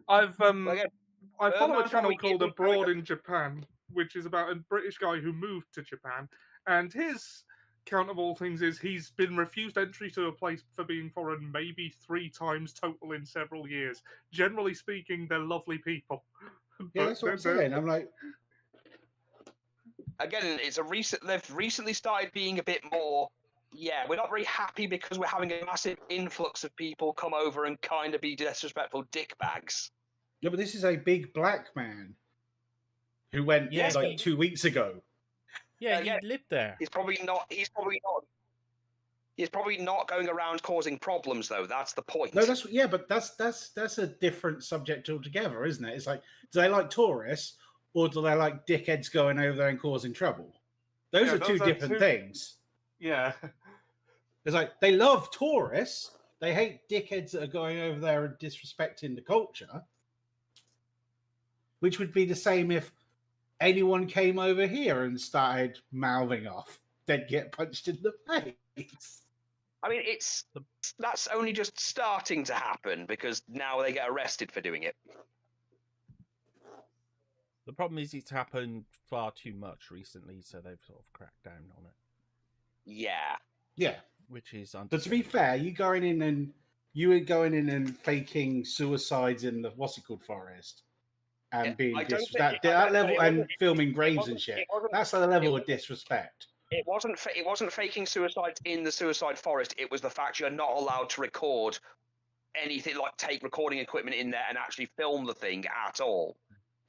I've Well, again, I follow a Birdman's channel one called we kind of Abroad in Japan, which is about a British guy who moved to Japan, and his count of all things is he's been refused entry to a place for being foreign maybe 3 times total in several years. Generally speaking, they're lovely people. Yeah, that's what I'm saying. I'm like, again, they've recently started being a bit more. Yeah, we're not very happy because we're having a massive influx of people come over and kind of be disrespectful dickbags. yeah, but this is a big black man who went Yeah, like 2 weeks ago. Yeah, he lived there. He's probably not. He's probably not going around causing problems, though. That's the point. No, but that's a different subject altogether, isn't it? It's like, do they like tourists or do they like dickheads going over there and causing trouble? Those are two different things. Yeah. It's like they love tourists. They hate dickheads that are going over there and disrespecting the culture. Which would be the same if anyone came over here and started mouthing off. They'd get punched in the face. I mean, that's only just starting to happen because now they get arrested for doing it. The problem is it's happened far too much recently, so they've sort of cracked down on it. Yeah. Yeah. Which is But to be fair, you were going in and faking suicides in the forest and being disrespectful. That level and filming graves and shit. That's the level of disrespect. It wasn't faking suicides in the suicide forest. It was the fact you're not allowed to record anything, like take recording equipment in there and actually film the thing at all.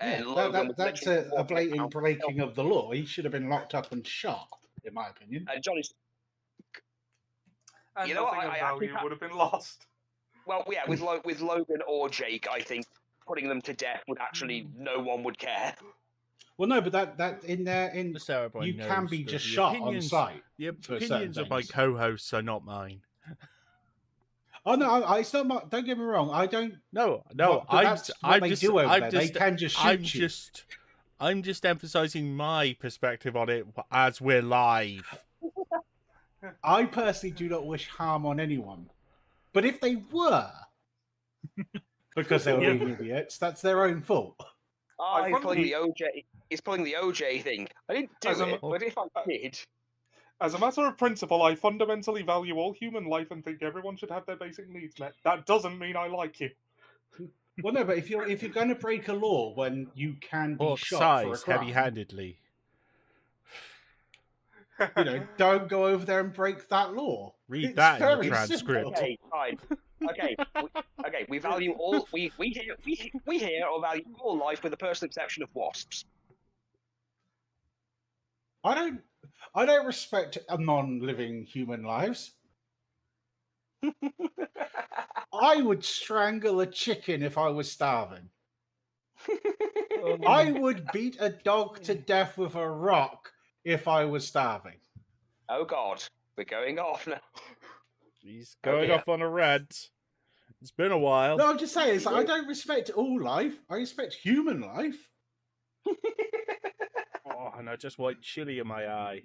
Yeah, that's a blatant breaking of the law. He should have been locked up and shot, in my opinion. Johnny's. And nothing of value would have been lost. Well, yeah, with Logan or Jake, I think putting them to death would actually no one would care. Well, no, but that in you can be just shot on site. The opinions of my co-hosts are not mine. Oh no, it's not my. Don't get me wrong. I don't. No. They can just shoot you. I'm just emphasizing my perspective on it as we're live. I personally do not wish harm on anyone, but if they were, because they were being idiots, that's their own fault. Oh, he's pulling the OJ. He's pulling the OJ thing. I didn't do it, but if I did. As a matter of principle, I fundamentally value all human life and think everyone should have their basic needs met. That doesn't mean I like you. Well, no, but if you're going to break a law when you can be shot for a crime, heavy-handedly, don't go over there and break that law. Read that in the transcript. Okay, fine. Okay. We value all. We here or value all life with the personal exception of wasps. I don't respect non-living human lives. I would strangle a chicken if I was starving. I would beat a dog to death with a rock if I was starving. Oh God, we're going off now. He's going off on a rant. It's been a while. No, I'm just saying, I don't respect all life. I respect human life. Oh, and I just want chili in my eye.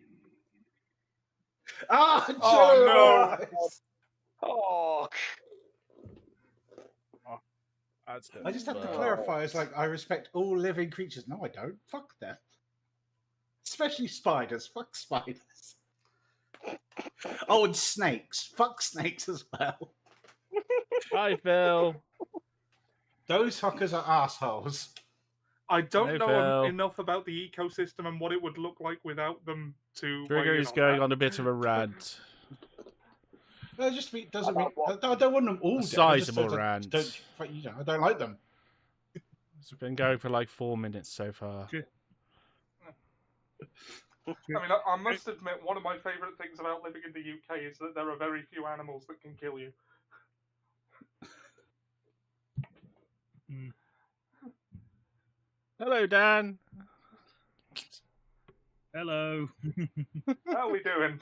Ah, oh no! Oh. That's good. I just have to clarify. It's like, I respect all living creatures. No, I don't. Fuck them. Especially spiders. Fuck spiders. Oh, and snakes. Fuck snakes as well. Hi, Phil. Those fuckers are assholes. I don't know enough about the ecosystem and what it would look like without them to... Trigger is going on a bit of a rant. No, doesn't mean... I don't want them all dead. Sizable rant. I don't like them. It's been going for like 4 minutes so far. I mean, I must admit, one of my favourite things about living in the UK is that there are very few animals that can kill you. Hello, Dan. Hello. How are we doing?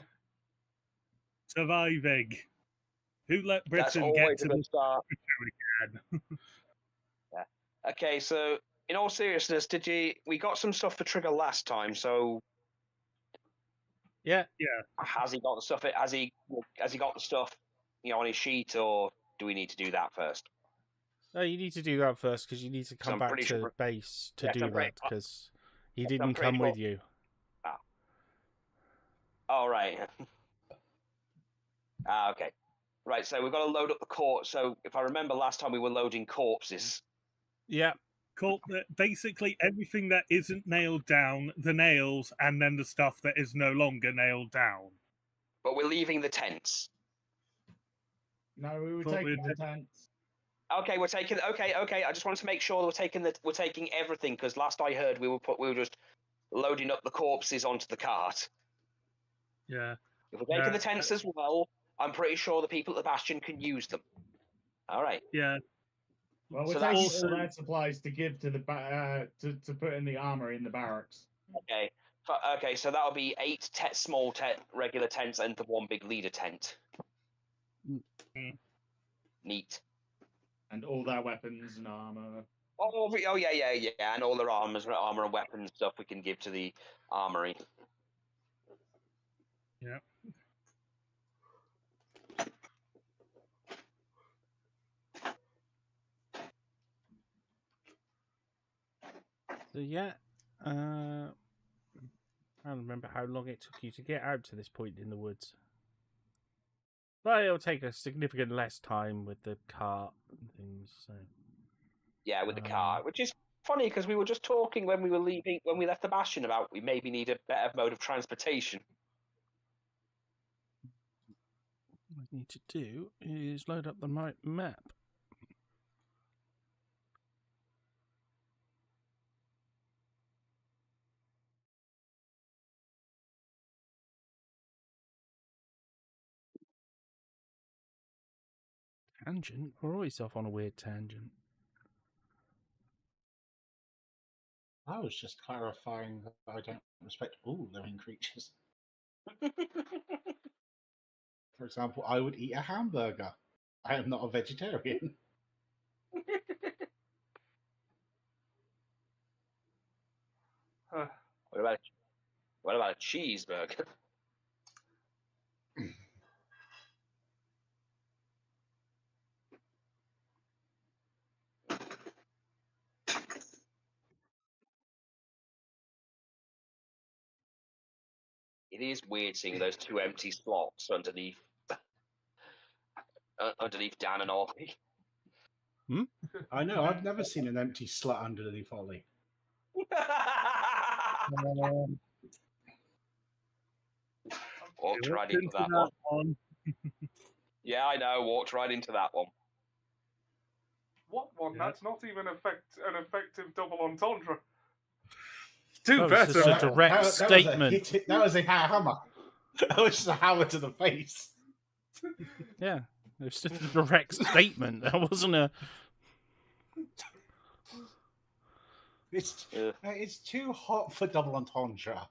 Surviving. Who let Britain get to the start? Yeah. Okay, so in all seriousness, we got some stuff for Trigger last time, so yeah. Has he got the stuff? Has he got the stuff, on his sheet, or do we need to do that first? No, you need to do that first because you need to come back to base to do that because he didn't come with you. Ah. All right. Okay. Right, so we've got to load up the corpse. So if I remember last time we were loading corpses. Yeah. Basically everything that isn't nailed down, the nails, and then the stuff that is no longer nailed down. But we're leaving the tents. No, we were taking the tents. Okay, we're taking. Okay. I just wanted to make sure we're taking everything because last I heard we were just loading up the corpses onto the cart. Yeah. If we're taking the tents as well, I'm pretty sure the people at the Bastion can use them. All right. Yeah. Well, we're taking all their supplies to give to the to put in the armory in the barracks. Okay. Okay, so that'll be 8 small regular tents and the 1 big leader tent. Neat. And all their weapons and armor. Oh yeah, and all their armor and weapons stuff we can give to the armory. Yeah. So yeah, I don't remember how long it took you to get out to this point in the woods. But it'll take a significant less time with the cart and things. So. Yeah, with the cart, which is funny because we were just talking when we left the Bastion about we maybe need a better mode of transportation. What I need to do is load up the map. Tangent? We're always off on a weird tangent. I was just clarifying that I don't respect all living creatures. For example, I would eat a hamburger. I am not a vegetarian. What about a cheeseburger? It is weird seeing those 2 empty slots underneath Dan and Ollie. I know, I've never seen an empty slot underneath Ollie. Walked right into that one. Yeah, I know, walked right into that one. What one? Yeah. That's not even an effective double entendre. Do better. Just a direct statement. That was a hammer. That was just a hammer to the face. Yeah, it was just a direct statement. That wasn't a. It's too hot for double entendre.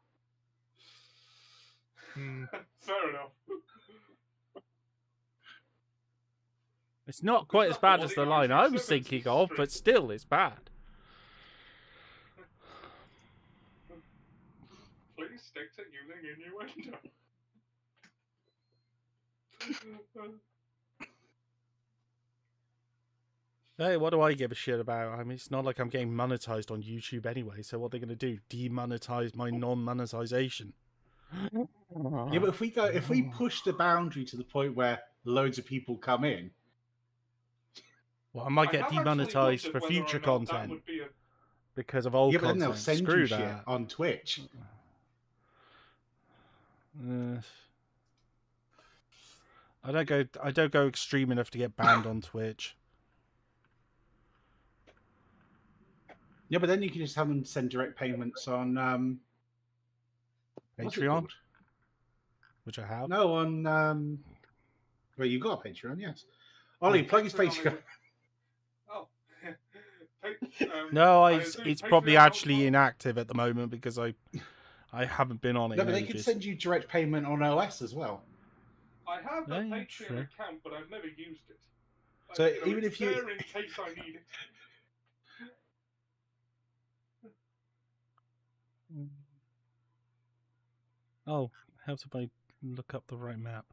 Fair enough. It's not quite as bad as the line I was thinking of, but still, it's bad. Please stick to using innuendo. Hey, what do I give a shit about? I mean, it's not like I'm getting monetized on YouTube anyway, so what are they going to do? Demonetize my non-monetization? Yeah, but if we push the boundary to the point where loads of people come in, well, I might get demonetized for future content because of old content. But then they'll send Screw you that. shit on Twitch. I don't go extreme enough to get banned on Twitch. Yeah, but then you can just have them send direct payments on Patreon, which I have. No, on well, you got a Patreon, yes. Ollie, plug his Patreon. Oh. No, it's probably actually inactive at the moment because I haven't been on it. No, but they can send you direct payment on OS as well. I have a Patreon account, but I've never used it. So even if you, in case I need it. Oh, how do I look up the right map?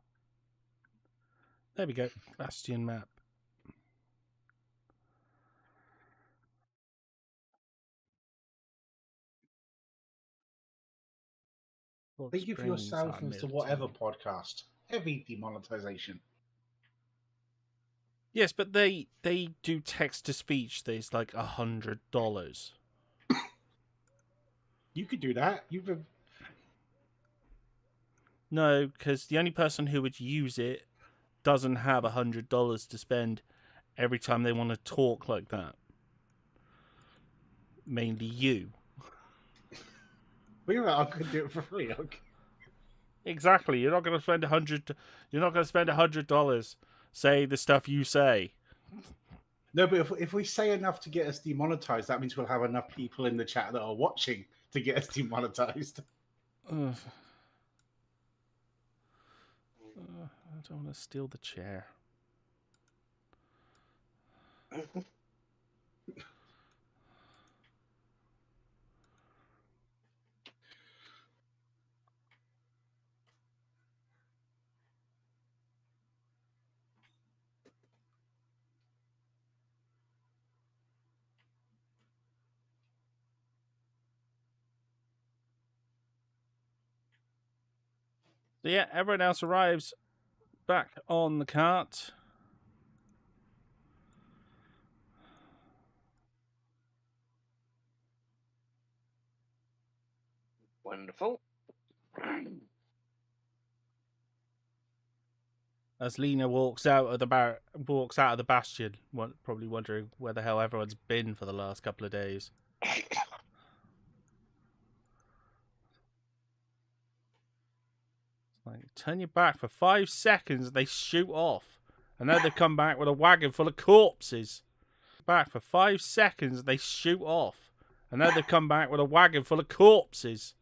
There we go, Bastion map. Thank you for your salvos to whatever podcast. Heavy demonetization. Yes, but they do text to speech. There's like $100. You could do that. No, because the only person who would use it doesn't have $100 to spend every time they want to talk like that. Mainly you. I could do it for free. Okay. Exactly. You're not going to spend $100. Say the stuff you say. No, but if we say enough to get us demonetized, that means we'll have enough people in the chat that are watching to get us demonetized. I don't want to steal the chair. So yeah, everyone else arrives back on the cart. Wonderful. As Lena walks out of the bastion, probably wondering where the hell everyone's been for the last couple of days. Like, turn your back for 5 seconds, they shoot off. And now they've come back with a wagon full of corpses. Back for 5 seconds, they shoot off. And now they've come back with a wagon full of corpses.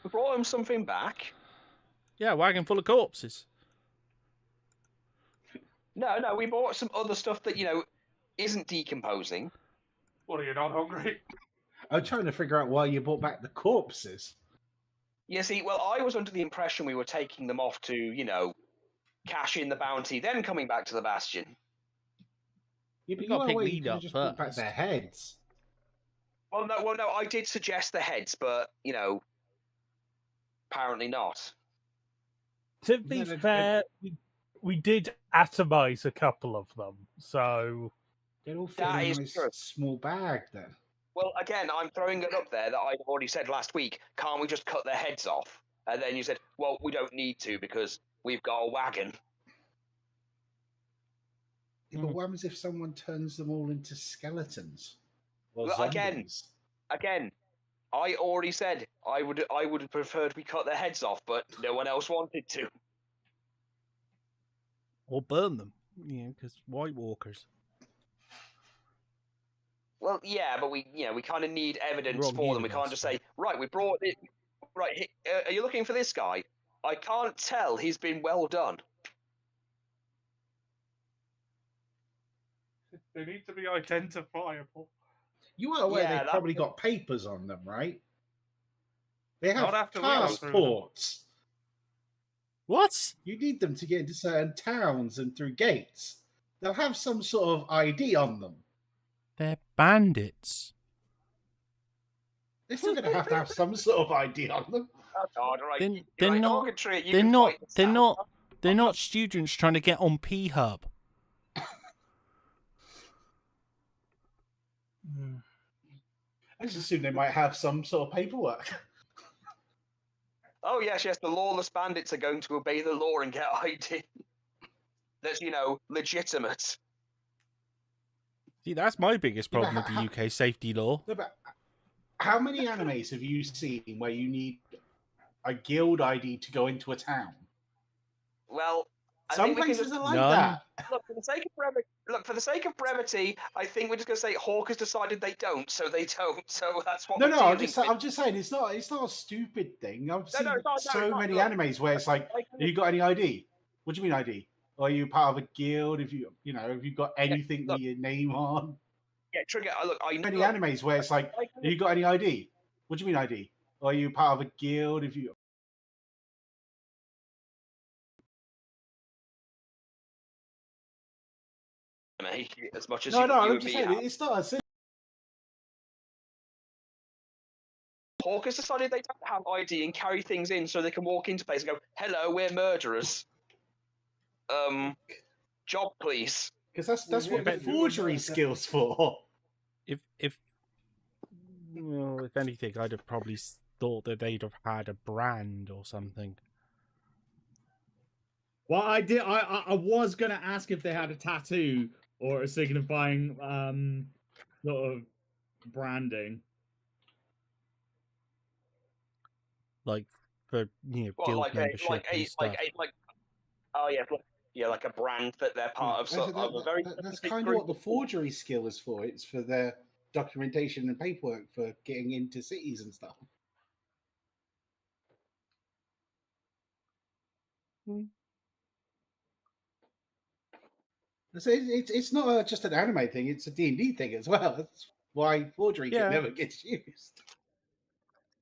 We brought him something back. Yeah, a wagon full of corpses. No, we bought some other stuff that, isn't decomposing. What, are you not hungry? I'm trying to figure out why you brought back the corpses. Yeah, see, well, I was under the impression we were taking them off to, cash in the bounty, then coming back to the bastion. Yeah, but You gotta pick you Lena up just brought back first. their heads. Well, no, I did suggest the heads, but, apparently not. To be fair, we did atomize a couple of them, so They're all fit in a nice small bag then. Well, again, I'm throwing it up there that I'd already said last week, can't we just cut their heads off? And then you said, well, we don't need to because we've got a wagon. Yeah, but what happens if someone turns them all into skeletons? Or Well, zombies? Again, I already said I would have preferred we cut their heads off, but no one else wanted to. Or burn them. Because White Walkers. Well, yeah, but we kind of need evidence Wrong for them. We universe. can't just say, right, we brought it. Right, are you looking for this guy? I can't tell. He's been well done. They need to be identifiable. You are aware Yeah, they've probably got papers on them, right? They have Not after we go through them. passports. What? You need them to get into certain towns and through gates. They'll have some sort of ID on them. They're bandits. They're still going to have some sort of ID on them. Oh, God, right. They're not. They're not students trying to get on P-Hub. I just assume they might have some sort of paperwork. Oh, yes, the lawless bandits are going to obey the law and get ID. That's, legitimate. See, that's my biggest problem with the UK safety law. No, but how many animes have you seen where you need a guild ID to go into a town? Well, some places are like None. that. Look, for the sake of brevity, I think we're just going to say Hawk has decided they don't, so they don't. So that's what. No, I'm just saying it's not a stupid thing. I've seen so many animes where it's like, have you got any ID? What do you mean ID? Are you part of a guild? Have you got anything with your name on? Yeah, Trigger. Look, I know many animes where it's like, have you got any ID? What do you mean ID? Are you part of a guild? If you as much as no, you I'm and just me saying have. it's not a Hawk has decided they don't have ID and carry things in so they can walk into place and go, "Hello, we're murderers. Job, please." Because that's what the forgery skill's for. If anything, I'd have probably thought that they'd have had a brand or something. Well, I was gonna ask if they had a tattoo or a signifying sort of branding. Like for guild membership and stuff. Like a brand that they're part of. That's kind of what the forgery skill is for. It's for their documentation and paperwork for getting into cities and stuff. It's not just an anime thing; it's a D&D thing as well. That's why forgery never gets used.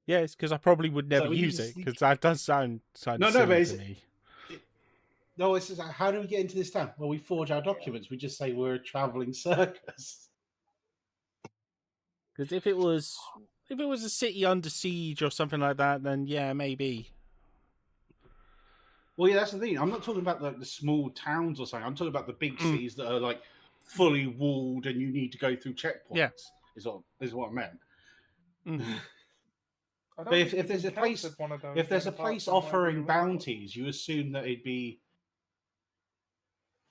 Yeah, it's because I probably would never use it, because that does sound silly to me. No, it's just, how do we get into this town? Well, we forge our documents. We just say we're a traveling circus. Because if it was a city under siege or something like that, then yeah, maybe. Well, yeah, that's the thing. I'm not talking about the small towns or something. I'm talking about the big cities that are like fully walled and you need to go through checkpoints. Yeah. is what I meant. But if there's a place offering bounties, you assume that it'd be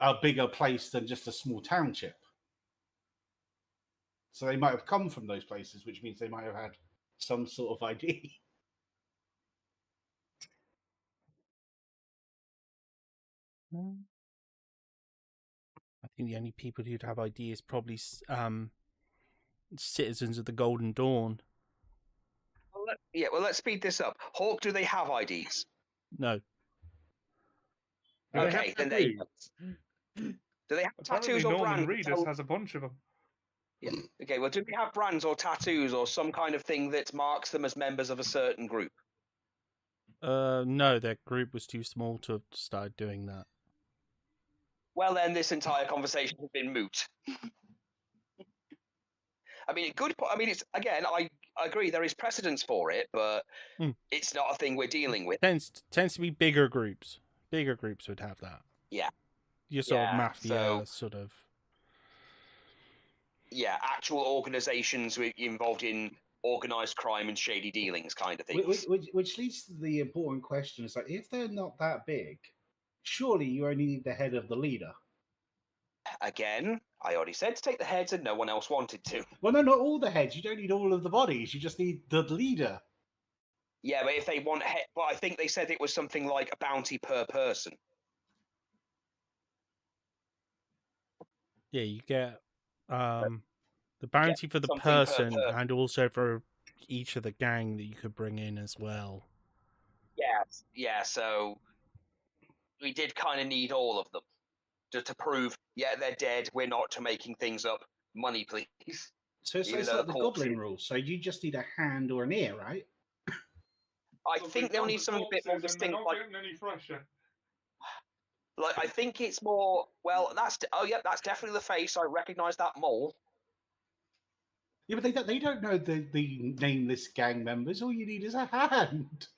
a bigger place than just a small township. So they might have come from those places, which means they might have had some sort of ID. I think the only people who'd have ID is probably citizens of the Golden Dawn. Well, let's speed this up. Hawk, do they have IDs? No. Okay, then they. Do they have tattoos or Norman brands? Reedus has a bunch of them. Yeah. Okay. Well, do they have brands or tattoos or some kind of thing that marks them as members of a certain group? No, their group was too small to start doing that. Well, then this entire conversation has been moot. I mean, it's again. I agree. There is precedence for it, but it's not a thing we're dealing with. Tends to be bigger groups. Bigger groups would have that. Yeah. Your sort of mafia, sort of. Yeah, actual organisations involved in organised crime and shady dealings, kind of things. Which leads to the important question: is like, if they're not that big, surely you only need the head of the leader. Again, I already said to take the heads, and no one else wanted to. Well, no, not all the heads. You don't need all of the bodies. You just need the leader. Yeah, but if they want head, well, I think they said it was something like a bounty per person. Yeah, you get the bounty for the person and also for each of the gang that you could bring in as well. Yes, yeah, so we did kind of need all of them to prove, yeah, they're dead, we're not making things up, money please. So it's like the goblin rule, so you just need a hand or an ear, right? I think they'll need something a bit more distinct. They're not getting any fresher. Like, I think it's more, well, that's definitely the face. I recognise that mole. Yeah, but they don't know the nameless gang members. All you need is a hand.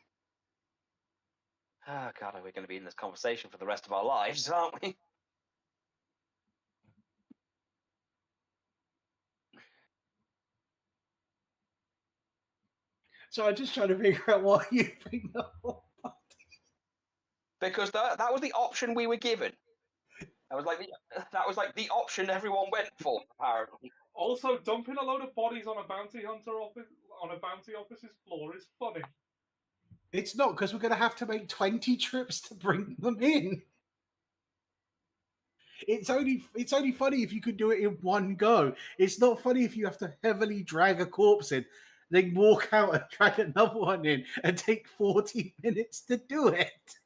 Oh, God, are we going to be in this conversation for the rest of our lives, aren't we? So I'm just trying to figure out why you bring the whole party. Because that was the option we were given. That was like the option everyone went for, apparently. Also, dumping a load of bodies on a bounty office's floor is funny. It's not, because we're going to have to make 20 trips to bring them in. It's only funny if you could do it in one go. It's not funny if you have to heavily drag a corpse in, then walk out and drag another one in and take 40 minutes to do it.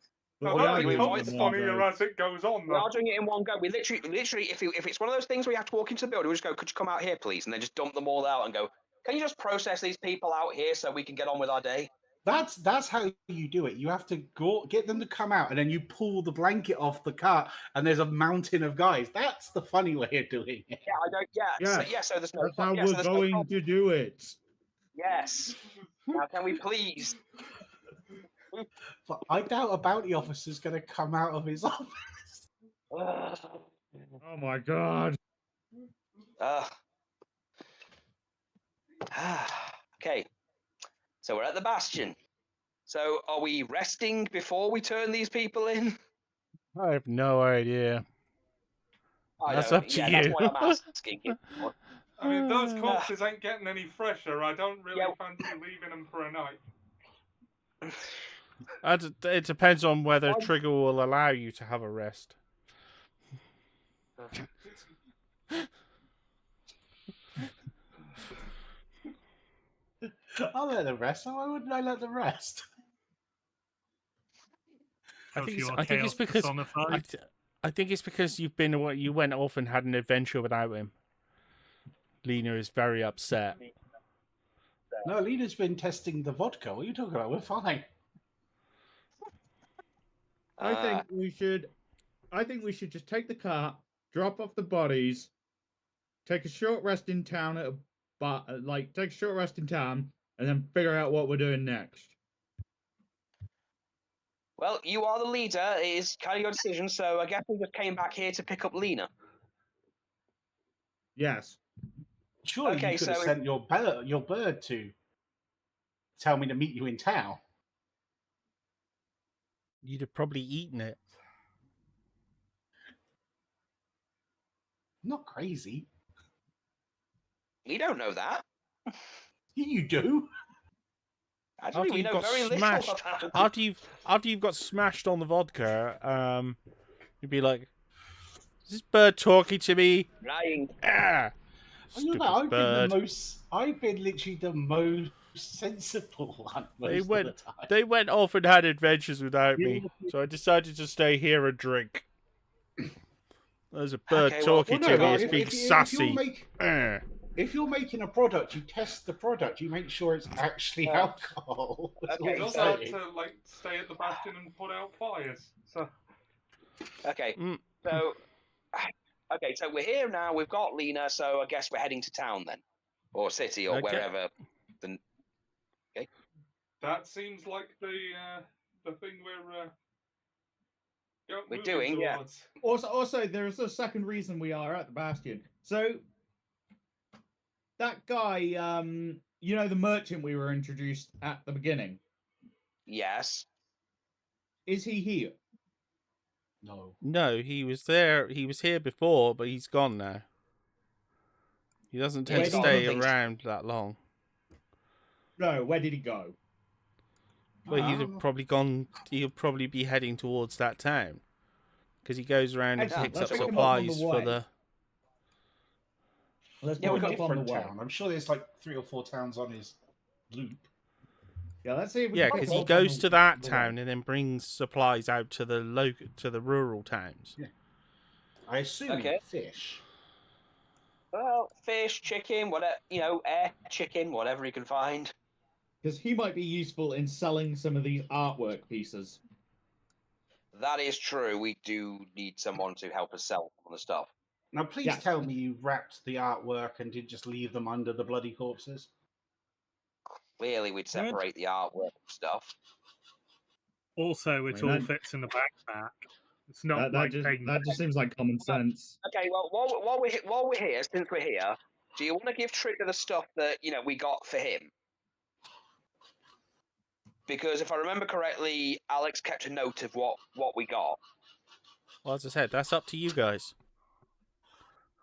That becomes funnier as it goes on. We are doing it in one go. We literally, if it's one of those things where you have to walk into the building, we just go, "Could you come out here, please?" And then just dump them all out and go, "Can you just process these people out here so we can get on with our day?" That's how you do it. You have to get them to come out, and then you pull the blanket off the cart, and there's a mountain of guys. That's the funny way of doing it. Yeah, I don't. Yeah, yeah. So there's no. That's how we're going to do it. Yes. Now, can we please? But I doubt a bounty officer's going to come out of his office. Ugh. Oh my god. Ugh. Okay. So we're at the Bastion. So are we resting before we turn these people in? I have no idea. That's don't- up to yeah, you. That's why I'm asking. I mean, those corpses ain't getting any fresher. I don't really Yeah. fancy leaving them for a night. It depends on whether Trigger will allow you to have a rest. I'll let them rest. Why wouldn't I let them rest? I think You are it's chaos because personified. I think it's because you went off and had an adventure without him. Lena is very upset. No, Lena's been testing the vodka. What are you talking about? We're fine. I think we should just take the car, drop off the bodies, take a short rest in town take a short rest in town, and then figure out what we're doing next. Well, you are the leader. It is kind of your decision. So I guess we just came back here to pick up Lena. Yes. Surely Okay, you could have so sent your bird to tell me to meet you in town. You'd have probably eaten it. Not crazy. We don't know that. You do. Actually, After we you've know got very little smashed, about after you've got smashed on the vodka, you'd be like, "Is this bird talking to me?" lying. Ah, stupid bird. I've been literally the most sensible one They most went, of the time. they went off and had adventures without me, so I decided to stay here and drink. There's a bird Okay, well, talking Well, to no, me. but It's being sassy. if you're making a product, you test the product. You make sure it's actually alcohol. That's Okay, all You I'm also have saying. to like stay at the Bastion and put out fires. So Okay, Mm. so okay, so we're here now. We've got Lena, so I guess we're heading to town then, or city, or Okay. wherever. that seems like the thing We're moving doing, yeah. towards. Also, there is a second reason we are at the Bastion. So that guy, the merchant we were introduced at the beginning, Yes. is he here? No. No, he was there. He was here before, but he's gone now. He doesn't tend He's to gone. stay Things- around that long. No, where did he go? Well, he'd have probably gone. He'll probably be heading towards that town because he goes around and Excellent. picks Let's up pick him up on the supplies for way. the. Let's Yeah, put we him got up on the Different way. town. I'm sure there's like 3 or 4 towns on his loop. Yeah, let's see if we Yeah, can pick because him he up on goes the- to that the way. town and then brings supplies out to the rural towns. Yeah. I assume Okay. fish. Well, fish, chicken, whatever, air chicken, whatever you can find. Because he might be useful in selling some of these artwork pieces. That is true. We do need someone to help us sell some of the stuff. Now, please Yes. tell me you wrapped the artwork and didn't just leave them under the bloody corpses. Clearly, we'd separate the artwork and stuff. Also, it Wait, all that- fits in the backpack. It's not That like just taking. that just seems like common sense. Okay, well, while we're here, since we're here, do you want to give Trigger the stuff that we got for him? Because if I remember correctly, Alex kept a note of what we got. Well, as I said, that's up to you guys.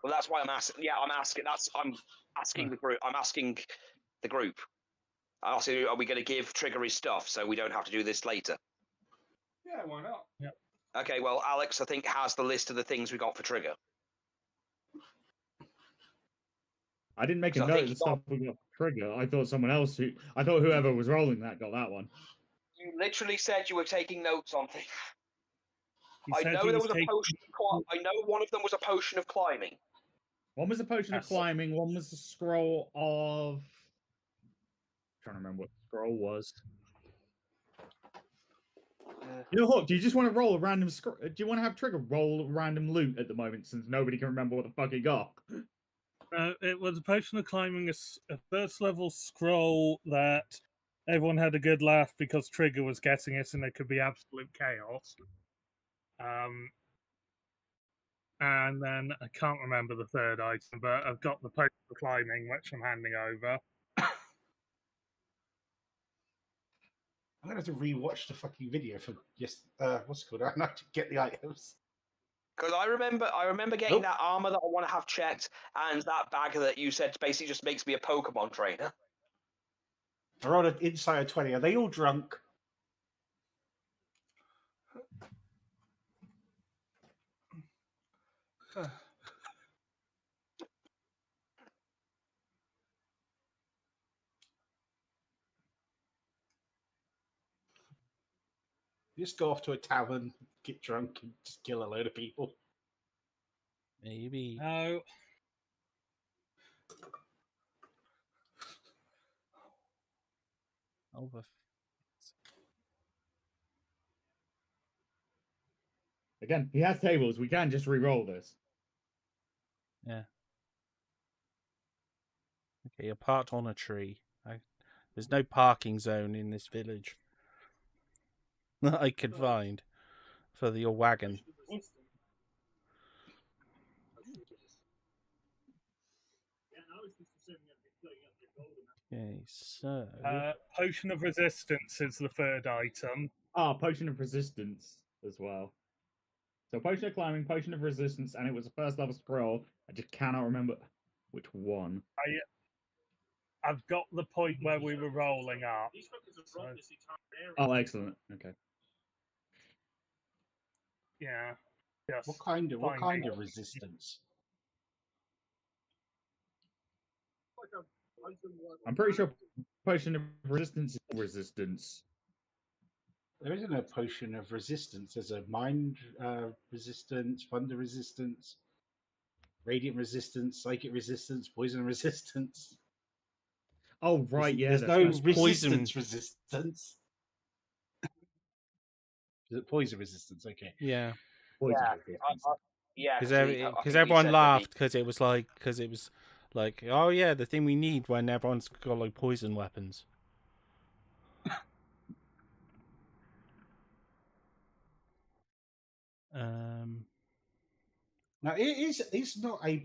Well, that's why I'm asking. Yeah, I'm asking the group. I'm asking the group. I'm asking, are we going to give Trigger his stuff so we don't have to do this later? Yeah, why not? Okay, well, Alex, I think, has the list of the things we got for Trigger. I didn't make a So I note think of the he got- stuff we got Trigger. I thought whoever was rolling that got that one. You literally said you were taking notes on things. He I said know he there was was a taking- potion. I know one of them was a potion of climbing. One was a potion of Yes. climbing. One was a scroll of. I'm trying to remember what the scroll was. Hawk, do you just want to roll a random? Do you want to have Trigger roll random loot at the moment since nobody can remember what the fuck he got? It was a potion of climbing, a first level scroll that everyone had a good laugh because Trigger was getting it and there could be absolute chaos. And then I can't remember the third item, but I've got the potion of climbing, which I'm handing over. I'm gonna have to rewatch the fucking video for just what's it called? I have to get the items. Because I remember getting that armor that I want to have checked, and that bag that you said basically just makes me a Pokemon trainer. I rolled an inside of 20. Are they all drunk? You just go off to a tavern, get drunk, and just kill a load of people. Maybe. No. Over. Again, he has tables. We can just re-roll this. Yeah. Okay, you're parked on a tree. There's no parking zone in this village that I could find for your wagon. Okay, so Potion of Resistance is the third item. Potion of Resistance as well. So Potion of Climbing, Potion of Resistance, and it was a first level scroll. I just cannot remember which one. I've got the point where we were rolling up. So... Oh, excellent. Okay. Yeah. What kind of resistance? I'm pretty sure Potion of Resistance is resistance. There isn't a potion of resistance. There's a mind resistance, thunder resistance, radiant resistance, psychic resistance, poison resistance. Oh, right, yeah. There's no resistance resistance. Is it poison resistance? Okay. yeah, Poison Yeah, because everyone laughed because it was like oh yeah, the thing we need when everyone's got like poison weapons. Now, is not a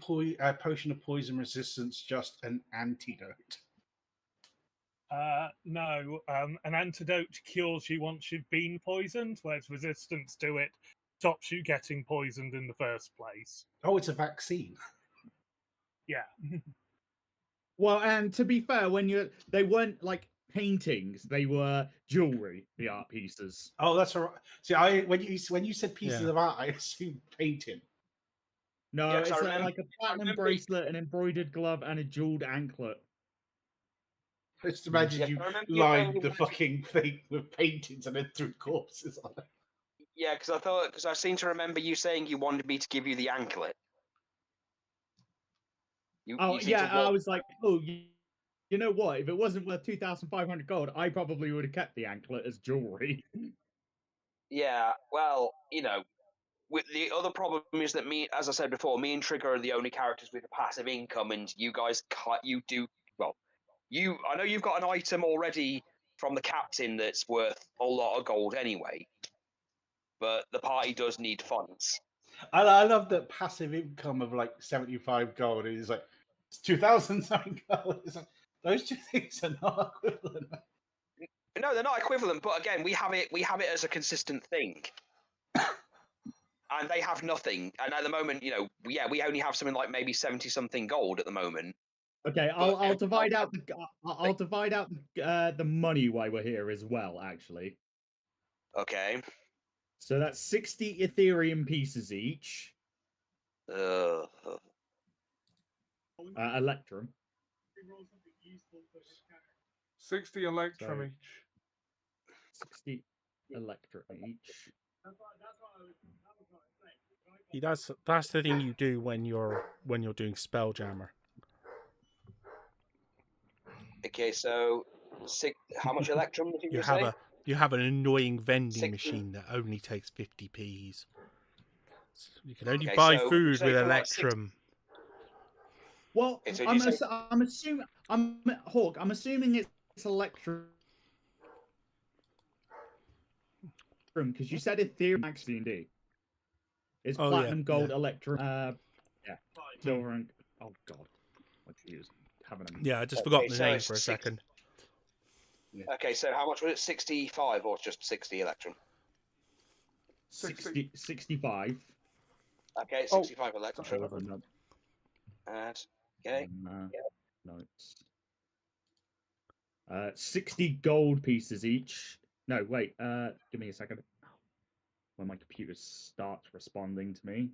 potion of poison resistance just an antidote? No, an antidote cures you once you've been poisoned, whereas resistance to it stops you getting poisoned in the first place. Oh, it's a vaccine. Yeah. Well, and to be fair, they weren't like paintings; they were jewelry, the art pieces. Oh, that's all right. See, when you said pieces of art, I assumed painting. No, Yeah, it's 'cause I like a platinum bracelet, an embroidered glove, and a jeweled anklet. Just imagine you lined the fucking thing with paintings and then threw corpses on it. Yeah, because I seem to remember you saying you wanted me to give you the anklet. I was like, oh, you know what? If it wasn't worth 2,500 gold, I probably would have kept the anklet as jewelry. Yeah, well, with the other problem is that as I said before, me and Trigger are the only characters with a passive income, and you guys, I know you've got an item already from the captain that's worth a lot of gold anyway, but the party does need funds. I love that passive income of like 75 gold is like it's 2,009 gold. It's like, those two things are not equivalent. No, they're not equivalent, but again, we have it as a consistent thing. And they have nothing. And at the moment, we only have something like maybe 70 something gold at the moment. Okay, I'll divide out the money while we're here as well, actually. Okay. So that's 60 Ethereum pieces each. Electrum. 60 Electrum each. 60 Electrum each. That's the thing you do when you're doing Spelljammer. Okay, so how much Electrum did you say? You have an annoying vending machine that only takes 50p's. So you can only buy food with Electrum. Well, It's I'm assuming Hawk. I'm assuming it's Electrum because you said Ethereum actually indeed. It's platinum, gold, Electrum. Silver and oh god, my computer's having a Yeah, I just forgot the so name it's for a second. Okay, so how much was it? 65 or just 60 Electrum? 65. Okay, 65 Electrum. Sorry, And okay. Notes. 60 gold pieces each. No, wait. Give me a second. When my computer starts responding to me,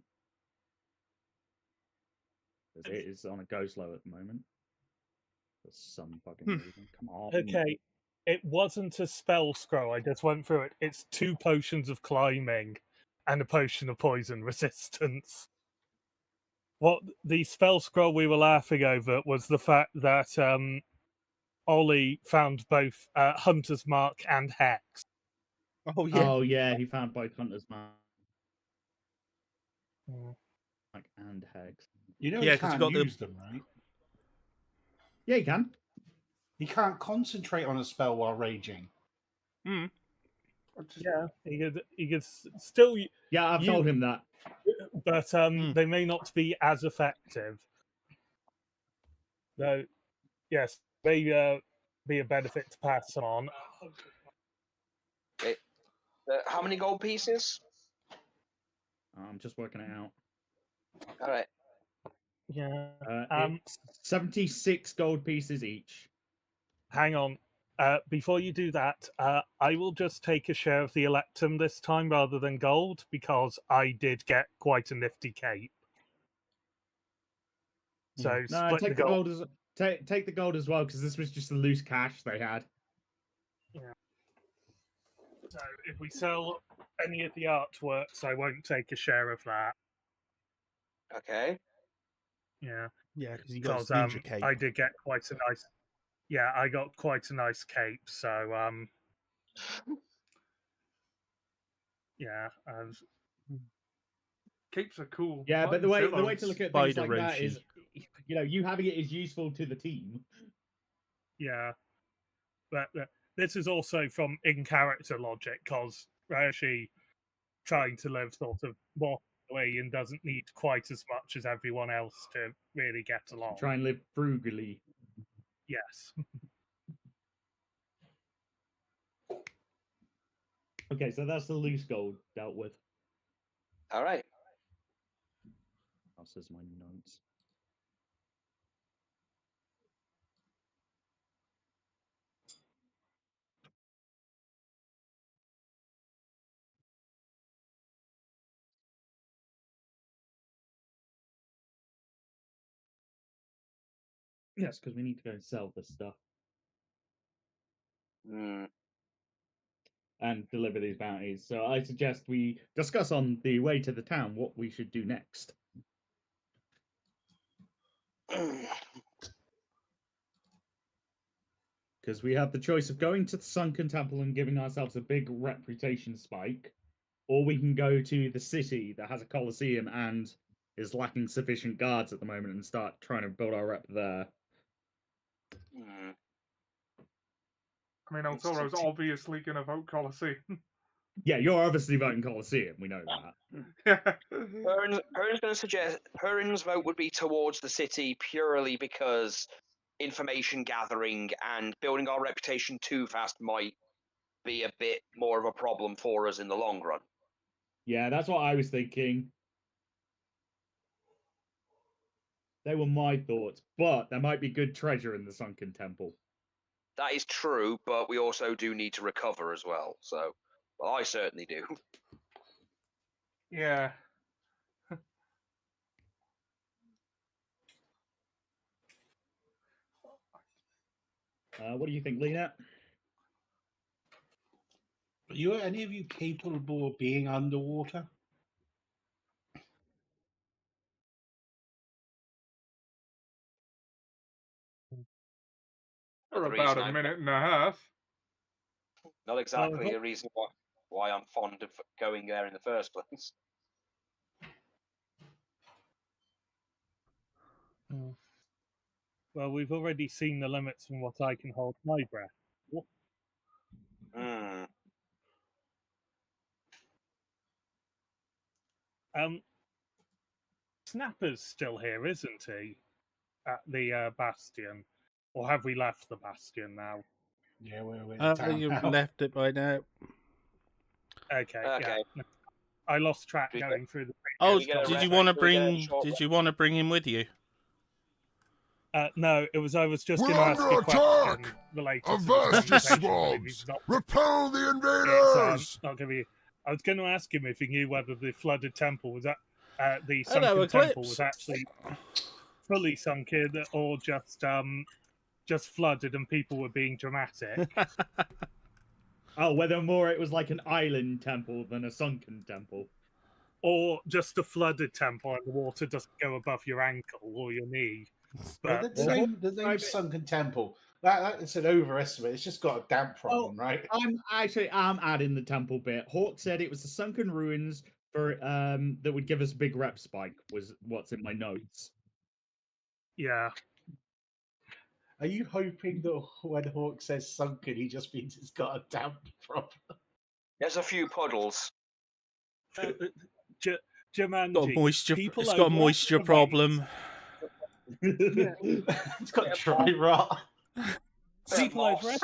because it is on a go slow at the moment. For some fucking reason. Come on. Okay, it wasn't a spell scroll. I just went through it. It's 2 potions of climbing and a potion of poison resistance. What the spell scroll we were laughing over was the fact that Ollie found both Hunter's Mark and Hex. Oh yeah. Oh yeah, he found both Hunter's Mark Mm. and Hex. You know Yeah, he 'cause you can't got the- use them, right? Yeah, he can. He can't concentrate on a spell while raging. Hmm. Yeah, he could still, Yeah, I've told him that. but they may not be as effective. Though, yes, may be a benefit to pass on. Okay. How many gold pieces? I'm just working it out. All right. Yeah. It's 76 gold pieces each. Hang on. Before you do that, I will just take a share of the Electum this time rather than gold because I did get quite a nifty cape. So No, split take the gold. take the gold as well because this was just the loose cash they had. Yeah. So if we sell any of the artworks, I won't take a share of that. Okay. Yeah. Yeah, because you got Because his ninja cape. I did get quite a nice. Yeah, I got quite a nice cape. So yeah, Capes are cool. Yeah, but the way to look at things Spider like that Roshi. is, you having it is useful to the team. yeah, but this is also from in-character logic because Rashi trying to live sort of more way and doesn't need quite as much as everyone else to really get along. Try and live frugally. Yes. Okay, so that's the loose gold dealt with. All right. This is my notes. Yes, because we need to go and sell this stuff Mm. and deliver these bounties. So I suggest we discuss on the way to the town what we should do next. Because we have the choice of going to the Sunken Temple and giving ourselves a big reputation spike, or we can go to the city that has a Colosseum and is lacking sufficient guards at the moment and start trying to build our rep there. Mm. I mean, El Toro's obviously going to vote Colosseum. Yeah, you're obviously voting Colosseum. We know that. Hearn's going to suggest Hearn's vote would be towards the city purely because information gathering and building our reputation too fast might be a bit more of a problem for us in the long run. Yeah, that's what I was thinking. They were my thoughts, but there might be good treasure in the Sunken Temple. That is true, but we also do need to recover as well. So, well, I certainly do. Yeah. What do you think, Lena? Are any of you capable of being underwater? For The about reason a I'm minute and a half. not exactly a reason why I'm fond of going there in the first place. Well, we've already seen the limits from what I can hold my breath. Hmm. Snapper's still here, isn't he? At the Bastion. Or have we left the Bastion now? Yeah, we're in town You've now. left it by now. Okay. Okay. Yeah. I lost track We going through the. Oh, we get a did you rest- want to we get a bring? short Did you want to bring him with you? No, it was. I was just We're going to ask under a question attack! related to Avast, this you conversation, but if swabs! he's not- Repel the Yeah, so I'm invaders! not gonna be. I was going to ask him if he knew whether the flooded temple was the Hello, sunken temple Eclipse. was actually fully sunken or just flooded and people were being dramatic. Oh, whether more it was like an island temple than a sunken temple. Or just a flooded temple and the water doesn't go above your ankle or your knee. Well, But the name Sunken Temple, it's an overestimate. It's just got a damp problem, right? I'm adding the temple bit. Hawk said it was the sunken ruins for that would give us a big rep spike, was what's in my notes. yeah, Are you hoping that when Hawk says sunken, he just means it's got a damp problem? There's a few puddles. Jumanji. Got a moisture. people It's got a over moisture excavate- problem. It's got dry rot. People moss. over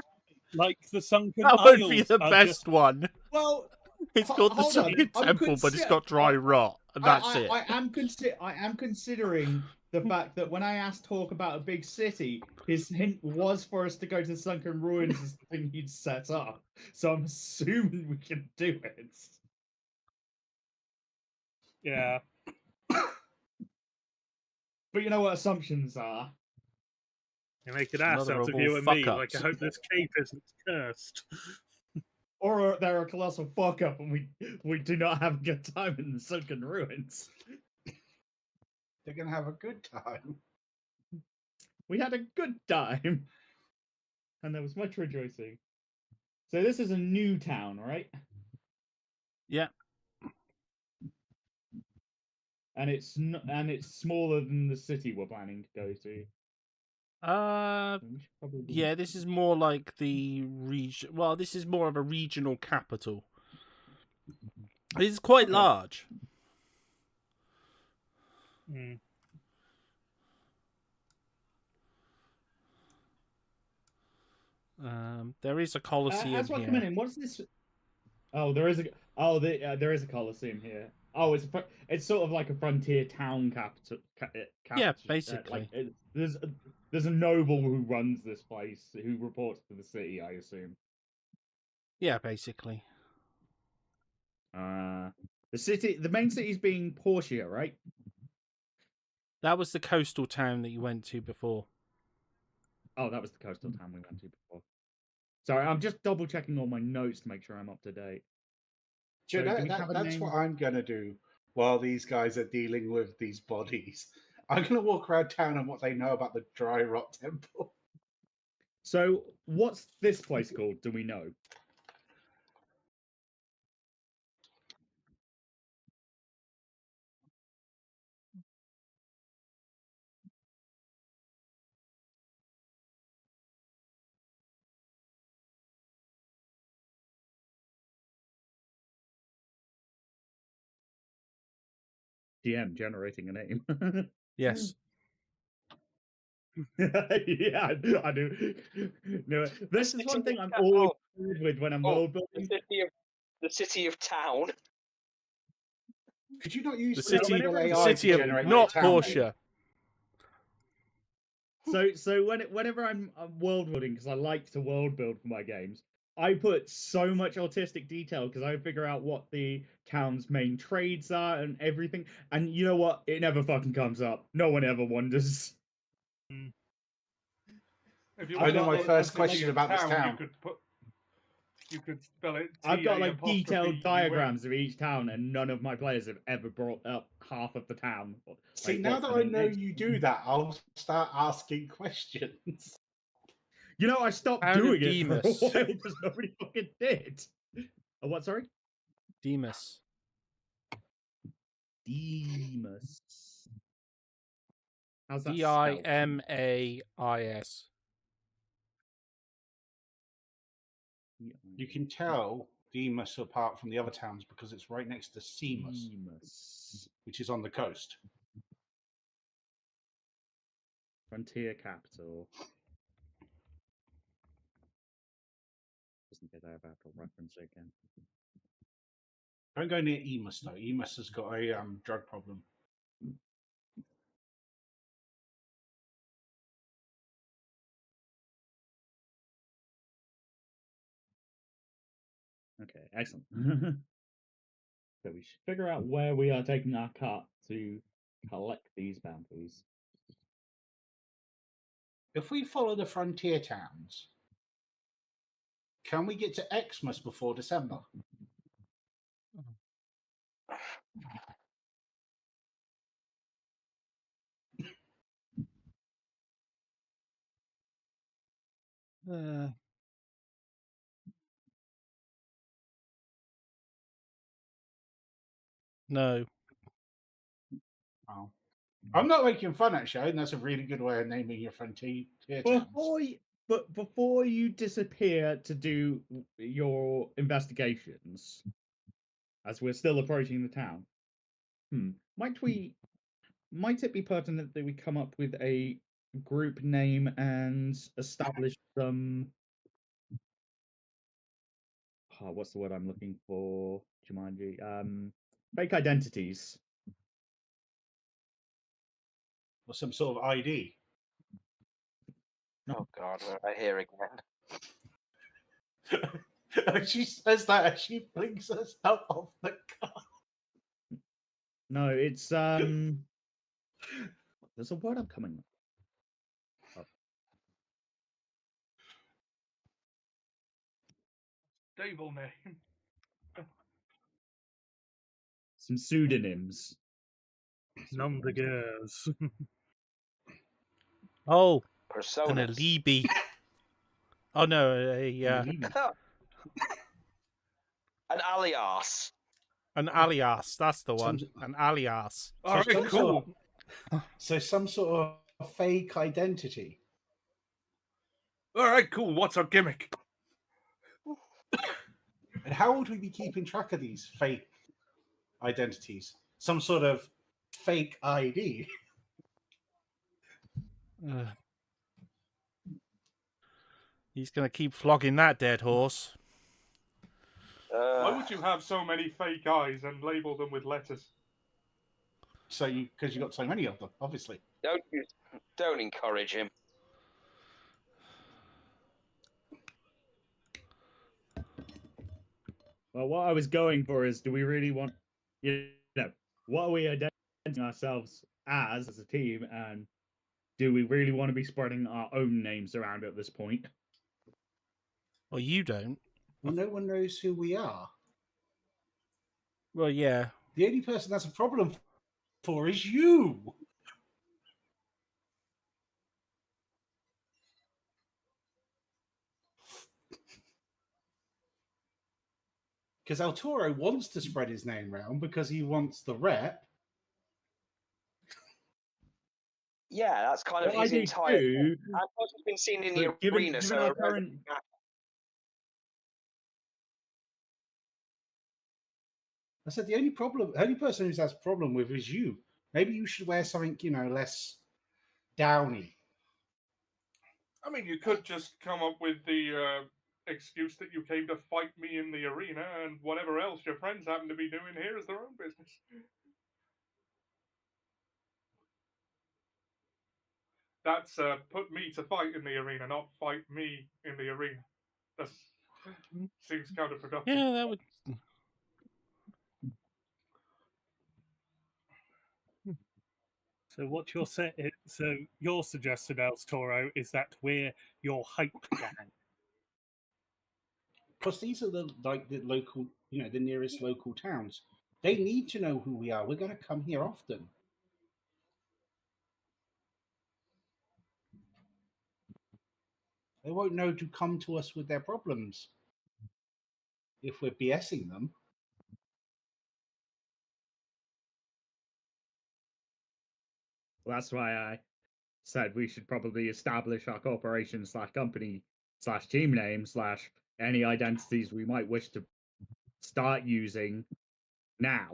like the sunken That would isles be the are best just- one. Well, It's called the hold on. Sunken I'm Temple, but it's got dry rot, and that's it. I am considering the fact that when I asked Hawk about a big city, his hint was for us to go to the sunken ruins as the thing he'd set up. So I'm assuming we can do it. Yeah. But you know what assumptions are? You make an ass Another out of of you all and me. fuck-ups. Like, I hope this cape isn't cursed. Or they're a colossal fuck up and we do not have a good time in the sunken ruins. They're going to have a good time. We had a good time. And there was much rejoicing. So this is a new town, right? Yeah. And it's smaller than the city we're planning to go to. We should probably- Yeah, this is more like the region. Well, this is more of a regional capital. It's quite Okay. large. Mm. There is a coliseum As we're here. coming in, what's this? Oh, there is a coliseum here. Oh, it's sort of like a frontier town capital. Yeah, basically. There's a noble who runs this place who reports to the city, I assume. Yeah, basically. The main city's being Portia, right? That was the coastal town that you went to before. Oh, that was the coastal town we went to before. Sorry, I'm just double checking all my notes to make sure I'm up to date. Do you So, know, do we have a that's name? what I'm going to do while these guys are dealing with these bodies. I'm going to walk around town and what they know about the Dry Rot Temple. So, what's this place called? Do we know? DM generating a name. Yes. Yeah, I do. No, this is one thing I'm always good with when I'm world building. The city of town. Could you not use The city, real whenever- AI the to city of generate not your town name? Portia. So whenever I'm world building, because I like to world build for my games, I put so much artistic detail because I figure out what the town's main trades are and everything. And you know what? It never fucking comes up. No one ever wonders. If you I know want my a first city question of about this town. You could spell it. I've got TA like apostrophe detailed UN. diagrams of each town, and none of my players have ever brought up half of the town. See, Like, now what's that the I main know name? you do that, I'll start asking questions. You know, I stopped How did doing it for a Demas- while because nobody fucking did. Oh, what? Sorry, Demas. Demas. How's that Dimais. You can tell Demas apart from the other towns because it's right next to Seamus, which is on the coast. Frontier capital. Just in case I have to reference it again. Don't go near Emus though. Emus has got a drug problem. Okay, excellent. So we should figure out where we are taking our cart to collect these bounties. If we follow the frontier towns, can we get to Xmas before December? No. Oh. I'm not making fun actually, and that's a really good way of naming your frontier towns. Before you disappear to do your investigations, as we're still approaching the town, might it be pertinent that we come up with a group name and establish some what's the word I'm looking for? Jumanji. Fake identities. Or some sort of ID. Oh God, we're right here again. She says that as she flings us out of the car. No, it's there's a word I'm coming up. Stable name. Some pseudonyms. Numbers. Oh, an Personas. alibi. Oh no, An alias. an alias. That's the one. An alias. All right, cool. So some sort of fake identity. All right, cool. What's our gimmick? And how would we be keeping track of these fake identities? Some sort of fake ID. He's going to keep flogging that dead horse. Why would you have so many fake eyes and label them with letters? So because you got so many of them, obviously. Don't encourage him. Well, what I was going for is, do we really want, what are we identifying ourselves as a team, and do we really want to be spreading our own names around at this point? Well, you don't. Well, no one knows who we are. Well, yeah. The only person that's a problem for is you. Because El Toro wants to spread his name around because he wants the rep. Yeah, that's kind of his entire. I've also been seen in the arena, given our current. I said the only person who has a problem with is you. Maybe you should wear something, less downy. I mean, you could just come up with the excuse that you came to fight me in the arena, and whatever else your friends happen to be doing here is their own business. That's put me to fight in the arena, not fight me in the arena. That seems counterproductive. Yeah, that would. So what you're saying? So your suggestion, El Toro, is that we're your hype gang. Because these are the local, the nearest local towns. They need to know who we are. We're going to come here often. They won't know to come to us with their problems if we're BSing them. Well, that's why said we should probably establish our corporation / company / team name / any identities we might wish to start using now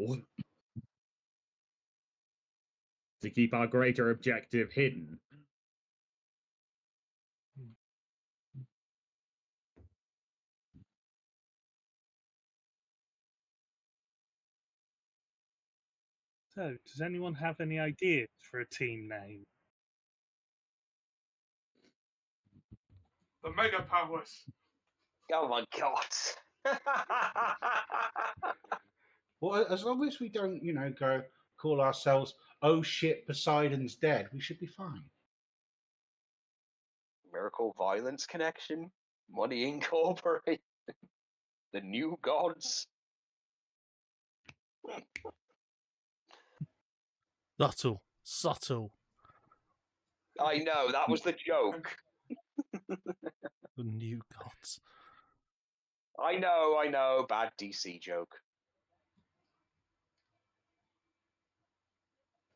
to keep our greater objective hidden. So, does anyone have any ideas for a team name? The Mega Powers. Oh my god. Well, as long as we don't, go call ourselves "Oh shit, Poseidon's dead," we should be fine. Miracle Violence Connection, Money Incorporated, the New Gods. Subtle. I know, that was the joke. The New Gods. I know, bad DC joke.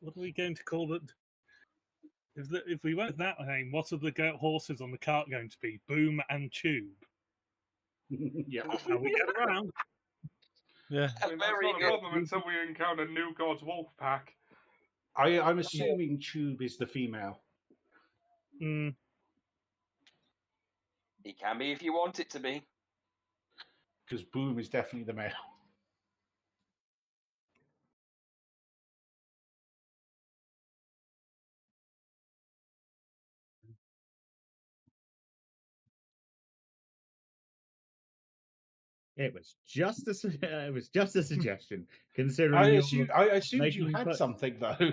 What are we going to call it? If we went that name, what are the horses on the cart going to be? Boom and Tube. Yeah. How we get around. Yeah. I mean, that's Very not a good. problem until we encounter New God's wolf pack. I'm assuming Tube is the female. Mm, It can be if you want it to be. Because Boom is definitely the male. It was just a suggestion, considering I you're assumed you making had put- something though.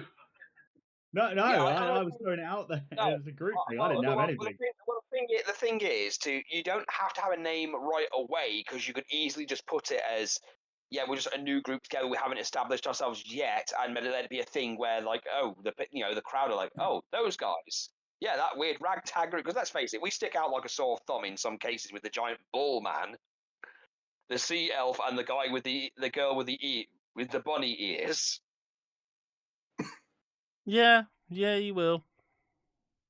No, Yeah, I was throwing it out there No, as a group thing. I didn't have anything. The thing is, you don't have to have a name right away, because you could easily just put it as, yeah, we're just a new group together. We haven't established ourselves yet, and let it be a thing where, like, oh, the crowd are like, oh, those guys, yeah, that weird ragtag group. Because let's face it, we stick out like a sore thumb in some cases with the giant bull man, the sea elf, and the guy with the girl with the bunny ears. Yeah, you will.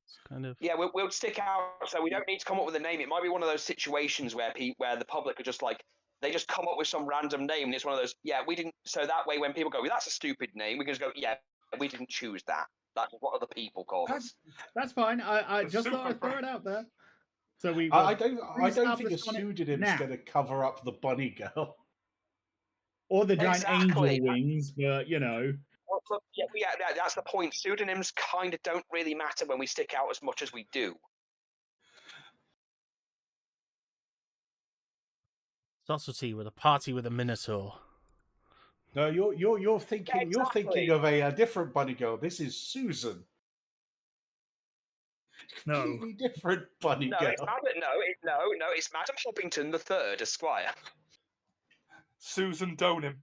It's kind of. Yeah, we'll stick out, so we don't need to come up with a name. It might be one of those situations where the public are just like, they just come up with some random name, and it's one of those, yeah, we didn't. So that way, when people go, well, that's a stupid name, we can just go, yeah, we didn't choose that. That's what other people call us. That's fine. I just thought I'd throw it out there. So I don't think a pseudonym's now. going to cover up the bunny girl. Or the giant Exactly. angel wings, but Well, look, yeah, that's the point. Pseudonyms kind of don't really matter when we stick out as much as we do. Subtlety with a party with a minotaur. No, you're thinking Yeah, exactly. you're thinking of a different bunny girl. This is Susan. no. Completely different bunny No, girl. it's Madam Hoppington the Third, Esquire. Susan Donham.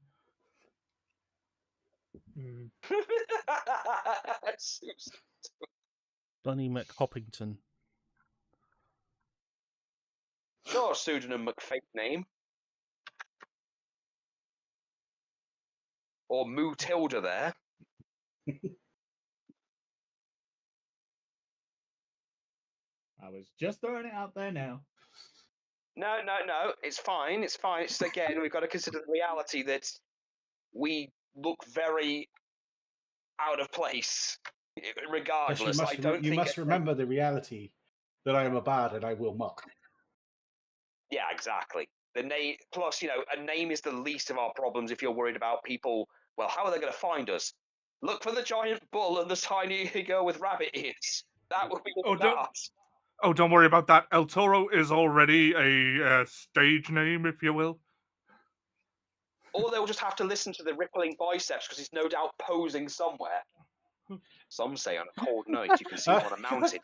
Mm. Susan. Bunny McHoppington. Sure, pseudonym McFake name. Or Moo Tilda there. I was just throwing it out there now. No, it's fine. It's fine. It's again, we've got to consider the reality that we look very out of place, regardless. You must remember the reality that I am a bard and I will mock. Yeah, exactly. The name, plus, a name is the least of our problems if you're worried about people. Well, how are they going to find us? Look for the giant bull and the tiny girl with rabbit ears. That would be the start. Don't worry about that. El Toro is already a stage name, if you will. Or they'll just have to listen to the rippling biceps because he's no doubt posing somewhere. Some say on a cold night you can see him on a mountain.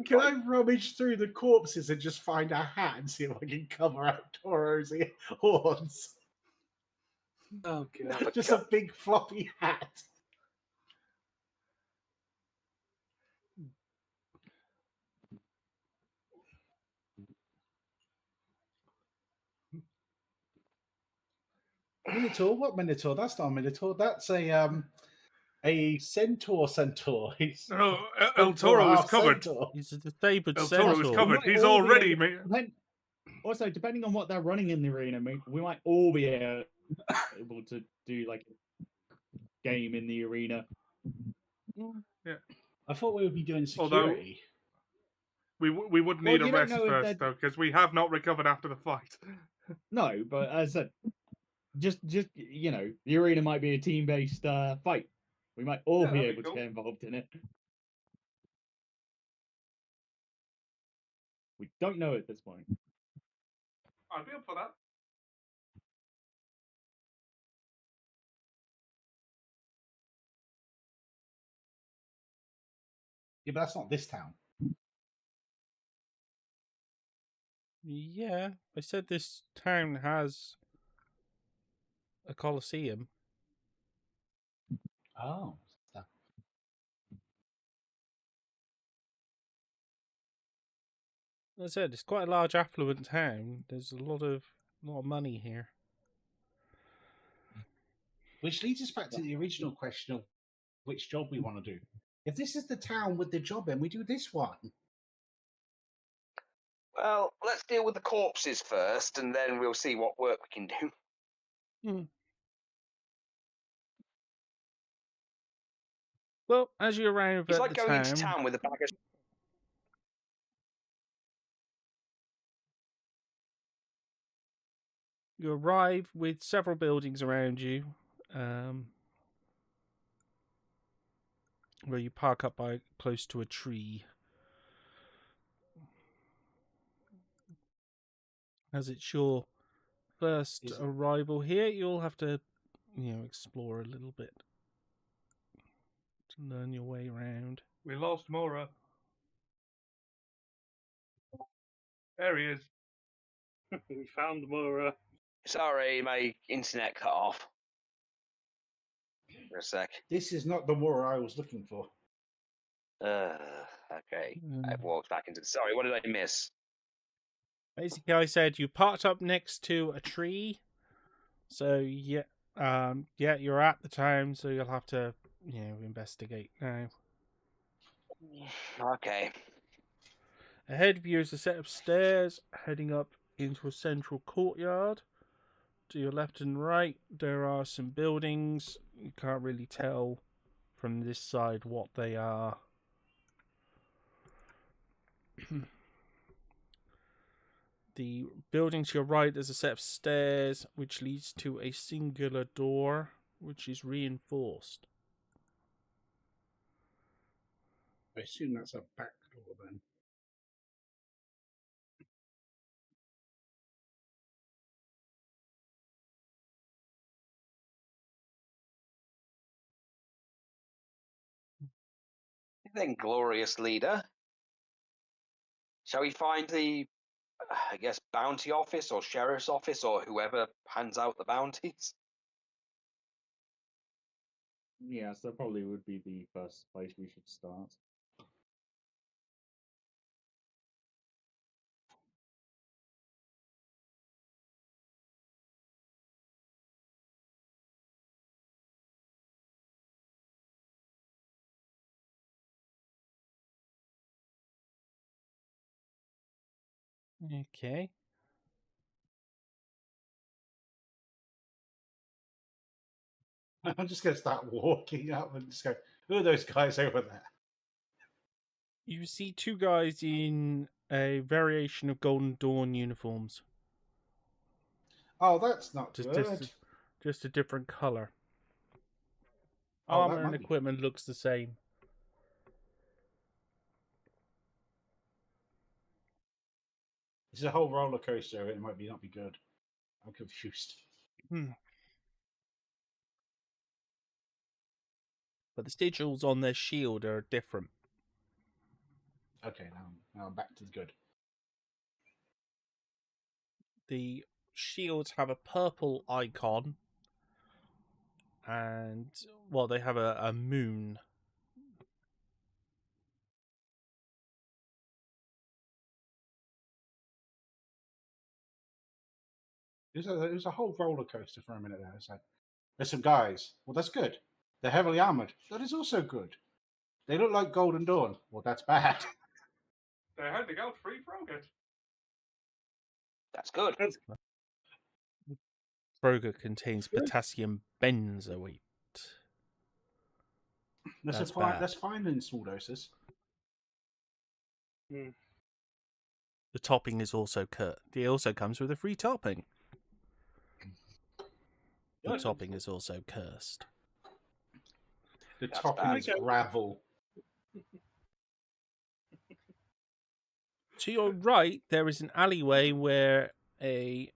Can I rummage through the corpses and just find a hat and see if I can cover out Toro's horns? Oh, God. Just a big floppy hat. Minotaur? What Minotaur? That's not a Minotaur. That's a A centaur. He's No, El Toro is covered. Centaur. He's a disabled El Toro is centaur. covered. He's already Also, depending on what they're running in the arena, we might all be able to do like a game in the arena. Yeah. I thought we would be doing security. Although we would need a you don't rest know if first, though, because we have not recovered after the fight. No, but as I said, just you know, the arena might be a team-based fight. We might all Yeah, be that'd be able cool. to get involved in it. We don't know at this point. I'd be up for that. Yeah, but that's not this town. Yeah, I said this town has a coliseum. Oh. As I said, it's quite a large affluent town. There's a lot of money here. Which leads us back to the original question of which job we want to do. If this is the town with the job, then we do this one. Well, let's deal with the corpses first, and then we'll see what work we can do. Well, as you arrive It's at like the going town, into town with a bag of... you arrive with several buildings around you, where you park up by close to a tree. As it's your first arrival here, you'll have to, explore a little bit to learn your way around. We lost Mora. There he is. We found Mora. Sorry, my internet cut off. For a sec. This is not the war I was looking for. Okay. I've walked back into... Sorry, what did I miss? Basically, I said you parked up next to a tree. So, you're at the town, so you'll have to, investigate now. Okay. Ahead of you is a set of stairs heading up into a central courtyard. To your left and right, there are some buildings. You can't really tell from this side what they are. The building to your right is a set of stairs which leads to a singular door which is reinforced. I assume that's a back door then. Then, glorious leader. Shall we find the, I guess, bounty office or sheriff's office or whoever hands out the bounties? Yes, that probably would be the first place we should start. Okay. I'm just going to start walking up and just go, who are those guys over there? You see two guys in a variation of Golden Dawn uniforms. Oh, that's not good. Just a different colour. Oh, Armour and equipment looks the same. It's a whole roller coaster. It might not be good. I'm confused. But the sigils on their shield are different. Okay, now I'm back to the good. The shields have a purple icon. And, well, they have a moon. It was a whole roller coaster for a minute there. It's like, there's some guys. Well, that's good. They're heavily armored. That is also good. They look like Golden Dawn. Well, that's bad. They're handing out free Froget. That's good. Froget contains potassium benzoate. That's bad. That's fine in small doses. Hmm. The topping is also cut. It also comes with a free topping. The Good. topping is also cursed. The That's topping bad. is gravel. To your right, there is an alleyway where a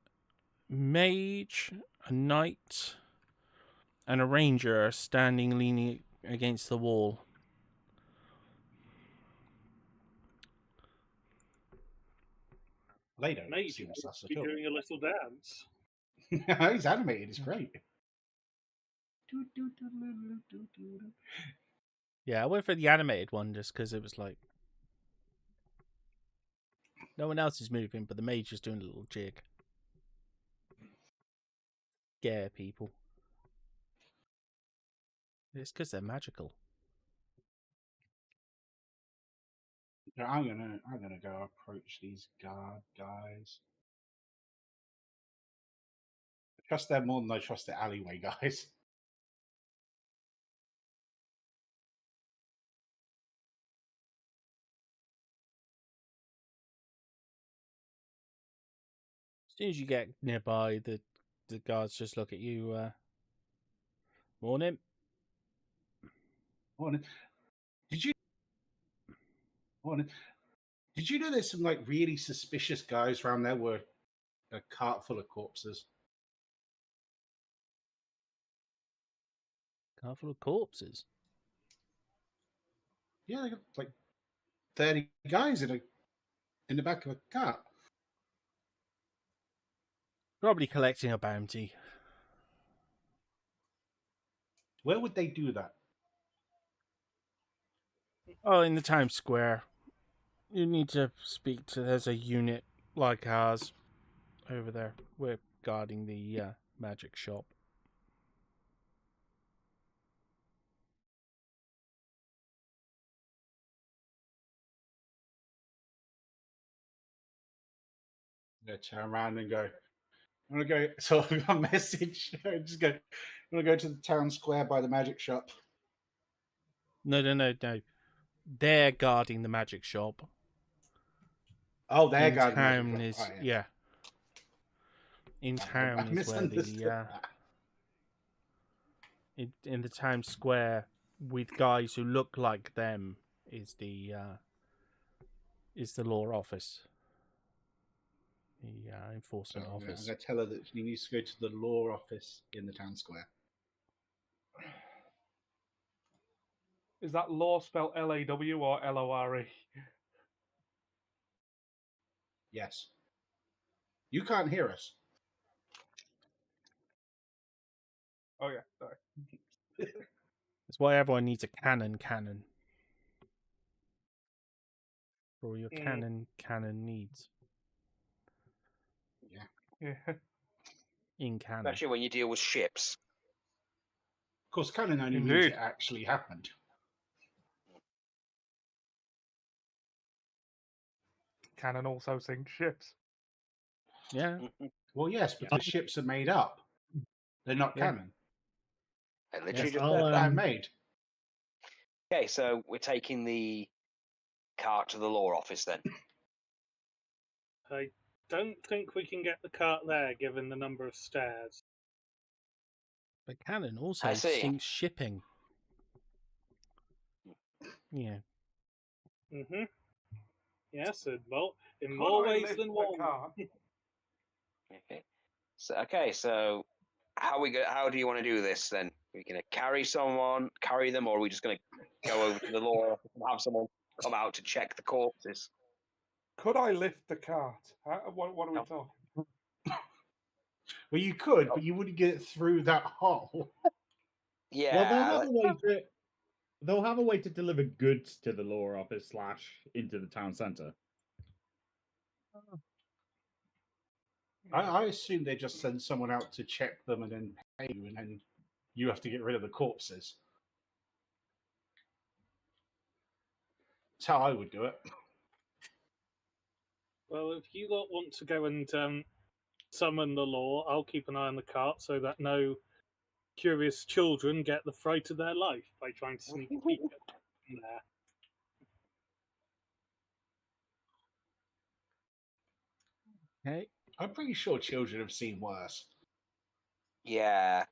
mage, a knight, and a ranger are standing leaning against the wall. They don't Maybe seem sus be at all. doing a little dance. He's animated. It's great. Yeah, I went for the animated one just because it was like no one else is moving, but the mage is doing a little jig. Scare people. It's because they're magical. I'm gonna go approach these guard guys. I trust them more than I trust the alleyway guys. As soon as you get nearby, the guards just look at you. Morning. Morning. Morning. Did you know there's some like really suspicious guys around there with a cart full of corpses? Car full of corpses. Yeah, they got like 30 guys in the back of a cart. Probably collecting a bounty. Where would they do that? Oh, in the town square. You need to speak to. There's a unit like ours over there. We're guarding the magic shop. They turn around and go, I'm gonna go. So I've got a message. Just go. I'm gonna go to the town square by the magic shop. No. They're guarding the magic shop. Oh, they're In guarding the magic town shop. is Oh, yeah. In I town is where the misunderstood that. in the town square with guys who look like them is the law office. The enforcement So I'm office. gonna tell her that she needs to go to the law office in the town square. Is that law spelled L-A-W or L-O-R-E? Yes. You can't hear us. Oh yeah, sorry. That's why everyone needs a cannon. For all your cannon needs. Yeah. In cannon. Especially when you deal with ships. Of course, cannon only means Indeed. it actually happened. Cannon also sinks ships. Yeah. Well, yes, but the ships are made up. They're not Yeah. canon. I literally Yes, just I'll, said that. man-made. Okay, so we're taking the cart to the law office then. I don't think we can get the cart there, given the number of stairs. But cannon also I see. sinks shipping. Yeah. Mm-hmm. Yes, in more Could more I ways lift than the one. cart? Okay, so how do you want to do this then? Are we gonna carry them, or are we just gonna go over to the law office and have someone come out to check the corpses? Could I lift the cart? What are we talking? Well, you could, but you wouldn't get it through that hole. Yeah. Well, they'll have a way to deliver goods to the law office / into the town centre. I assume they just send someone out to check them and then pay you, and then you have to get rid of the corpses. That's how I would do it. Well, if you lot want to go and summon the law, I'll keep an eye on the cart so that no curious children get the fright of their life by trying to sneak a peek in there. Okay. I'm pretty sure children have seen worse. Yeah.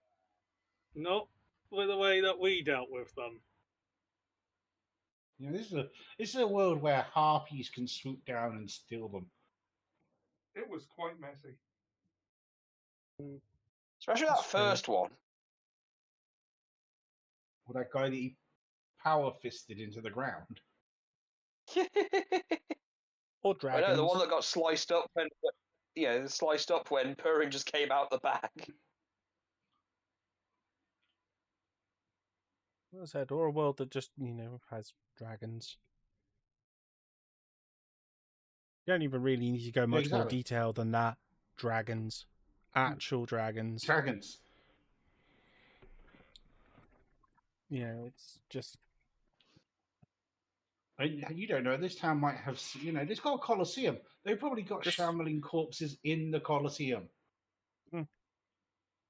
Not with the way that we dealt with them. You know, this is a world where harpies can swoop down and steal them. It was quite messy. Especially that first one. Or that guy that he power fisted into the ground. Or I dragons. know, the one that got sliced up when Purin just came out the back. What I said, or a world that just, has dragons. You don't even really need to go much more detail than that. Dragons. Actual dragons. Dragons. It's just... You don't know, this town might have, it's got a Colosseum. They've probably got shambling corpses in the Colosseum.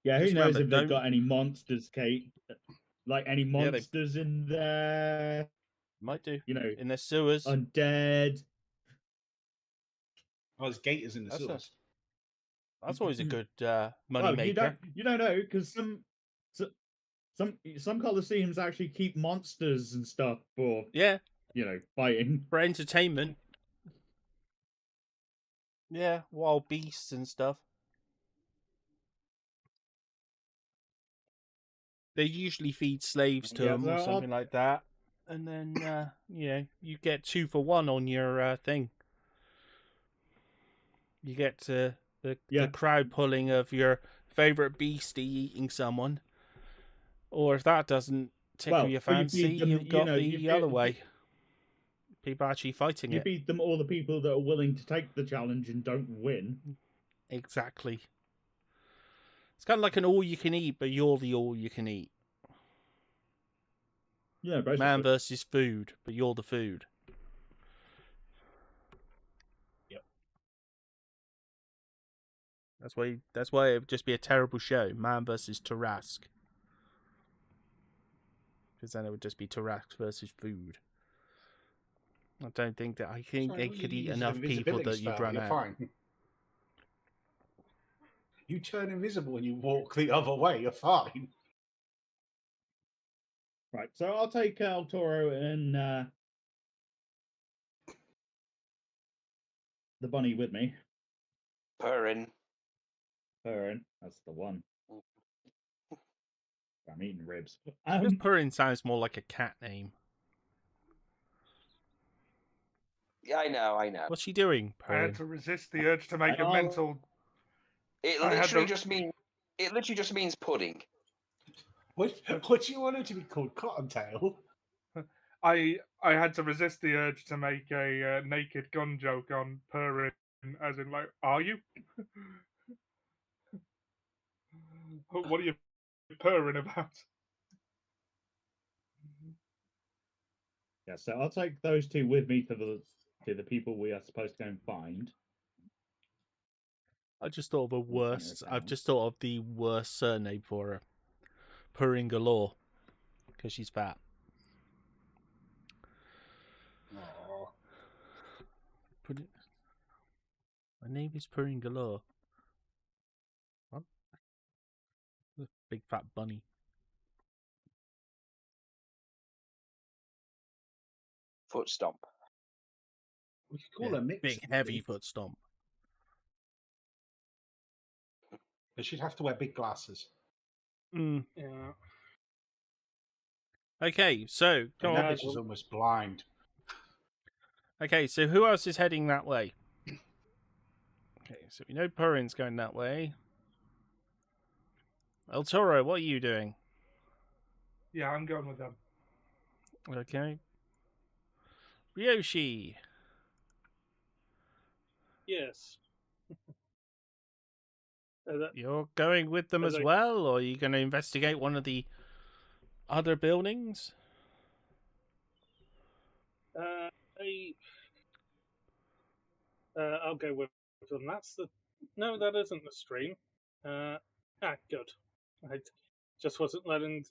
Yeah, who knows if they've got any monsters, Kate? Like any monsters in there? Might do. In their sewers. Undead. Oh, there's gators in the sewers. That's always a good money maker. You don't know, because some Colosseums actually keep monsters and stuff for fighting. For entertainment. Yeah, wild beasts and stuff. They usually feed slaves to them or something like that. And then, you get 2 for 1 on your thing. You get the crowd pulling of your favourite beastie eating someone. Or if that doesn't tickle your fancy, you've got the other way. People actually fighting it. You feed them all the people that are willing to take the challenge and don't win. Exactly. It's kind of like an all-you-can-eat, but you're the all-you-can-eat. Yeah, basically. Man versus food, but you're the food. Yep. That's why it would just be a terrible show. Man versus Tarask. Because then it would just be Tarask versus food. I don't think that... I think they could eat enough people that you'd run out. Fine. You turn invisible and you walk the other way, you're fine. Right, so I'll take El Toro and the bunny with me. Purin, that's the one. I'm eating ribs. Purin sounds more like a cat name. Yeah, I know. What's she doing, I had to resist the urge to make a mental... It literally just means pudding. What do you want it to be called? Cottontail? I had to resist the urge to make a naked gun joke on Purin, as in, like, are you? What are you purring about? Yeah, so I'll take those 2 with me to the people we are supposed to go and find. I just thought of a worst. I've just thought of the worst surname for her. Purin Galore. Because she's fat. Aww. My name is Purin Galore. What? Big fat bunny. Foot stomp. We could call her Mix. Big heavy foot stomp. But she'd have to wear big glasses. Yeah. Okay, so go on. She's almost blind. Okay, so who else is heading that way? Okay, so we know Purin's going that way. El Toro, what are you doing? Yeah, I'm going with them. Okay. Ryoshi. Yes. You're going with them as well, or are you going to investigate one of the other buildings? I'll go with them. That's the. No, that isn't the stream. Good. I just wasn't letting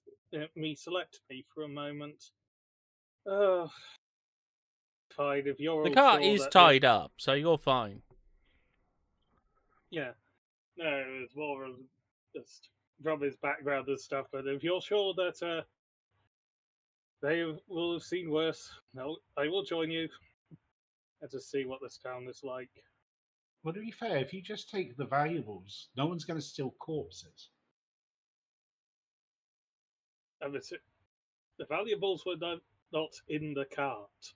me select me for a moment. Oh, fine. If you're The all car sure is that tied up, so you're fine. Yeah. No, it's more of just from his background and stuff. But if you're sure that they will have seen worse, no, I will join you and just see what this town is like. Well, to be fair, if you just take the valuables, no one's going to steal corpses. And the valuables were not in the cart.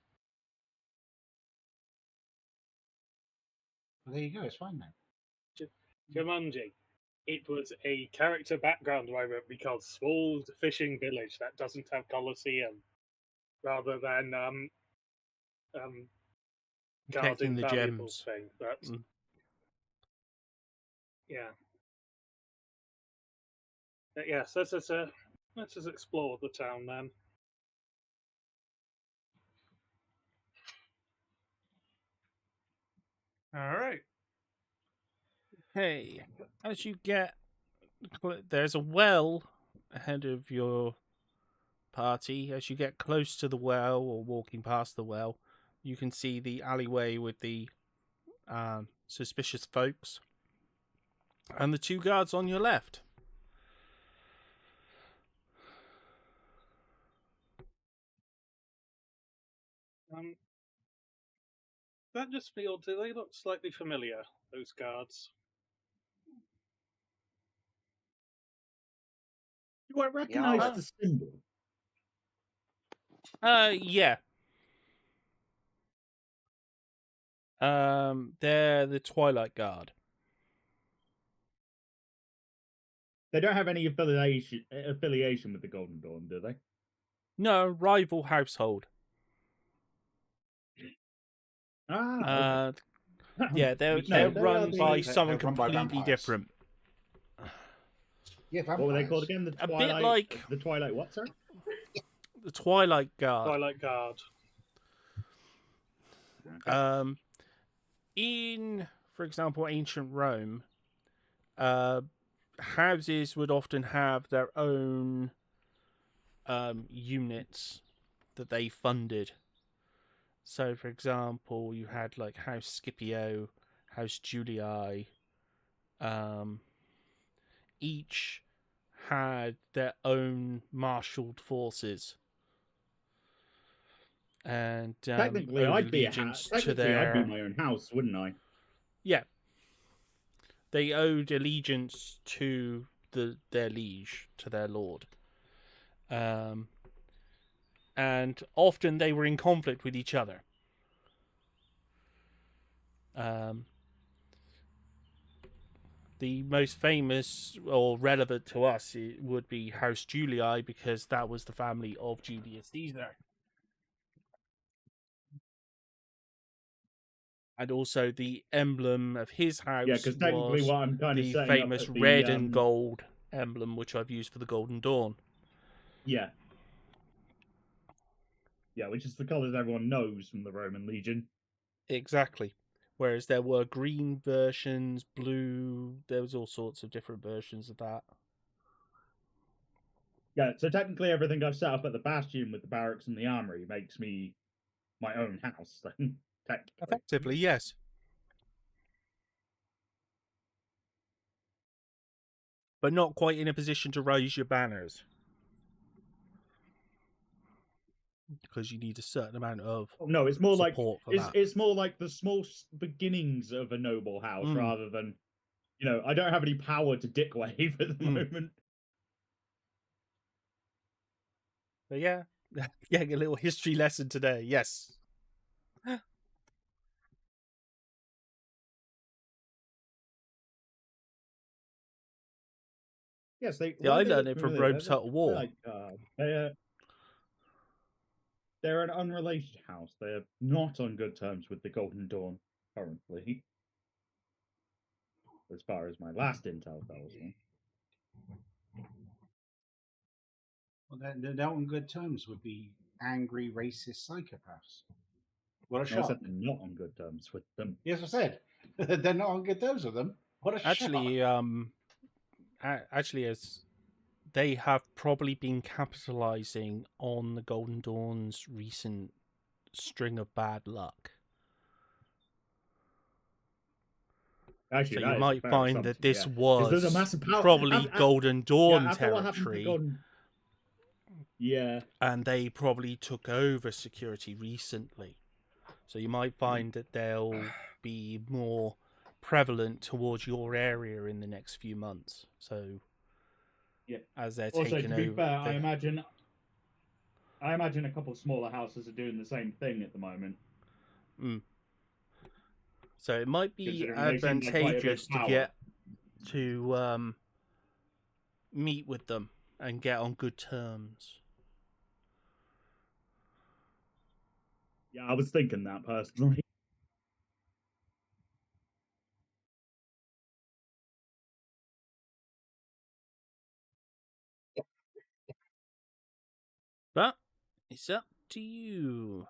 Well, there you go. It's fine now. Jumanji. It was a character background moment because small fishing village that doesn't have Colosseum, rather than Protecting guarding the valuables gems. thing. But yeah. But yes, let's just explore the town then. All right. Hey, as you get, there's a well ahead of your party. As you get close to the well or walking past the well, you can see the alleyway with the suspicious folks and the two guards on your left. That just feel, do they look slightly familiar, those guards? Do I recognise the symbol? Yeah. They're the Twilight Guard. They don't have any affiliation with the Golden Dawn, do they? No, rival household. Okay. Yeah, they're run by someone completely different. Yeah, what were they called again? The Twilight, a bit like the Twilight. What, sorry? The Twilight Guard. Twilight Guard. Okay. In, for example, ancient Rome, houses would often have their own units that they funded. So, for example, you had like House Scipio, House Julii. Each had their own marshaled forces, and technically, I'd be I'd be my own house, wouldn't I? Yeah, they owed allegiance to their liege, to their lord. And often they were in conflict with each other. The most famous or relevant to us would be House Julii, because that was the family of Julius Caesar. And also the emblem of his house because technically was what I'm kind of the setting famous up at the, red and gold emblem, which I've used for the Golden Dawn. Yeah. Yeah, which is the colours everyone knows from the Roman Legion. Exactly. Whereas there were green versions, blue, there was all sorts of different versions of that. Yeah, so technically everything I've set up at the Bastion with the barracks and the armory makes me my own house, then, technically. Effectively, yes. But not quite in a position to raise your banners. Because you need a certain amount of no, it's more like that. It's more like the small beginnings of a noble house rather than, I don't have any power to dick wave at the moment. But yeah, getting a little history lesson today. Yes. Yes, I learned it from Rome's Total War. They're an unrelated house. They're not on good terms with the Golden Dawn currently, as far as my last intel tells me. Well, they're not on good terms with the angry, racist psychopaths. What a I shock. said they're not on good terms with them. Yes, I said. They're not on good terms with them. What a shock. Actually, as they have probably been capitalizing on the Golden Dawn's recent string of bad luck. Actually, So that you is a might fair find that assumption, this yeah. 'Cause there's a was massive power- probably Golden Dawn after what happened to territory, Golden... Yeah. and they probably took over security recently. So you might find that they'll be more prevalent towards your area in the next few months. So, Yeah. as they're Also, taking to be over, fair, I imagine a couple of smaller houses are doing the same thing at the moment. So it might be Considering they seem like quite a big advantageous to power. get to meet with them and get on good terms. Yeah, I was thinking that personally. But it's up to you.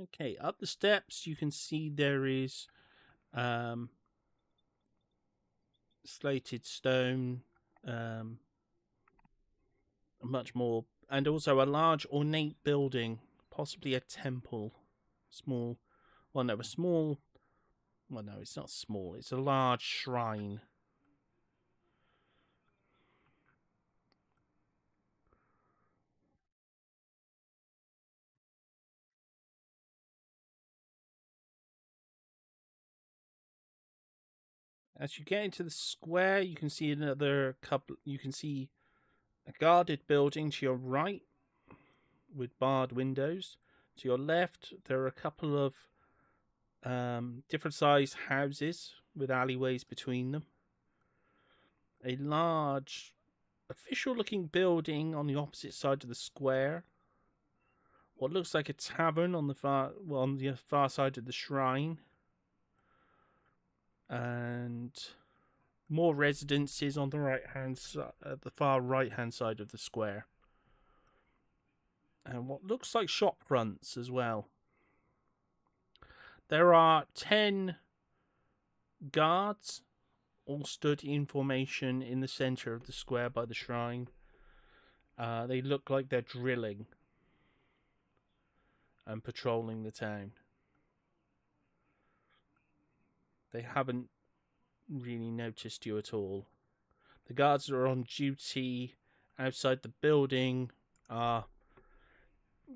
Okay, up the steps you can see there is slated stone, much more, and also a large ornate building, possibly a temple. Small, well no, a small, well no, it's not small, it's a large shrine. As you get into the square, you can see another couple. You can see a guarded building to your right with barred windows. To your left, there are a couple of different sized houses with alleyways between them. A large, official-looking building on the opposite side of the square. What looks like a tavern on the far side of the shrine. And more residences on the the far right hand side of the square, and what looks like shop fronts as well. There are 10 guards, all stood in formation in the center of the square by the shrine. They look like they're drilling and patrolling the town. They haven't really noticed you at all. The guards that are on duty outside the building are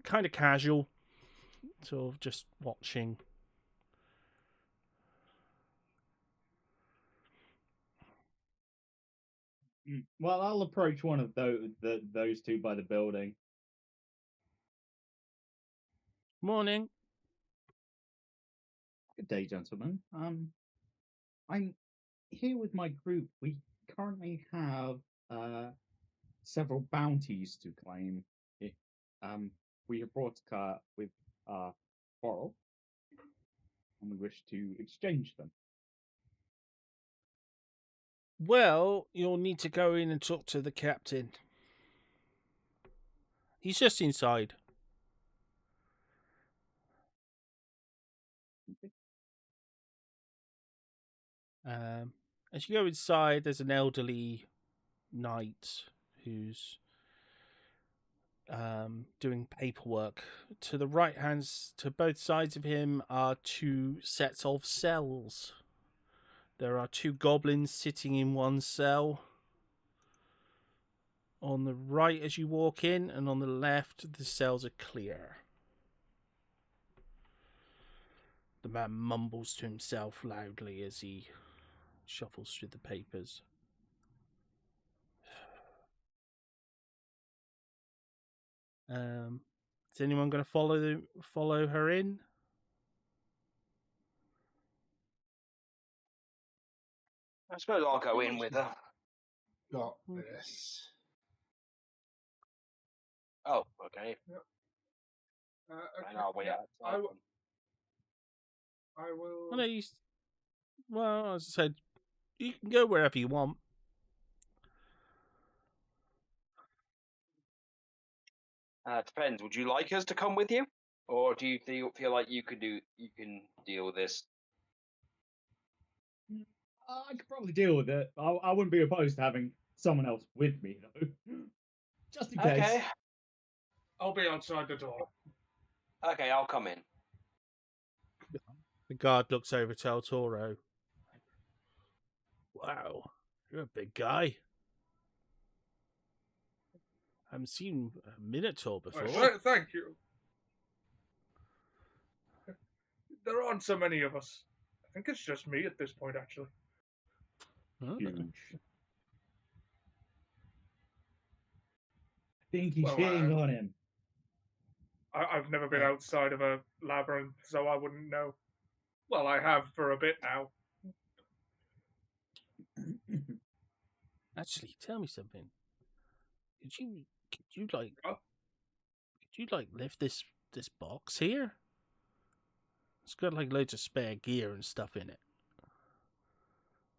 kind of casual, sort of just watching. Well, I'll approach one of those two by the building. Morning. Good day, gentlemen. I'm here with my group. We currently have several bounties to claim. We have brought a car with our quarrel, and we wish to exchange them. Well, you'll need to go in and talk to the captain. He's just inside. Okay. As you go inside, there's an elderly knight who's doing paperwork. To the right hands, to both sides of him, are 2 sets of cells. There are 2 goblins sitting in one cell. On the right as you walk in, and on the left, the cells are clear. The man mumbles to himself loudly as he shuffles through the papers. Is anyone going to follow her in? I suppose I'll go in with her. Got this. Oh, okay. Okay, And I'll wait yeah, outside. I will. Well, no, well, as I said, you can go wherever you want. Depends. Would you like us to come with you, or do you feel like you can deal with this? I could probably deal with it. I wouldn't be opposed to having someone else with me, though. Just in case. Okay. I'll be outside the door. Okay, I'll come in. The guard looks over to El Toro. Wow, you're a big guy. I haven't seen a Minotaur before. Thank you. There aren't so many of us. I think it's just me at this point, actually. Oh. Huge. I think he's Well, hitting on him. I've never been outside of a labyrinth, so I wouldn't know. Well, I have for a bit now. Actually, tell me something. Could you lift this box here? It's got like loads of spare gear and stuff in it.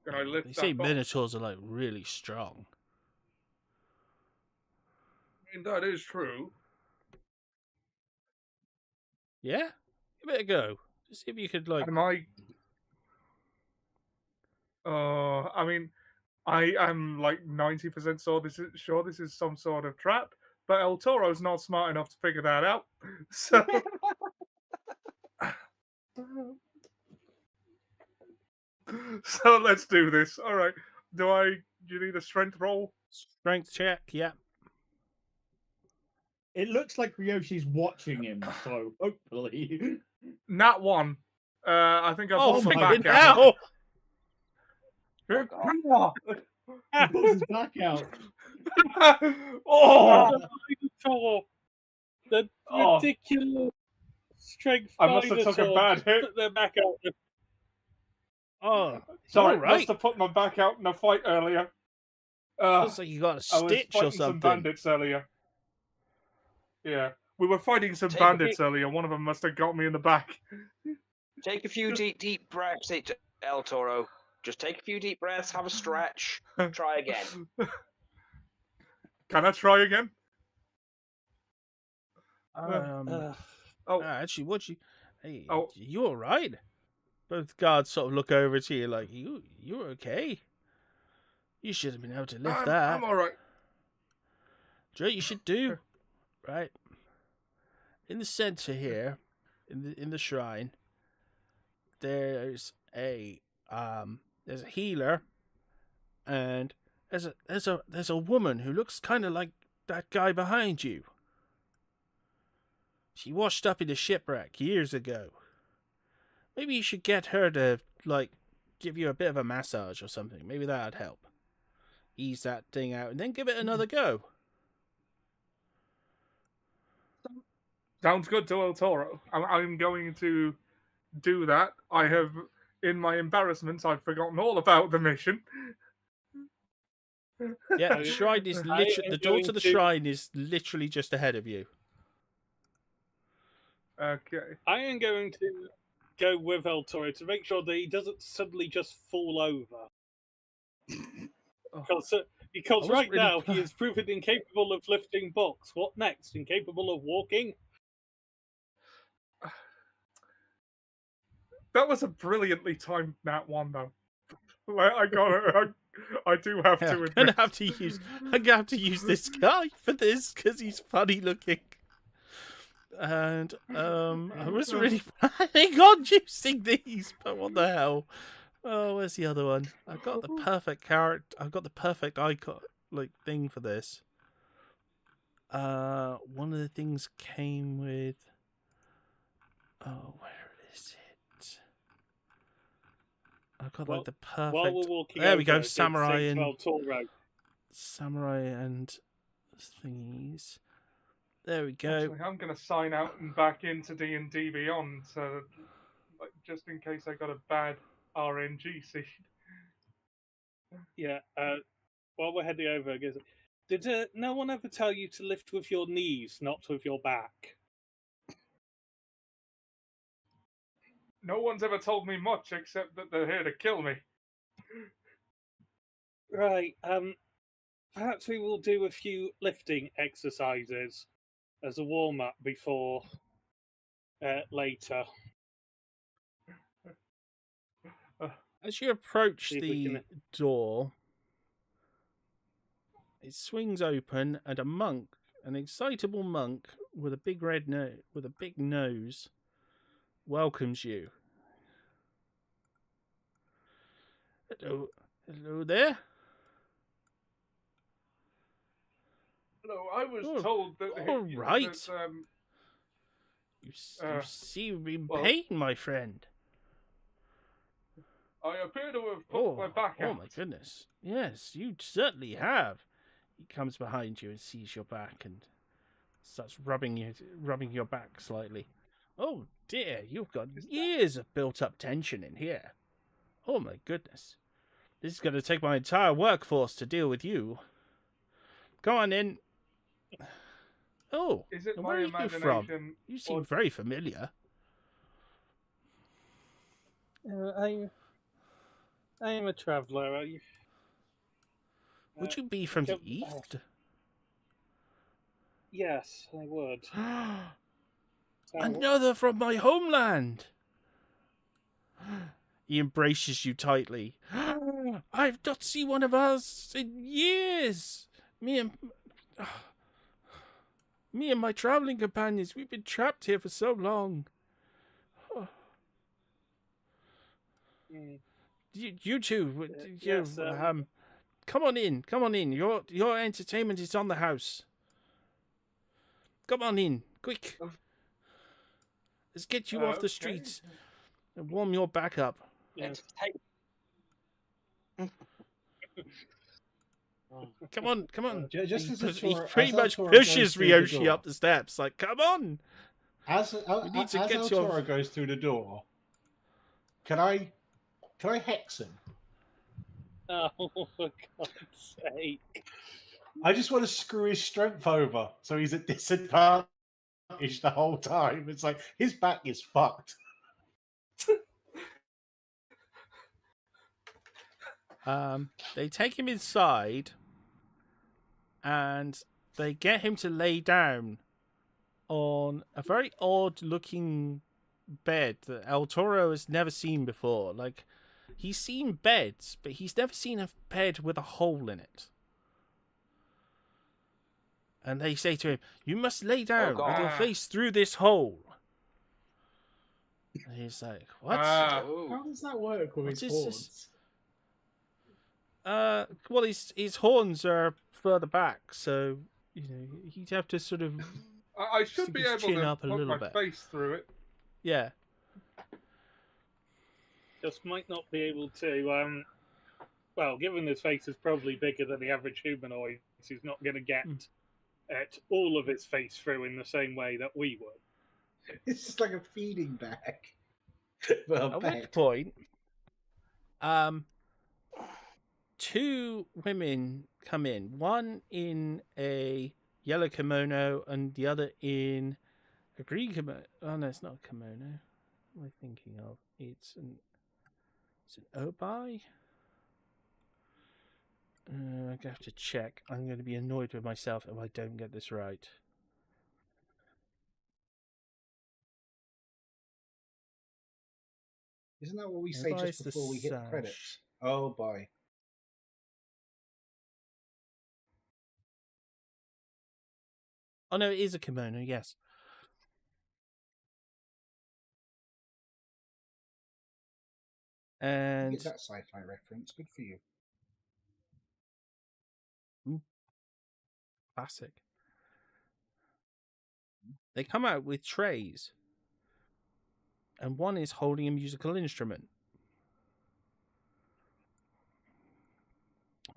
Can I lift They that say box? Minotaurs are like really strong. I mean, that is true. Yeah? Give it a go. Just see if you could like. Am I? I mean, I am like 90% sure this is some sort of trap, but El Toro's not smart enough to figure that out. So. So let's do this. All right. Do you need a strength roll? Strength check, yeah. It looks like Ryoshi's watching him, so hopefully. Nat 1. I think I Oh pulled my my back out. hell! He pulls his back out. Oh! The Oh. ridiculous strength I must have took a Minotaur bad just hit. put their back out. Oh, Sorry, all right. must have put my back out in a fight earlier. Looks like you got a I was stitch or fighting some something. bandits earlier. Yeah, we were fighting some Take bandits earlier. One of them must have got me in the back. Take a few deep breaths, El Toro. Just take a few deep breaths, have a stretch, try again. Can I try again? Actually, what you? Hey, Oh. you all right? Both guards sort of look over to you like, you're okay. You should have been able to lift that. I'm all right. Do you know what you should do? Right. In the center here, in the shrine, there's a healer, and there's a woman who looks kind of like that guy behind you. She washed up in a shipwreck years ago. Maybe you should get her to like give you a bit of a massage or something. Maybe that'd help. Ease that thing out, and then give it another go. Sounds good to El Toro. I'm going to do that. I have, in my embarrassment, I've forgotten all about the mission. Yeah, the shrine is literally the door to the shrine is literally just ahead of you. Okay. I am going to go with El Toro to make sure that he doesn't suddenly just fall over. Because right really now he is proven incapable of lifting books. What next? Incapable of walking? That was a brilliantly timed Nat 1, though. I do have to admit. I'm gonna have to use this guy for this because he's funny looking. And I was really planning on using these, but what the hell? Oh, where's the other one? I've got the perfect character. I've got the perfect icon thing for this. One of the things came with. Oh, where is it? I've got the perfect. While we're walking there we over, go, samurai and El Toro. samurai and thingies. There we go. Actually, I'm going to sign out and back into D&D Beyond, so just in case I got a bad RNG seed. Yeah. While we're heading over, did no one ever tell you to lift with your knees, not with your back? No one's ever told me much except that they're here to kill me. Right. Perhaps we will do a few lifting exercises. as a warm up before later. As you approach the door, it swings open, and a monk, an excitable monk with a big big nose, welcomes you. Hello there. No, I was told that. All right. That, you seem in pain, my friend. I appear to have put my back out. Oh my goodness! Yes, you certainly have. He comes behind you and sees your back and starts rubbing your back slightly. Oh dear, you've got years of built-up tension in here. Oh my goodness. This is going to take my entire workforce to deal with you. Go on in. Oh, is it where my are you from? imagination? You seem very familiar. I am a traveller. Would you be from the east? Yes, I would. Another from my homeland. He embraces you tightly. I've not seen one of us in years. Me and my traveling companions, we've been trapped here for so long. You two, yes, come on in. Your entertainment is on the house. Come on in, quick. Let's get you off the streets and warm your back up. Yes. Come on. Just as He pretty much pushes Ryoshi up the steps. Like, come on. As El Toro goes through the door, can I hex him? Oh, for God's sake. I just want to screw his strength over so he's at disadvantage the whole time. It's like his back is fucked. They take him inside and they get him to lay down on a very odd looking bed that El Toro has never seen before. Like, he's seen beds, but he's never seen a bed with a hole in it. And they say to him, "You must lay down with your face through this hole." And he's like, "What? How does that work with his horns? Well, his horns are further back, so he'd have to sort of. I should be able to put my face through it. Yeah. Just might not be able to. Well, given his face is probably bigger than the average humanoid, he's not going to get all of his face through in the same way that we would. It's just like a feeding bag. At which point, two women come in. One in a yellow kimono and the other in a green kimono. Oh no, it's not a kimono. What am I thinking of? It's an obai. I'm going to have to check. I'm going to be annoyed with myself if I don't get this right. Isn't that what we say just before we hit the credits? Oh boy. Oh no, it is a kimono, yes. And you get that sci-fi reference. Good for you. Classic. They come out with trays, and one is holding a musical instrument.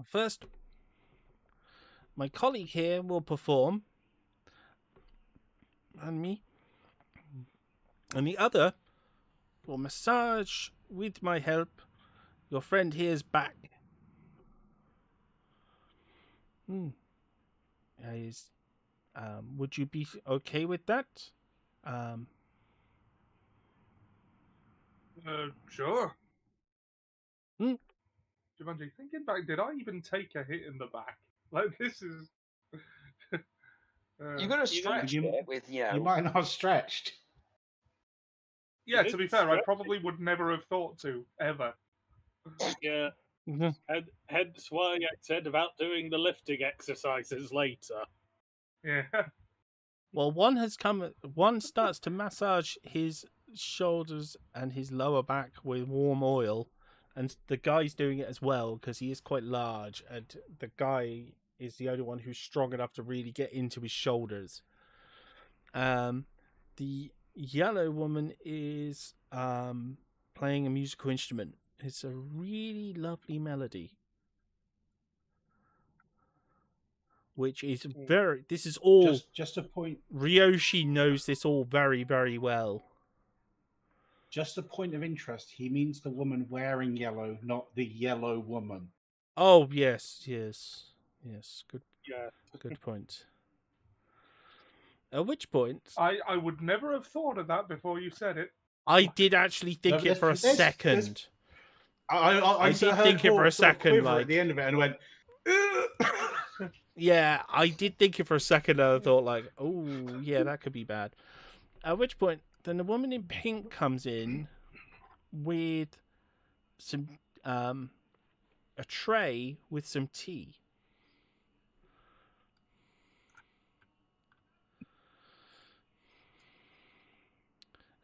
First, my colleague here will perform, and me, and the other will massage with my help your friend here's back. Would you be okay with that? Sure. Jumanji, thinking back, did I even take a hit in the back? Like, this is... You could have stretched it with, You might not have stretched. Yeah, to be fair, I probably would never have thought to, ever. Yeah. Hence why I said about doing the lifting exercises later. Yeah. Well, one starts to massage his shoulders and his lower back with warm oil, and the guy's doing it as well because he is quite large, and the guy is the only one who's strong enough to really get into his shoulders. The yellow woman is playing a musical instrument. It's a really lovely melody, which is very. This is all just a point. Ryoshi knows this all very, very well. Just a point of interest. He means the woman wearing yellow, not the yellow woman. Oh yes. Good. Yeah. Good point. At which point, I would never have thought of that before you said it. I did actually think it for a second. I did think it for a second, like at the end of it, and went. Yeah, I did think it for a second. And I thought, like, oh yeah, that could be bad. At which point, then the woman in pink comes in with some a tray with some tea.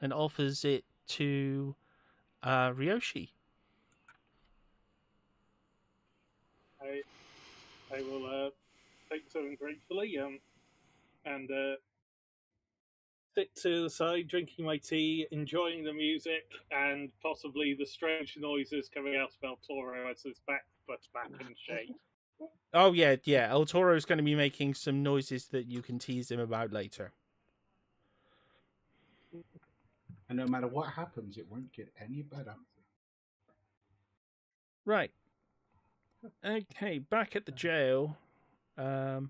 And offers it to Ryoshi. I will take some gratefully and sit to the side, drinking my tea, enjoying the music, and possibly the strange noises coming out of El Toro as his back puts back in shape. Oh yeah. El Toro is going to be making some noises that you can tease him about later. And no matter what happens, it won't get any better. Right. Okay, back at the jail. Actually,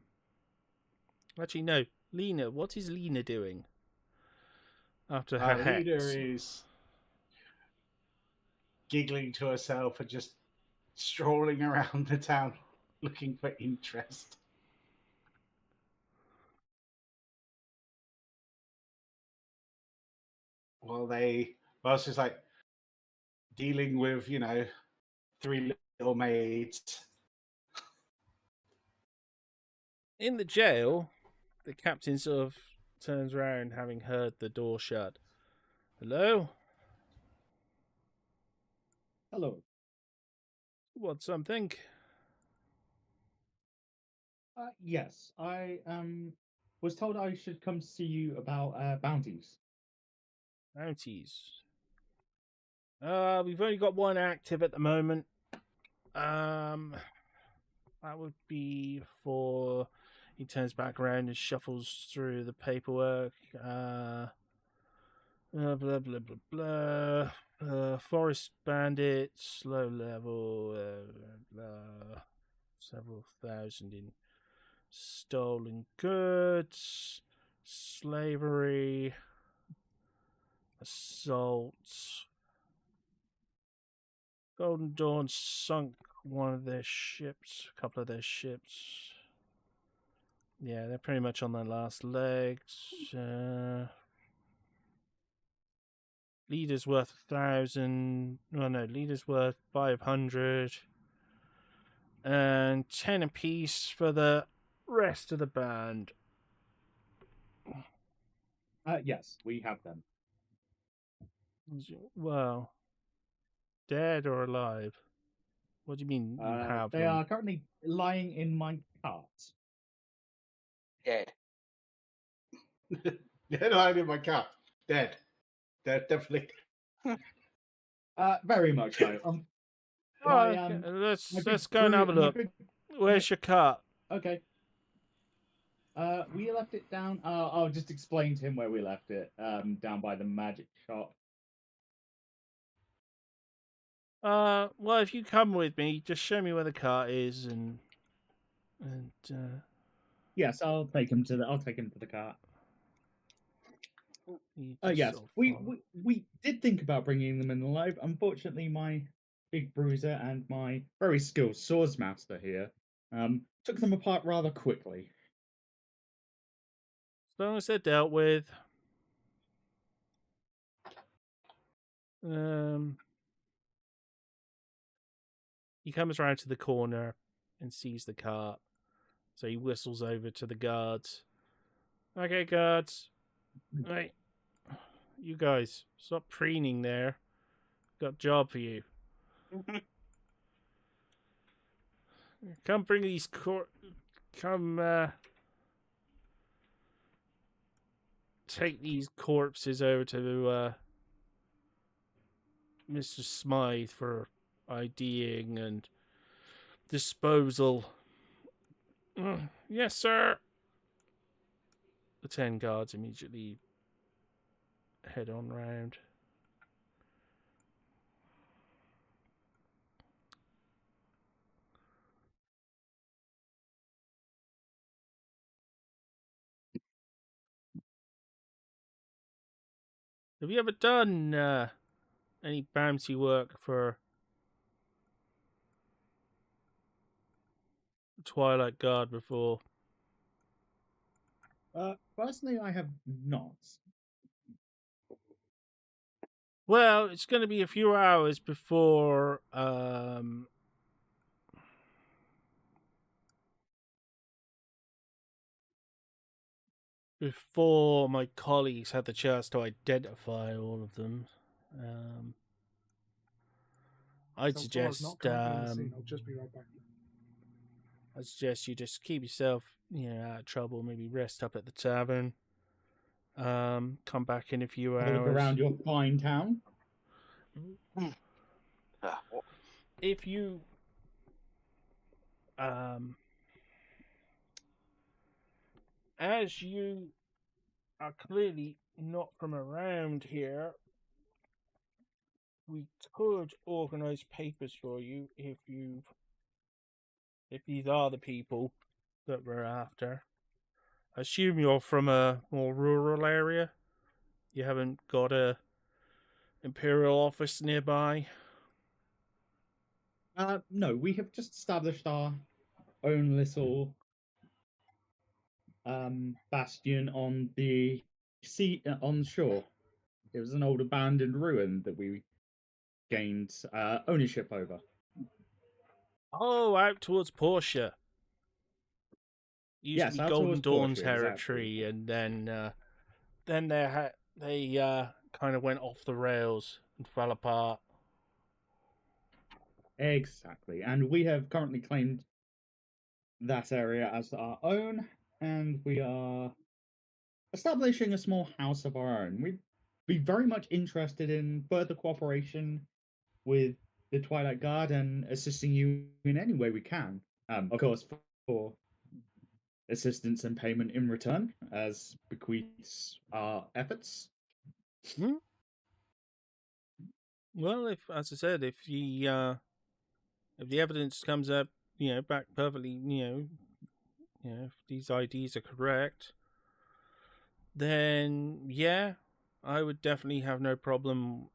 no. Lena, what is Lena doing after her hex? Lena is giggling to herself and just strolling around the town looking for interest. While she's like dealing with, 3 little maids. In the jail, the captain sort of turns around, having heard the door shut. Hello? Hello. Want something? Yes, I was told I should come see you about bounties. Bounties. We've only got one active at the moment. That would be for. He turns back around and shuffles through the paperwork. Blah blah blah blah blah. Forest bandits, low level. Blah. Several thousand in stolen goods, slavery, assault. Golden Dawn sunk one of their ships, a couple of their ships. Yeah, they're pretty much on their last legs. Leader's worth 1,000. Oh no, leader's worth 500. And 10 apiece for the rest of the band. Yes, we have them. Well, dead or alive? What do you mean you have They them? are currently lying in my cart. Dead. Dead lying in my cart. Dead. Dead, definitely. Very much so. Let's go and have a look. Where's your cart? Okay. We left it down. I'll just explain to him where we left it. Down by the magic shop. Well, if you come with me, just show me where the cart is, and Yes, I'll take him to the cart. Yes, we did think about bringing them in alive. Unfortunately, my big bruiser and my very skilled swordsmaster here took them apart rather quickly. As long as they're dealt with. He comes around to the corner and sees the cart. So he whistles over to the guards. Okay, guards. Right. You guys, stop preening there. Got a job for you. Come bring these take these corpses over to Mr. Smythe for IDing and disposal. Yes, sir. The 10 guards immediately head on round. Have you ever done any bouncy work for Twilight Guard before? Personally, I have not. Well, it's going to be a few hours before my colleagues had the chance to identify all of them. I'd suggest I'll just be right back. I'd suggest you just keep yourself, out of trouble. Maybe rest up at the tavern. Come back in a few hours. Look around your fine town. If you as you are clearly not from around here, we could organize papers for you if these are the people that we're after. I assume you're from a more rural area. You haven't got a imperial office nearby. No, we have just established our own little bastion on the sea on shore. It was an old abandoned ruin that we gained ownership over. Oh, out towards Portia. Used to be out Golden towards Dawn Portia, territory, exactly. and then they kind of went off the rails and fell apart. Exactly, and we have currently claimed that area as our own, and we are establishing a small house of our own. We'd be very much interested in further cooperation with the Twilight Guard and assisting you in any way we can. Of course, for assistance and payment in return, as bequeaths our efforts. Well, as I said, if the evidence comes up, back perfectly, if these IDs are correct, then yeah, I would definitely have no problem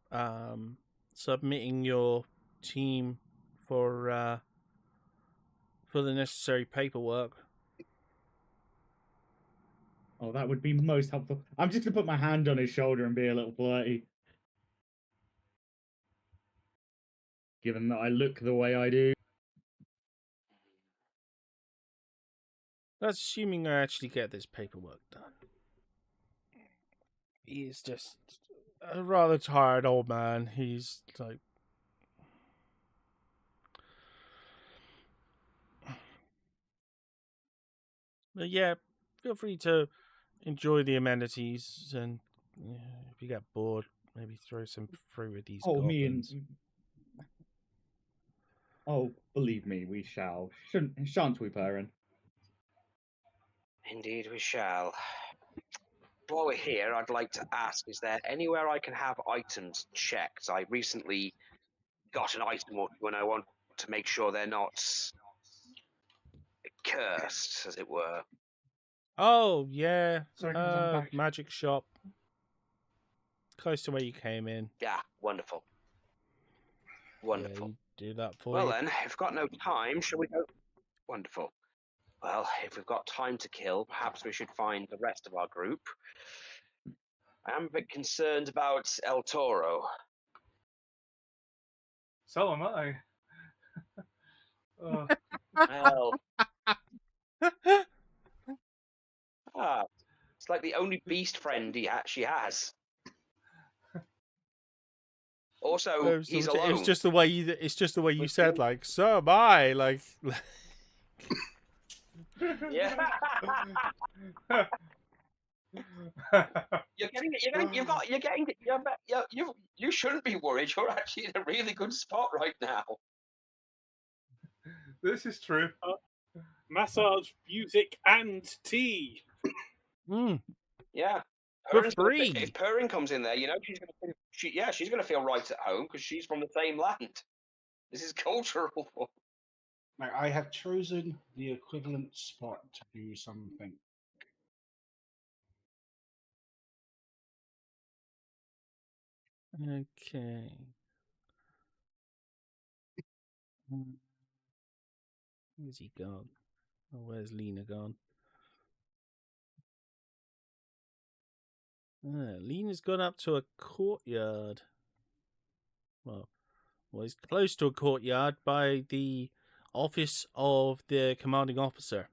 submitting your team for the necessary paperwork. Oh, that would be most helpful. I'm just gonna put my hand on his shoulder and be a little flirty. Given that I look the way I do. That's assuming I actually get this paperwork done. He's just a rather tired old man. He's like... But yeah, feel free to enjoy the amenities, and if you get bored, maybe throw some fruit at these goblins. Oh, believe me, we shall. Shan't we, Perrin? Indeed we shall. While we're here, I'd like to ask, is there anywhere I can have items checked? I recently got an item when I want to make sure they're not cursed, as it were. Oh, yeah. Sorry, magic shop. Close to where you came in. Yeah, wonderful. Wonderful. Yeah, do that for well you. Then, if we've got no time, shall we go? Wonderful. Well, if we've got time to kill, perhaps we should find the rest of our group. I'm a bit concerned about El Toro. So am I. Well, it's like the only beast friend he actually has. Also, he's alone. It's just the way you. It's just the way you said, like, so am I. Like, Yeah. You shouldn't be worried. You're actually in a really good spot right now. This is true. Massage, music, and tea. Yeah. For free. If Perrin comes in there, you know she's gonna feel right at home because she's from the same land. This is cultural. Now, I have chosen the equivalent spot to do something. Okay. Where's he gone? Oh, where's Lena gone? Lena's gone up to a courtyard. Well, he's close to a courtyard by the office of the commanding officer.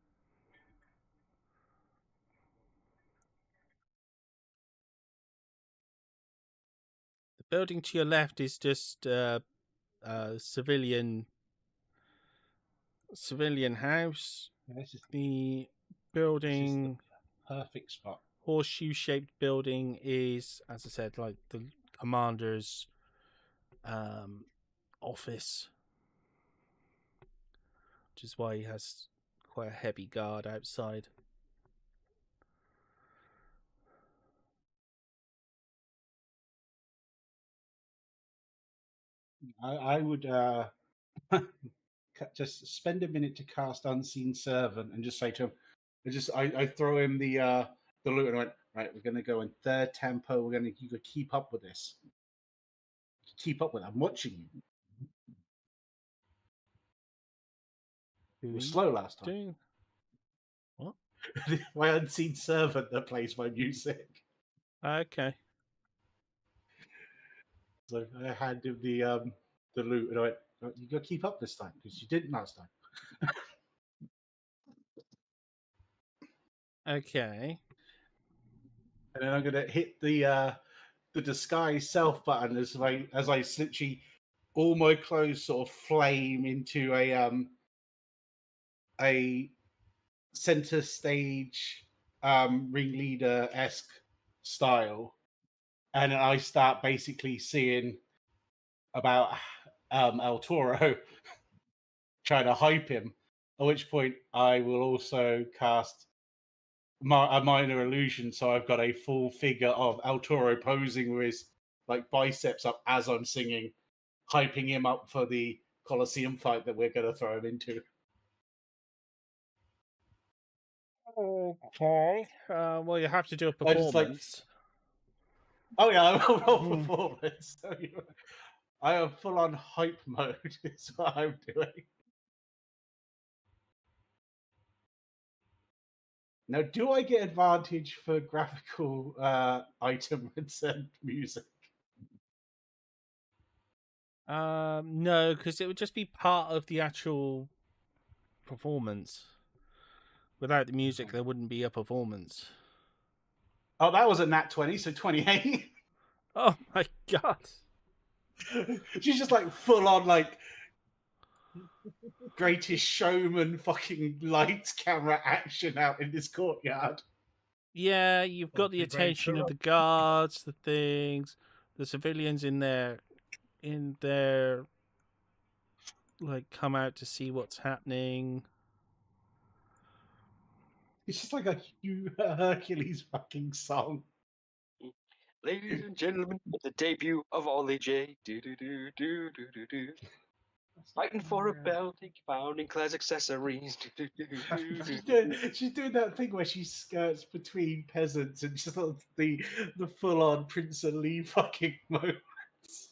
The building to your left is just civilian house. This is The building, the perfect spot. horseshoe-shaped building, is, as I said, like the commander's office, which is why he has quite a heavy guard outside. I would just spend a minute to cast Unseen Servant and just say to him, I throw him the loot and I went, right, we're going to go in third tempo. We're going to keep up with this. Keep up with it. I'm watching you. It was slow last time. Doing what? My Unseen Servant that plays my music. Okay. So I hand him the loot and I went, you got to keep up this time because you didn't last time. Okay. And then I'm going to hit the disguise self button as I literally all my clothes sort of flame into a center stage ringleader-esque style, and I start basically seeing about El Toro trying to hype him, at which point I will also cast a minor illusion, so I've got a full figure of El Toro posing with his like biceps up as I'm singing, hyping him up for the Colosseum fight that we're going to throw him into. Okay. Well, you have to do a performance. Oh yeah, I will roll performance. I am full on hype mode. Is what I'm doing. Now, do I get advantage for graphical items and music? No, because it would just be part of the actual performance. Without the music, there wouldn't be a performance. Oh, that was a nat 20, so 28. Oh my god. She's just like full on like Greatest Showman fucking lights, camera, action out in this courtyard. Yeah, you've got the attention of the guards, the things, the civilians in there, like, come out to see what's happening. It's just like a Hercules fucking song. Ladies and gentlemen, the debut of Ollie J. Fighting for a belt, found in Claire's accessories. She's doing that thing where she skirts between peasants and just the full on Prince and Lee fucking moments.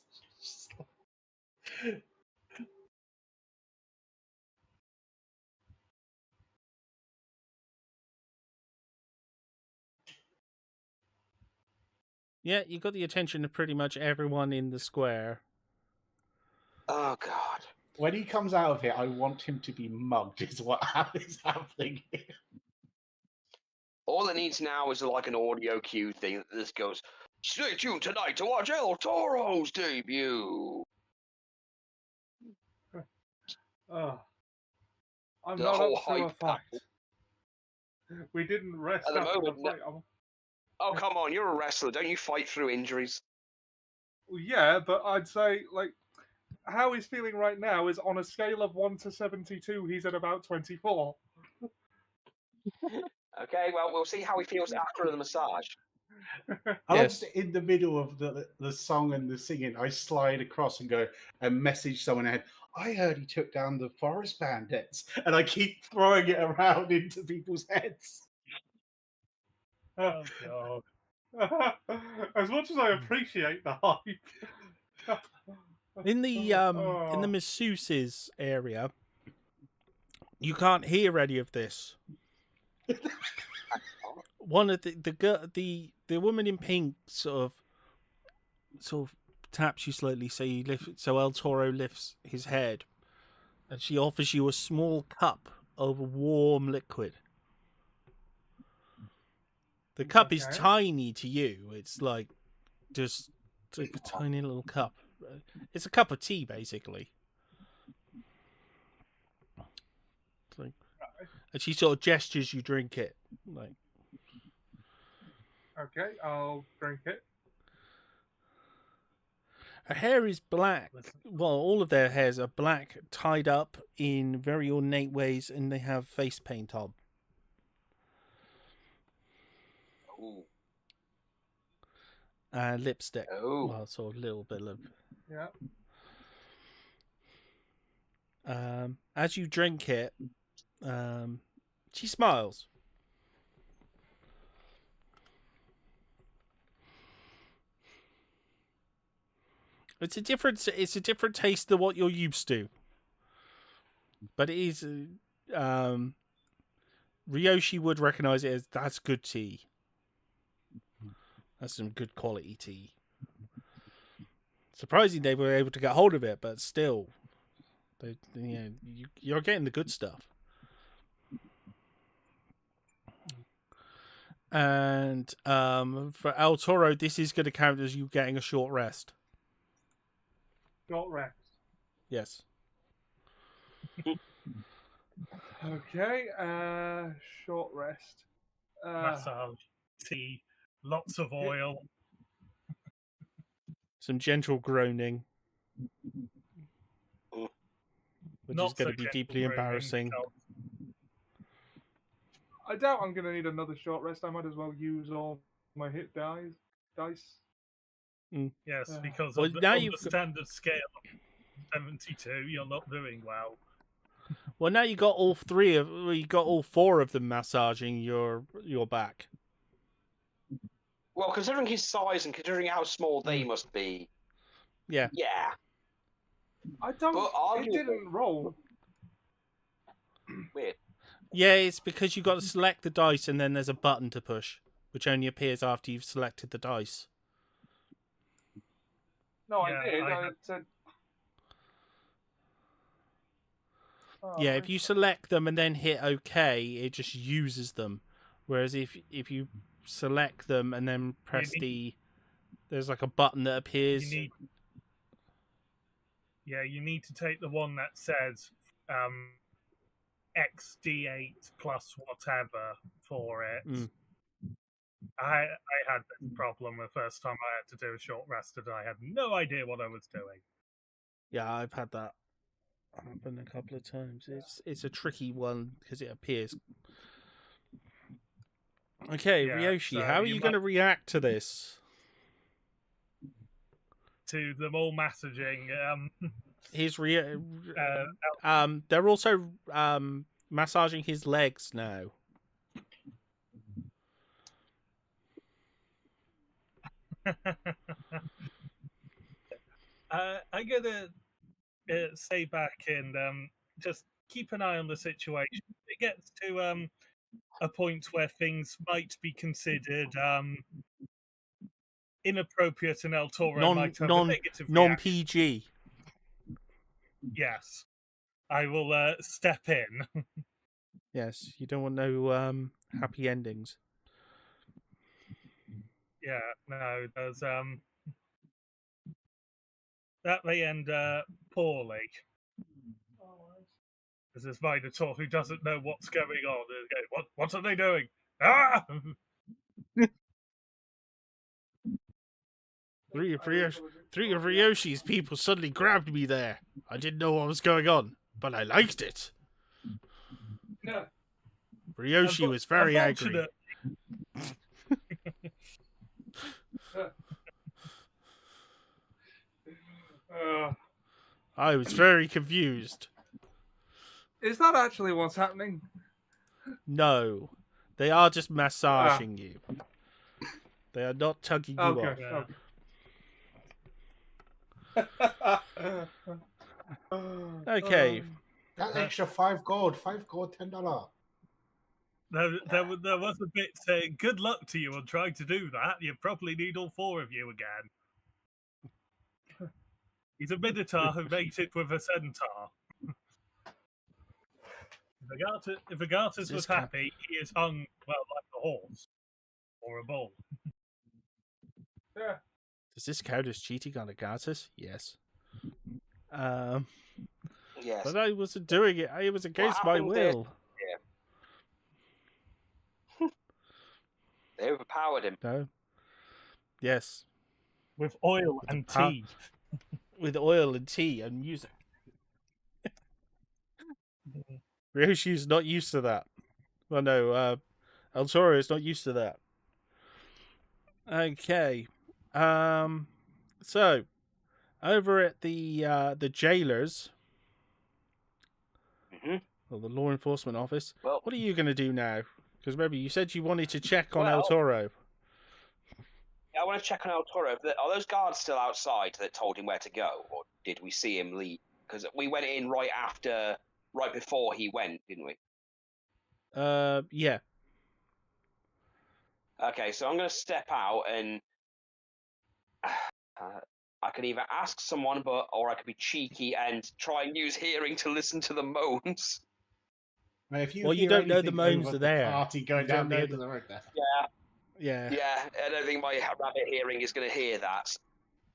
Yeah, you got the attention of pretty much everyone in the square. Oh God! When he comes out of here, I want him to be mugged. Is what is happening here. All it needs now is like an audio cue thing that just goes, "Stay tuned tonight to watch El Toro's debut." Oh, I'm The not whole up to a hype fight. We didn't rest At the after moment, the fight. Oh come on, you're a wrestler, don't you fight through injuries? Well, yeah, but I'd say like how he's feeling right now is on a scale of 1 to 72. He's at about 24. Okay, well we'll see how he feels after the massage. I Yes. like in the middle of the song and the singing, I slide across and go and message someone ahead. I heard he took down the forest bandits, and I keep throwing it around into people's heads. Oh God. As much as I appreciate the hype. In the masseuses area, you can't hear any of this. One of the woman in pink sort of taps you slightly, so El Toro lifts his head, and she offers you a small cup of warm liquid. The cup is Okay. tiny to you. It's like just a tiny little cup. It's a cup of tea, basically. Like, and she sort of gestures you drink it. Like, Okay, I'll drink it. her hair is black. Well, all of their hairs are black, tied up in very ornate ways, and they have face paint on. Ooh. Lipstick. Oh. Well, sort of a little bit of. Yeah. As you drink it, she smiles. It's a different taste than what you're used to. But it is Ryoshi would recognize it as that's good tea. That's some good quality tea. Surprising they were able to get hold of it, but still, you're getting the good stuff. And for El Toro, this is going to count as you getting a short rest. Short rest. Yes. Okay, short rest. Massage, tea, lots of oil. Some gentle groaning. Which Not is going so to be gentle deeply groaning, embarrassing. because I doubt I'm going to need another short rest. I might as well use all my hit dice. Yes, because Well, on now the standard scale of 72, you're not doing well. Well, now you got all four of them massaging your back. Well, considering his size and considering how small they must be. Yeah. Yeah. I don't. But It didn't roll. Weird. Yeah, it's because you got to select the dice and then there's a button to push, which only appears after you've selected the dice. No, Yeah, I did. I I had- said. Oh, Yeah, if you select them and then hit OK, it just uses them. Whereas if you select them and then press there's like a button that appears. You need to take the one that says XD8 plus whatever for it. I had this problem the first time I had to do a short rest and I had no idea what I was doing. Yeah, I've had that happen a couple of times. It's a tricky one because it appears. Okay, Yeah, Ryoshi, so how are you going to react to this? To them all massaging. They're also massaging his legs now. I'm gonna stay back and just keep an eye on the situation. If it gets to a point where things might be considered inappropriate and El Toro Non might have a non negative non reaction. PG. Yes, I will step in. Yes, you don't want no happy endings. Yeah, no, there's that may end poorly. There's this Minotaur who doesn't know what's going on. What are they doing? Ah! Three of Ryoshi's people suddenly grabbed me there. I didn't know what was going on, but I liked it. No. Ryoshi was very angry. I was very confused. Is that actually what's happening? No, they are just massaging you. They are not tugging you off. Okay. That extra £5. £5, $10. There was a bit saying, good luck to you on trying to do that. You probably need all 4 of you again. He's a Minotaur who mated with a centaur. If Agatas was happy, he is hung, well, like a horse. Or a bull. Yeah. Does this count as cheating on Agatas? Yes. Yes. But I wasn't doing it. It was against my will. Yeah. They overpowered him. No. Yes. With oil and tea. With oil and tea and music. Ryoshi's not used to that. Well, no, El Toro is not used to that. Okay. So, over at the jailers, or the law enforcement office, what are you going to do now? Because remember, you said you wanted to check on El Toro. Yeah, I want to check on El Toro. Are those guards still outside that told him where to go, or did we see him leave? Because we went in right before he went, didn't we? Yeah. Okay, so I'm going to step out and I can either ask someone, or I could be cheeky and try and use hearing to listen to the moans. Now, if you you don't know the moans are there. Party going down the end of the road there. Yeah. I don't think my rabbit hearing is going to hear that,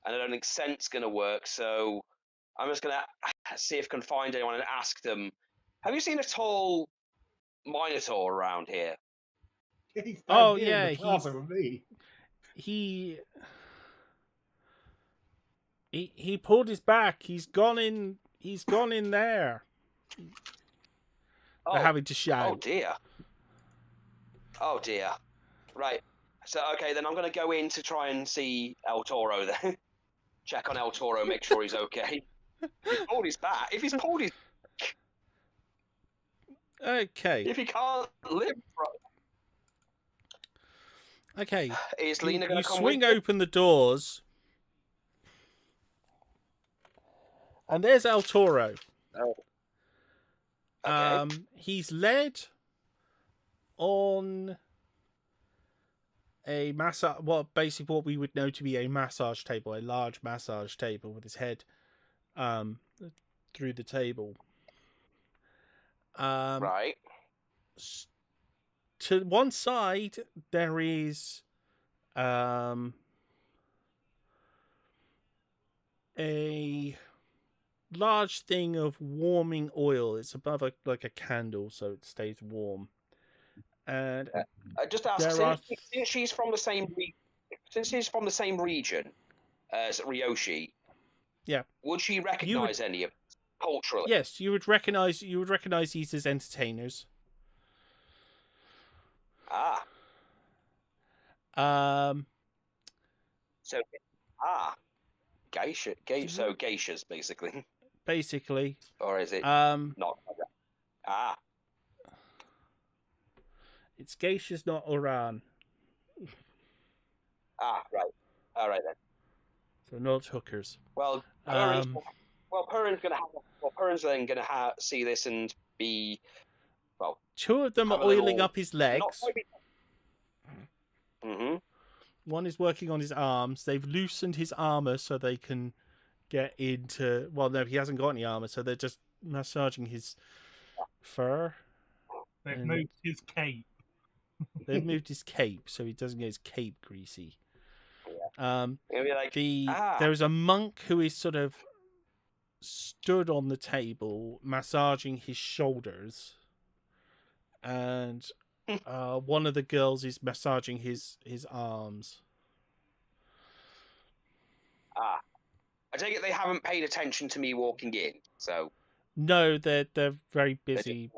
and I don't think scent's going to work. So I'm just going to see if I can find anyone and ask them. Have you seen a tall Minotaur around here? Oh yeah, he pulled his back. He's gone in there. They're having to shout. Oh dear. Right. So okay, then I'm going to go in to try and see El Toro then. Check on El Toro, make sure he's okay. He's pulled his back. If he's pulled his back. Okay. If he can't live, okay. Is Lena going to come swing open the doors, and there's El Toro. Oh. Okay. He's led on a massage. Basically, what we would know to be a massage table, a large massage table, with his head through the table. Right. To one side, there is a large thing of warming oil. It's above a candle, so it stays warm. And just ask, since she's from the same region as Ryoshi, yeah, would she recognize any of it culturally? Yes, you would recognize these as entertainers. So geishas, basically. Basically. Or is it not? It's geishas, not Oran. Right. All right then. So not hookers. Well, Purin's then gonna see this and be, well. 2 of them are oiling up his legs. One is working on his arms. They've loosened his armor so they can get into. Well, no, he hasn't got any armor, so they're just massaging his fur. They've And moved his cape. they've moved his cape so he doesn't get his cape greasy. Maybe like, There's a monk who is sort of stood on the table massaging his shoulders, and one of the girls is massaging his arms. I take it they haven't paid attention to me walking in, so No, they're very busy,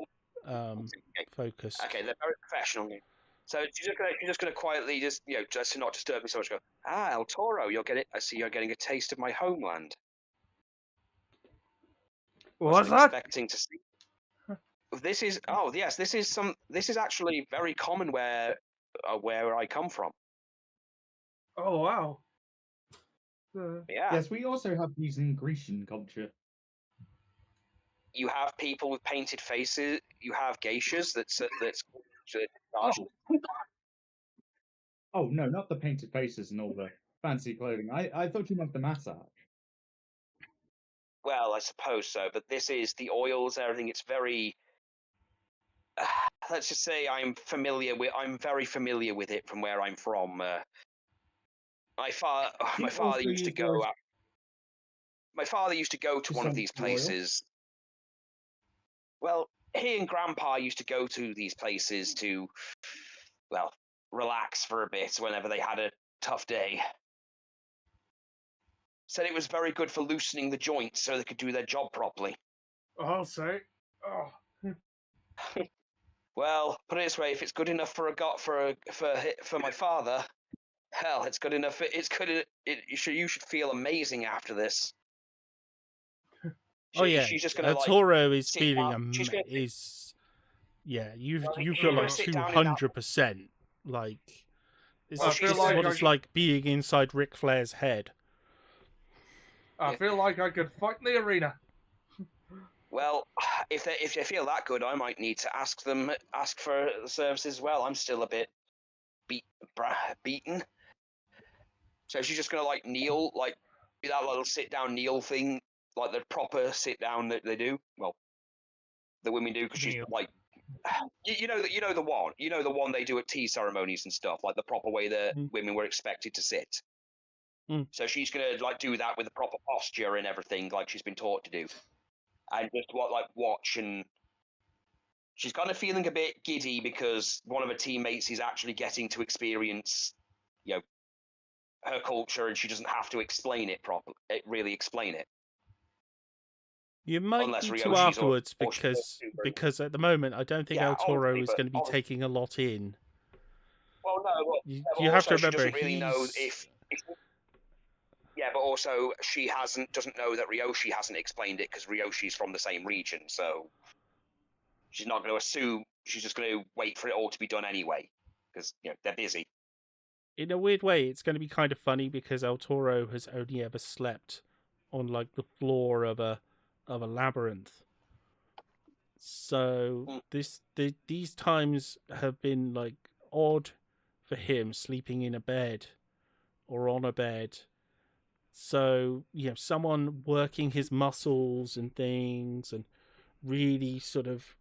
focused. okay, they're very professional. So she's just gonna quietly just to not disturb me so much. Go, El Toro, I see you're getting a taste of my homeland. What's Wasn't that? expecting to see. This is this is actually very common where I come from. Oh wow. Yeah. Yes, we also have these in Grecian culture. You have people with painted faces. You have geishas that's. Oh no, not the painted faces and all the fancy clothing. I thought you meant the massage. Well, I suppose so, but this is the oils, everything. It's very. Let's just say I'm very familiar with it from where I'm from. My father used to go. My father used to go to one of these places. Well, he and Grandpa used to go to these places to, well, relax for a bit whenever they had a tough day. Said it was very good for loosening the joints so they could do their job properly. I'll say. Oh. Well, put it this way: if it's good enough for my father, hell, it's good enough. You should feel amazing after this. She's just gonna Toro is sit feeling down. you feel like 200%. Like this is like what it's like being inside Ric Flair's head. I feel like I could fight in the arena. Well, if they feel that good, I might need to ask for the services as well. I'm still a bit beaten. So she's just gonna kneel, do that little sit down kneel thing, like the proper sit down that they do. Well, the women do because she's like, you know the one they do at tea ceremonies and stuff, like the proper way that women were expected to sit. So she's gonna do that with the proper posture and everything, like she's been taught to do, and just watch. And she's kind of feeling a bit giddy because one of her teammates is actually getting to experience, her culture, and she doesn't have to explain it properly. Really explain it. You might need to afterwards because at the moment I don't think El Toro is going to be taking a lot in. Well, no, you have to remember really know if but also she doesn't know that Ryoshi hasn't explained it because Ryoshi's from the same region, so she's not going to assume. She's just going to wait for it all to be done anyway because they're busy. In a weird way, it's going to be kind of funny because El Toro has only ever slept on the floor of a labyrinth. So these times have been odd for him, sleeping in a bed or on a bed. So someone working his muscles and things and really sort of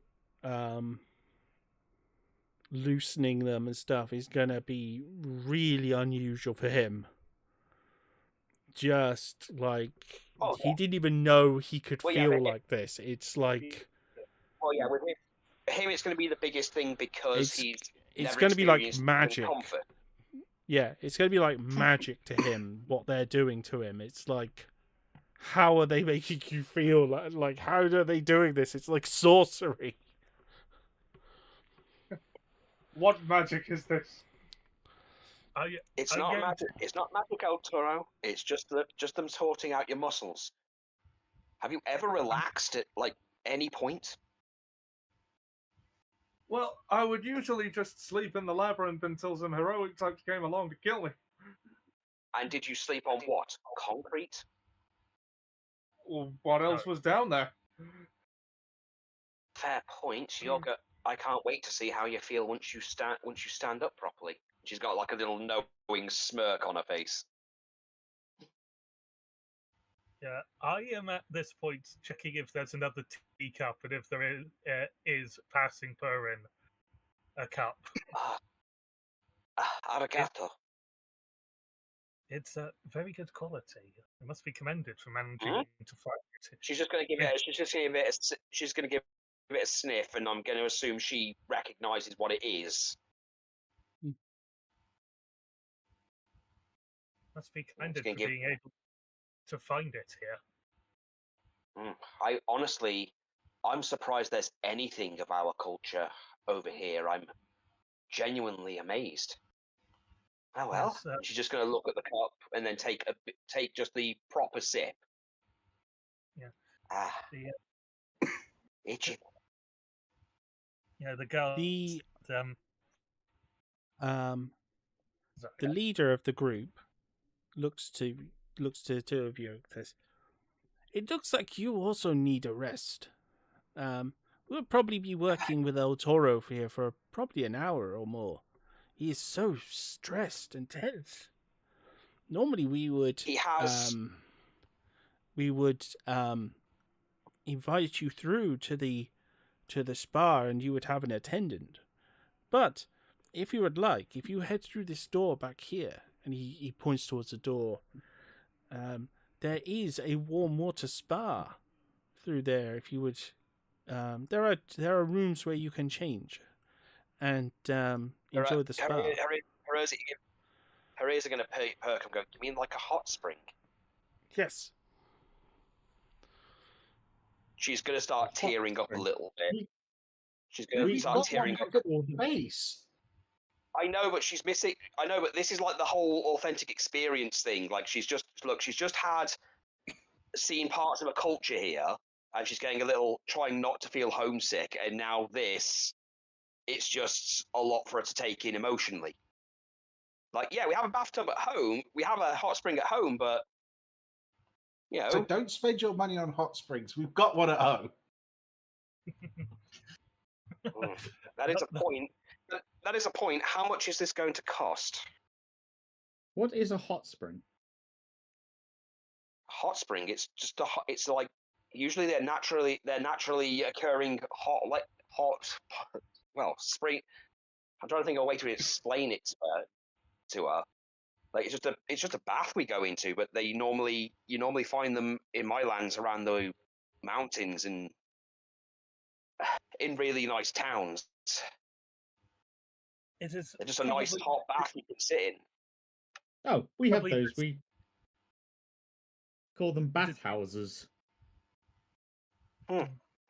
loosening them and stuff is going to be really unusual for him. Just he didn't even know he could feel like this. It's like, with him it's going to be the biggest thing because it's going to be like magic. Comfort. Yeah, it's going to be like magic to him what they're doing to him. It's like, how are they making you feel? Like how are they doing this? It's like sorcery. What magic is this? It's not magic. It's not magic, El Toro. It's just them sorting out your muscles. Have you ever relaxed at any point? Well, I would usually just sleep in the labyrinth until some heroic types came along to kill me. And did you sleep on what? Concrete? Well, what else was down there? Fair point, Yoga. I can't wait to see how you feel once you stand up properly. She's got like a little knowing smirk on her face. Yeah, I am at this point checking if there's another teacup and if there is passing per in a cup. Arigato. It's very good quality. It must be commended for managing to find it. She's just going to give it. She's just going to give it. She's going to give it a sniff, and I'm going to assume she recognizes what it is. Must be commended for being able to find it here. I honestly, I'm surprised there's anything of our culture over here. I'm genuinely amazed. Oh well, Yes, she's just going to look at the cup and then take just the proper sip. Yeah. Itchy. Yeah, the girl. The leader of the group looks to the two of you. Says, "It looks like you also need a rest. We'll probably be working with El Toro here for probably an hour or more. He is so stressed and tense. Normally we would invite you through to the spa and you would have an attendant. But if you would like, if you head through this door back here," and he points towards the door, there is a warm water spa through there. If you would, there are rooms where you can change and enjoy the spa. Her ears are going to perk. I'm going, you mean like a hot spring? Yes. She's going to start tearing up a little bit. She's going to start tearing up. Face. I know, but she's missing. I know, but this is like the whole authentic experience thing. Like she's just seen parts of a culture here, and she's getting a little, trying not to feel homesick. And now it's just a lot for her to take in emotionally. Like, yeah, we have a bathtub at home, we have a hot spring at home, but So don't spend your money on hot springs. We've got one at home. That is a point. That is a point. How much is this going to cost? What is a hot spring? Hot spring. It's just it's like usually they're naturally occurring spring. I'm trying to think of a way to explain it to her. Like it's just a bath we go into, but you normally find them in my lands around the mountains and in really nice towns. It is They're just a nice hot bath you can sit in. Oh, we have those. We call them bathhouses.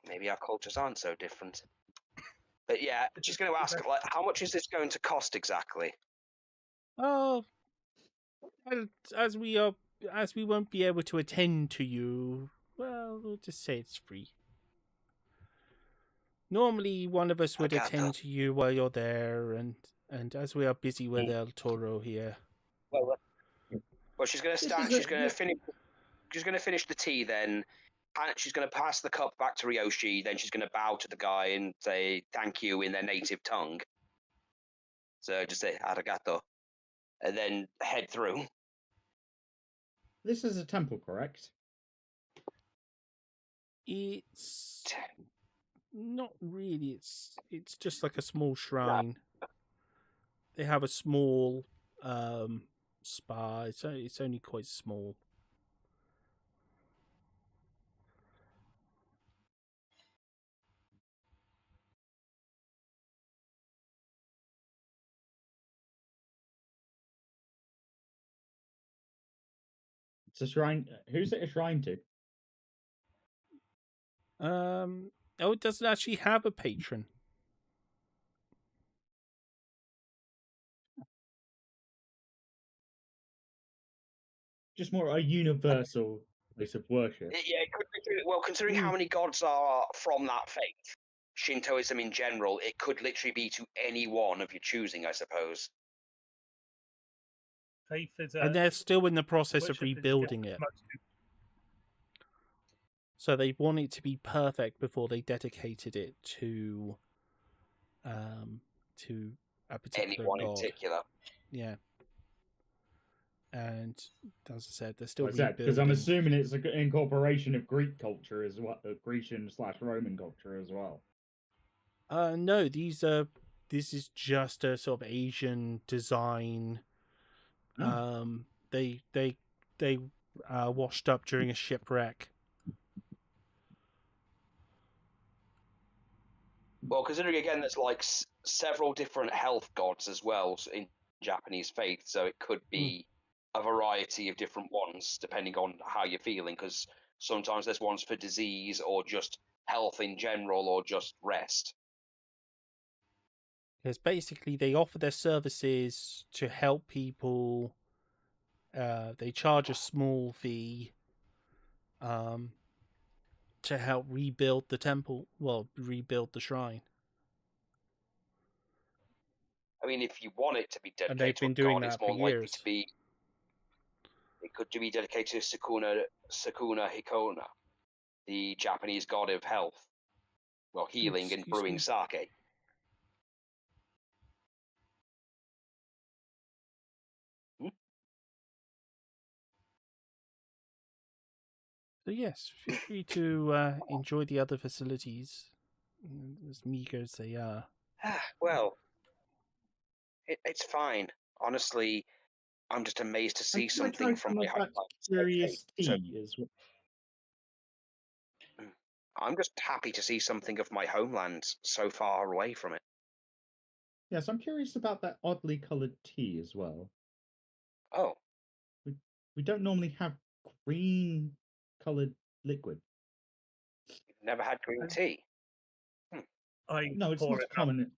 Maybe our cultures aren't so different. But yeah, she's going to ask, like, how much is this going to cost exactly? Oh, as we won't be able to attend to you, well, we'll just say it's free. Normally, one of us would attend to you while you're there, and as we are busy with El Toro here. Well, she's going to stand. She's going to finish the tea. Then she's going to pass the cup back to Ryoshi. Then she's going to bow to the guy and say thank you in their native tongue. So just say arigato, and then head through. This is a temple, correct? It's not really. It's just like a small shrine. No. They have a small spa. It's only quite small. It's a shrine. Who's it a shrine to? It doesn't actually have a patron. Just more a universal place of worship. Yeah, it could be, well, considering how many gods are from that faith, Shintoism in general, it could literally be to any one of your choosing, I suppose. Faith is and they're still in the process of rebuilding it. So they want it to be perfect before they dedicated it to a particular anyone god. in particular. Yeah. And as I said, they're still because I'm assuming it's an incorporation of Greek culture as well, Grecian/Roman culture as well. No, this is just a sort of Asian design. They washed up during a shipwreck. Well, considering again, there's like several different health gods as well in Japanese faith, so it could be a variety of different ones depending on how you're feeling. Because sometimes there's ones for disease or just health in general or just rest. Because basically they offer their services to help people. They charge a small fee to help rebuild the temple. Well, rebuild the shrine. I mean, if you want it to be And dedicated they've to a been doing god, that it's for more likely years. to be. It could be dedicated to Sakuna Hikona, the Japanese god of health, well, healing and brewing sake. So yes, feel free to enjoy the other facilities, as meager as they are. Well, it's fine. Honestly, I'm just amazed to see something from my homeland. Curious tea as well. I'm just happy to see something of my homeland so far away from it. Yes, I'm curious about that oddly coloured tea as well. Oh. We don't normally have green coloured liquid. You've never had green tea? No, it's not common.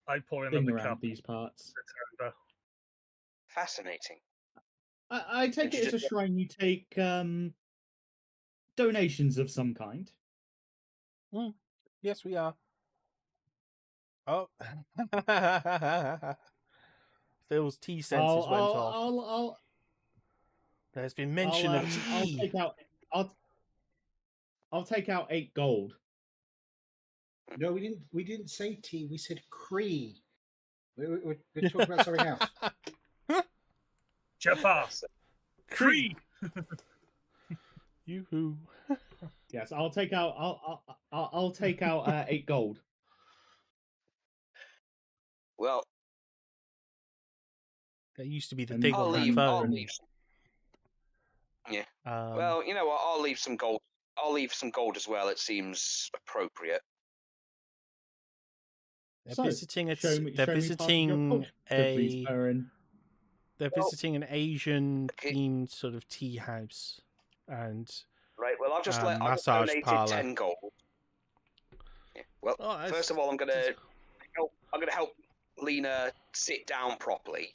I pour in thing the around cup. these parts. Fascinating. I take it as a shrine you take donations of some kind. Yes, we are. Oh. Phil's tea senses went off. There's been mention of tea. I'll take out 8 gold. No, we didn't say tea. We said cree. We're talking about something else. Jafar. Cree. Yoo-hoo. Yes, I'll take out. I'll take out 8 gold. Well, that used to be the thing on my phone. I'll leave. Yeah. Well, you know what? I'll leave some gold. I'll leave some gold as well. It seems appropriate. They're visiting an Asian themed sort of tea house, and right. Well, I've just massage parlor. 10 gold. Yeah. Well, first of all, I'm gonna help Lena sit down properly.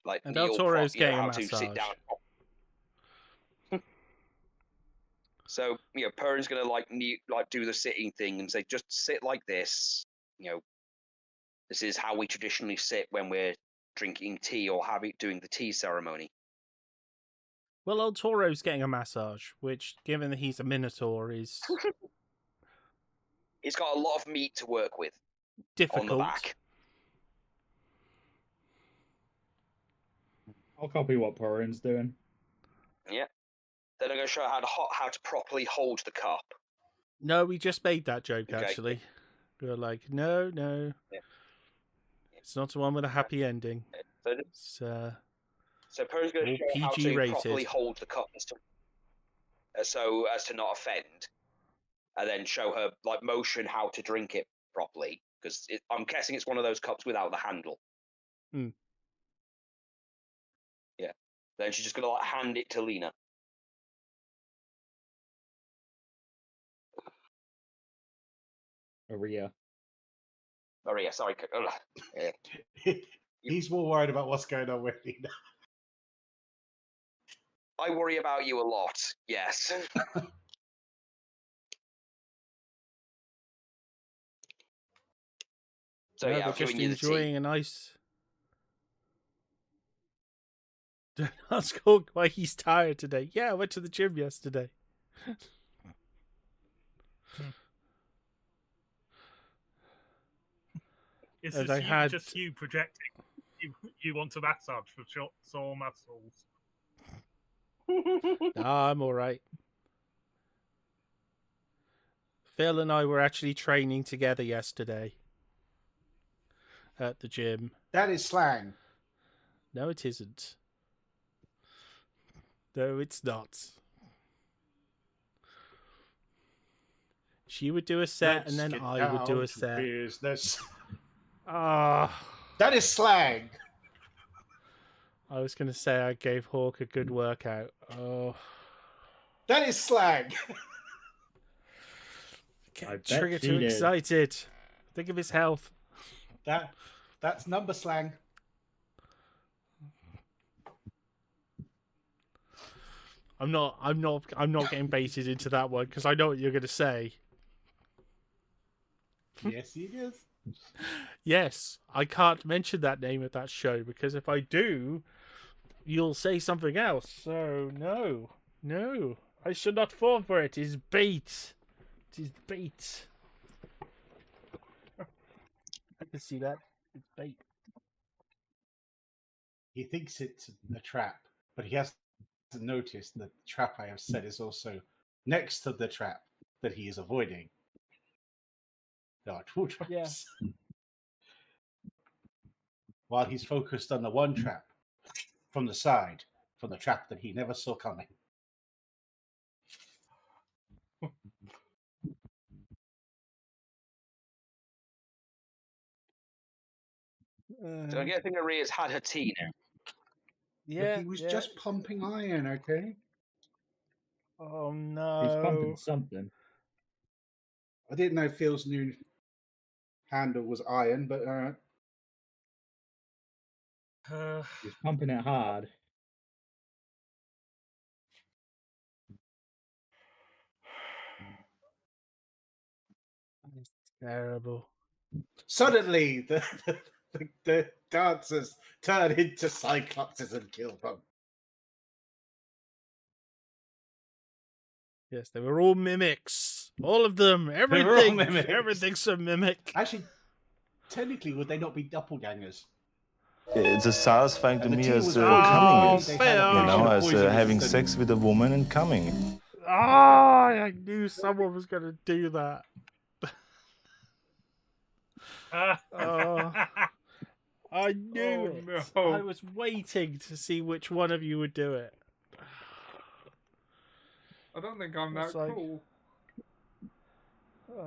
Like and Del Toro's getting a massage. To sit down. So, Perrin's gonna do the sitting thing and say, just sit like this. This is how we traditionally sit when we're drinking tea or doing the tea ceremony. Well, El Toro's getting a massage, which, given that he's a minotaur, is he's got a lot of meat to work with. Difficult. On the back. I'll copy what Perrin's doing. Yeah. Then I'm going to show how to properly hold the cup. No, we just made that joke, actually. We were like, no. Yeah. It's not the one with a happy ending. So Perrin's going to show PG how to rated. properly hold the cup so as to not offend. And then show her, motion how to drink it properly. Because I'm guessing it's one of those cups without the handle. Hmm. Yeah. Then she's just going to, hand it to Lena. Maria, sorry. He's more worried about what's going on with Lena. I worry about you a lot, yes. So no, yeah, I'm just enjoying a nice. Don't ask Hawk why he's tired today. Yeah, I went to the gym yesterday. Is And this I had just you projecting? You want to massage for sore muscles? Nah, I'm all right. Phil and I were actually training together yesterday at the gym. That is slang. No, it isn't. No, it's not. She would do a set, and then I would do a set. Business. Ah. That is slang. I was going to say I gave Hawk a good workout. Oh. That is slang. Trigger too excited. Think of his health. That's number slang. I'm not getting baited into that one because I know what you're going to say. Yes, he is. Yes, I can't mention that name of that show because if I do, you'll say something else. So no, I should not fall for it. It's bait. It is bait. I can see that. It's bait. He thinks it's a trap, but he hasn't noticed that the trap I have set is also next to the trap that he is avoiding. There are two traps. Yeah. While he's focused on the one trap from the side, from the trap that he never saw coming. So I get a thing Aria's had her tea now. Yeah, But he was just pumping iron, okay? Oh no. He's pumping something. I didn't know Phil's new handle was iron, but He's pumping it hard. It's terrible. suddenly the dancers turn into Cyclopses and kill them. Yes, they were all mimics. All of them. all Everything. mimics. Everything's a mimic. Actually, technically, would they not be doppelgangers? It's as satisfying to And the me tea as was coming is. They Phil. had a You potion know, of as poison having resistant. sex with a woman and coming. Ah, I knew someone was going to do that. Oh, I knew it. No. I was waiting to see which one of you would do it. I don't think I'm that It's like- cool.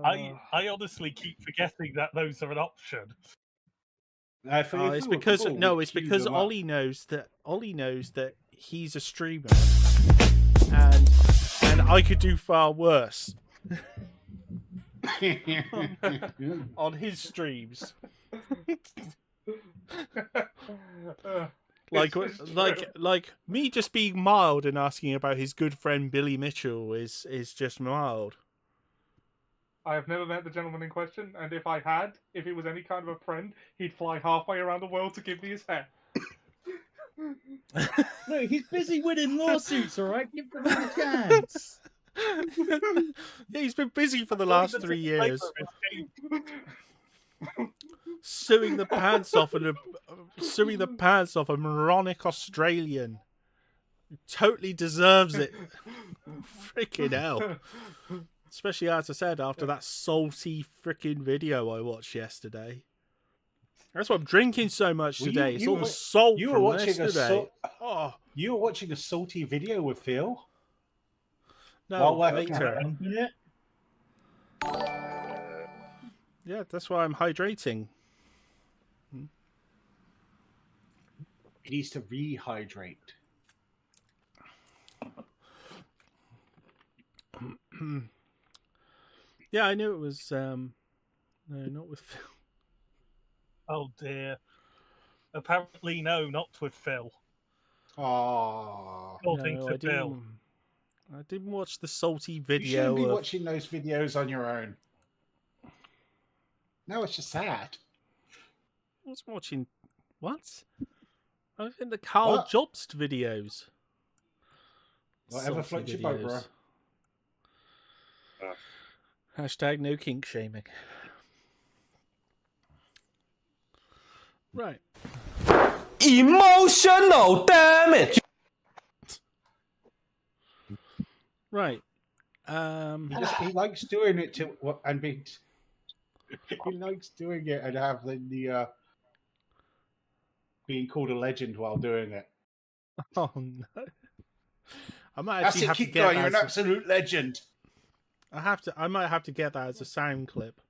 I honestly keep forgetting that those are an option. If we it's were because cool, no, we'd it's queue because them up. Ollie knows that he's a streamer, and I could do far worse on his streams. Like me just being mild and asking about his good friend Billy Mitchell is just mild. I have never met the gentleman in question, and if I had, if he was any kind of a friend, he'd fly halfway around the world to give me his hair. No, he's busy winning lawsuits, all right? Give the man a chance. Yeah, he's been busy for the last 3 years, suing the pants off a moronic Australian. Totally deserves it. Freaking hell. Especially, as I said, after that salty freaking video I watched yesterday. That's why I'm drinking so much Well, today. you It's all were- the salt you were from watching yesterday. Oh, You were watching a salty video with Phil? no, While working later. Pumping it. Yeah, that's why I'm hydrating. He needs to rehydrate. Yeah, I knew it was. No, not with Phil. Oh dear. Apparently, no, not with Phil. Oh, According No, to Phil. I didn't watch the salty you video. shouldn't be of- watching those videos on your own. No, it's just sad. I was watching. What? I was in the Carl What? Jobst videos. Whatever Salty floats your boat, bro. Hashtag no kink shaming. Right. Emotional damage. Right. He likes doing it and being. He likes doing it and having the being called a legend while doing it. Oh no. I might That's actually it. have to Keep get going. that. You're an absolute legend. I might have to get that as a sound clip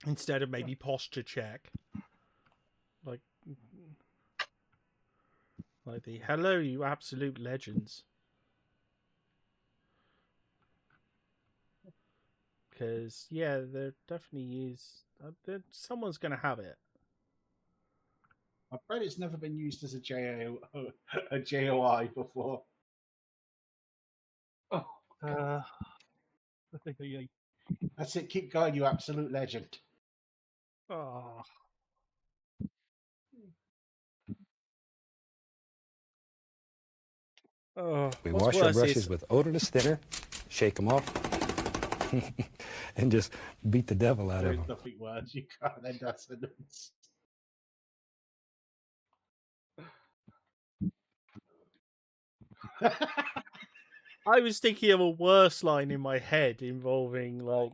instead of maybe posture check. Like the hello, you absolute legends. Because yeah, there definitely is. Someone's gonna have it. I bet it's never been used as a JOI before. That's it. Keep going. You absolute legend. Oh. Oh, We what's wash our worse brushes is with odorless thinner, shake them up, and just beat the devil out of There's them. nothing worse. You can't end that sentence. I was thinking of a worse line in my head involving like,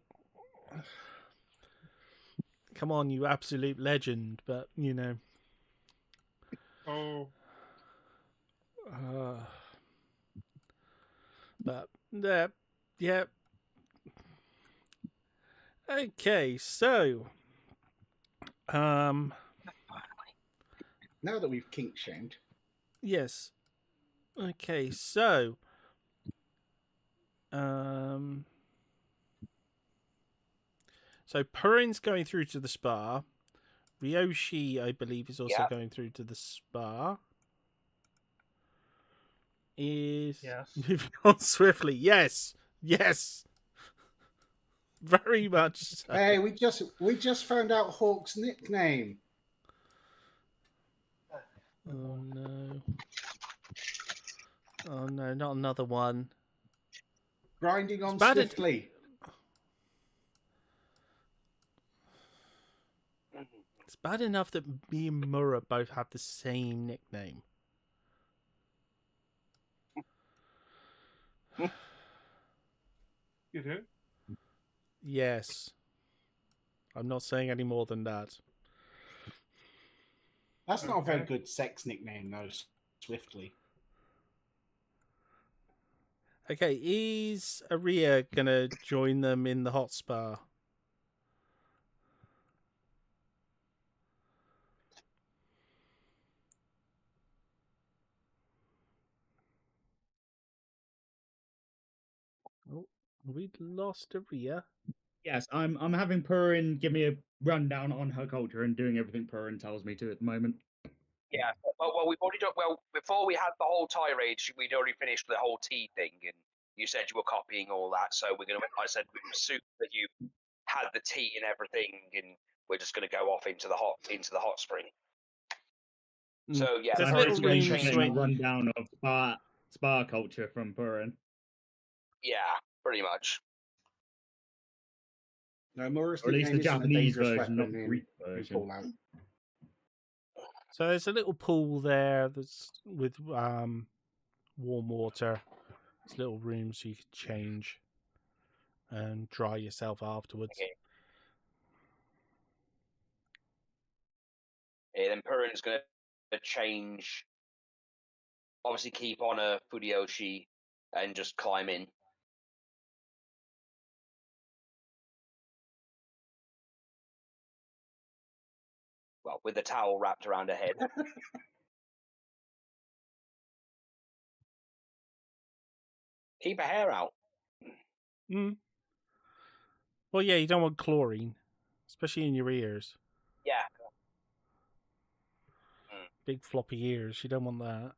"Come on, you absolute legend," but you know. Oh. But yeah. Okay, so Now that we've kink shamed, yes. Okay, so so Purin's going through to the spa. Ryoshi, I believe, is also going through to the spa. Is moving on swiftly. Yes. Very much so. hey, we just found out Hawk's nickname. Oh no. Oh no, not another one. Grinding on swiftly. It's bad enough that me and Mura both have the same nickname. You do? Yes. I'm not saying any more than that. That's not a very good sex nickname, though. Swiftly. Okay, is Aria gonna join them in the hot spa? Oh, we lost Aria. Yes, I'm having Purin give me a rundown on her culture and doing everything Purin tells me to at the moment. Yeah, well, we've already done. Well, before we had the whole tirade, we'd already finished the whole tea thing, and you said you were copying all that. So we're gonna. I said we assume that you had the tea and everything, and we're just gonna go off into the hot spring. So yeah, There's Purin's little going to rooms train where a rundown of spa culture from Purin. yeah, pretty much. No, Morris, Or at least the Japanese version, not weapon the in Greek version. Fallout. So there's a little pool there that's with warm water. There's little rooms so you can change and dry yourself afterwards. Okay. Yeah, then Purin's gonna change. Obviously, keep on a Fudeyoshi and just climb in. Well, with the towel wrapped around her head. Keep her hair out. Well, yeah, you don't want chlorine, especially in your ears. Yeah. Big floppy ears. You don't want that.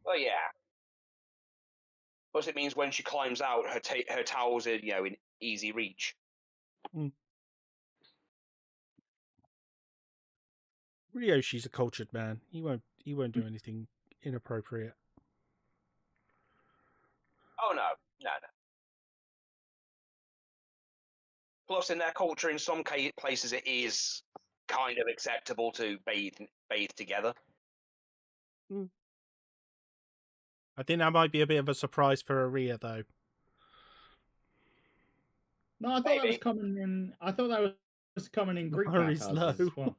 Well, yeah. Plus, it means when she climbs out, her towels are in easy reach. Ryoshi's a cultured man. He won't do anything inappropriate. Oh no. Plus, in their culture, in some places, it is kind of acceptable to bathe together. I think that might be a bit of a surprise for Aria, though. No, I thought that was common in. I thought that was common in Greek Ari's bathhouses low. as well.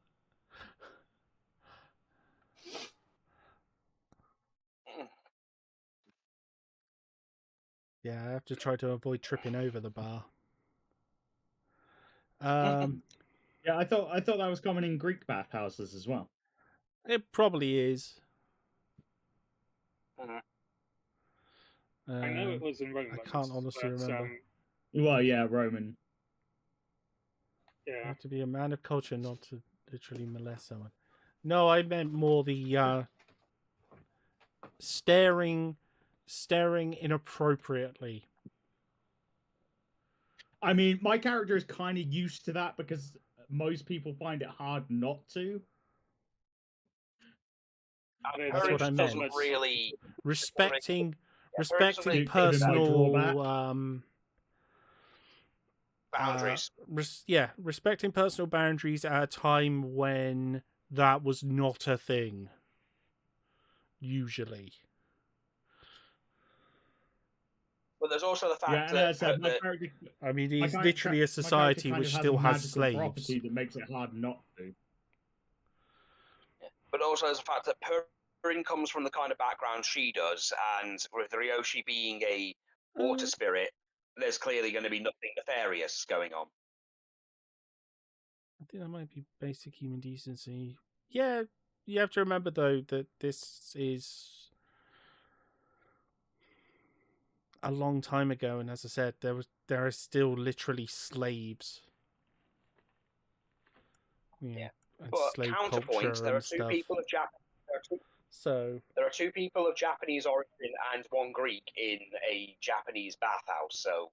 Yeah, I have to try to avoid tripping over the bar. Yeah, I thought that was common in Greek bathhouses as well. It probably is. I know it was in Roman. I can't honestly remember. Well, yeah, Roman. You have to be a man of culture not to literally molest someone. No, I meant more the staring inappropriately. I mean, my character is kind of used to that because most people find it hard not to. That's what I meant. Really respecting personal boundaries. Respecting personal boundaries at a time when that was not a thing. Usually. But there's also the fact I mean, it's literally a society which still has slaves. Property that makes it hard not to. But also there's the fact that Perrin comes from the kind of background she does, and with Ryoshi being a water spirit, there's clearly going to be nothing nefarious going on. I think that might be basic human decency. Yeah, you have to remember, though, that this is a long time ago, and as I said, there are still literally slaves. Yeah. And but slave counterpoint, there are two people of there are two people of Japanese origin and one Greek in a Japanese bathhouse, so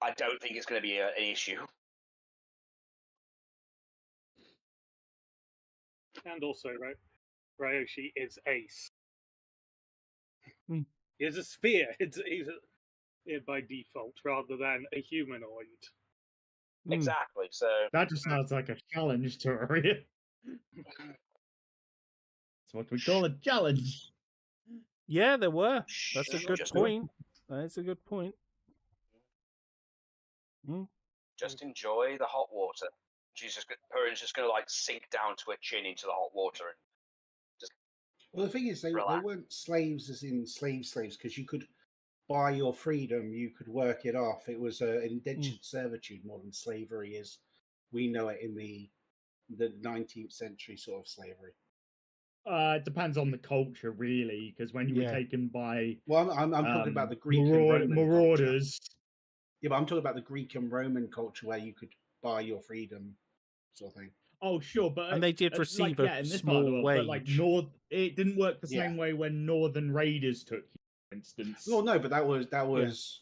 I don't think it's going to be an issue. And also, Ryoshi is Ace. He is a spear. He's by default rather than a humanoid. Exactly. So that just sounds like a challenge to Aria. That's what we call a challenge. Yeah, there were. That's a good point. That's a good point. Just enjoy the hot water. Perrin's just going to sink down to her chin into the hot water and just. Well, the thing is, they weren't slaves as in slaves, because you could buy your freedom, you could work it off. It was an indentured servitude more than slavery as we know it in the 19th century sort of slavery. It depends on the culture, really, because when you were taken by... Well, I'm talking about the Greek and Roman marauders. Culture. Yeah, but I'm talking about the Greek and Roman culture where you could buy your freedom sort of thing. Oh, sure, but... And they did receive a small wage. But, it didn't work the same way when Northern Raiders took you, for instance. Well, no, but that was...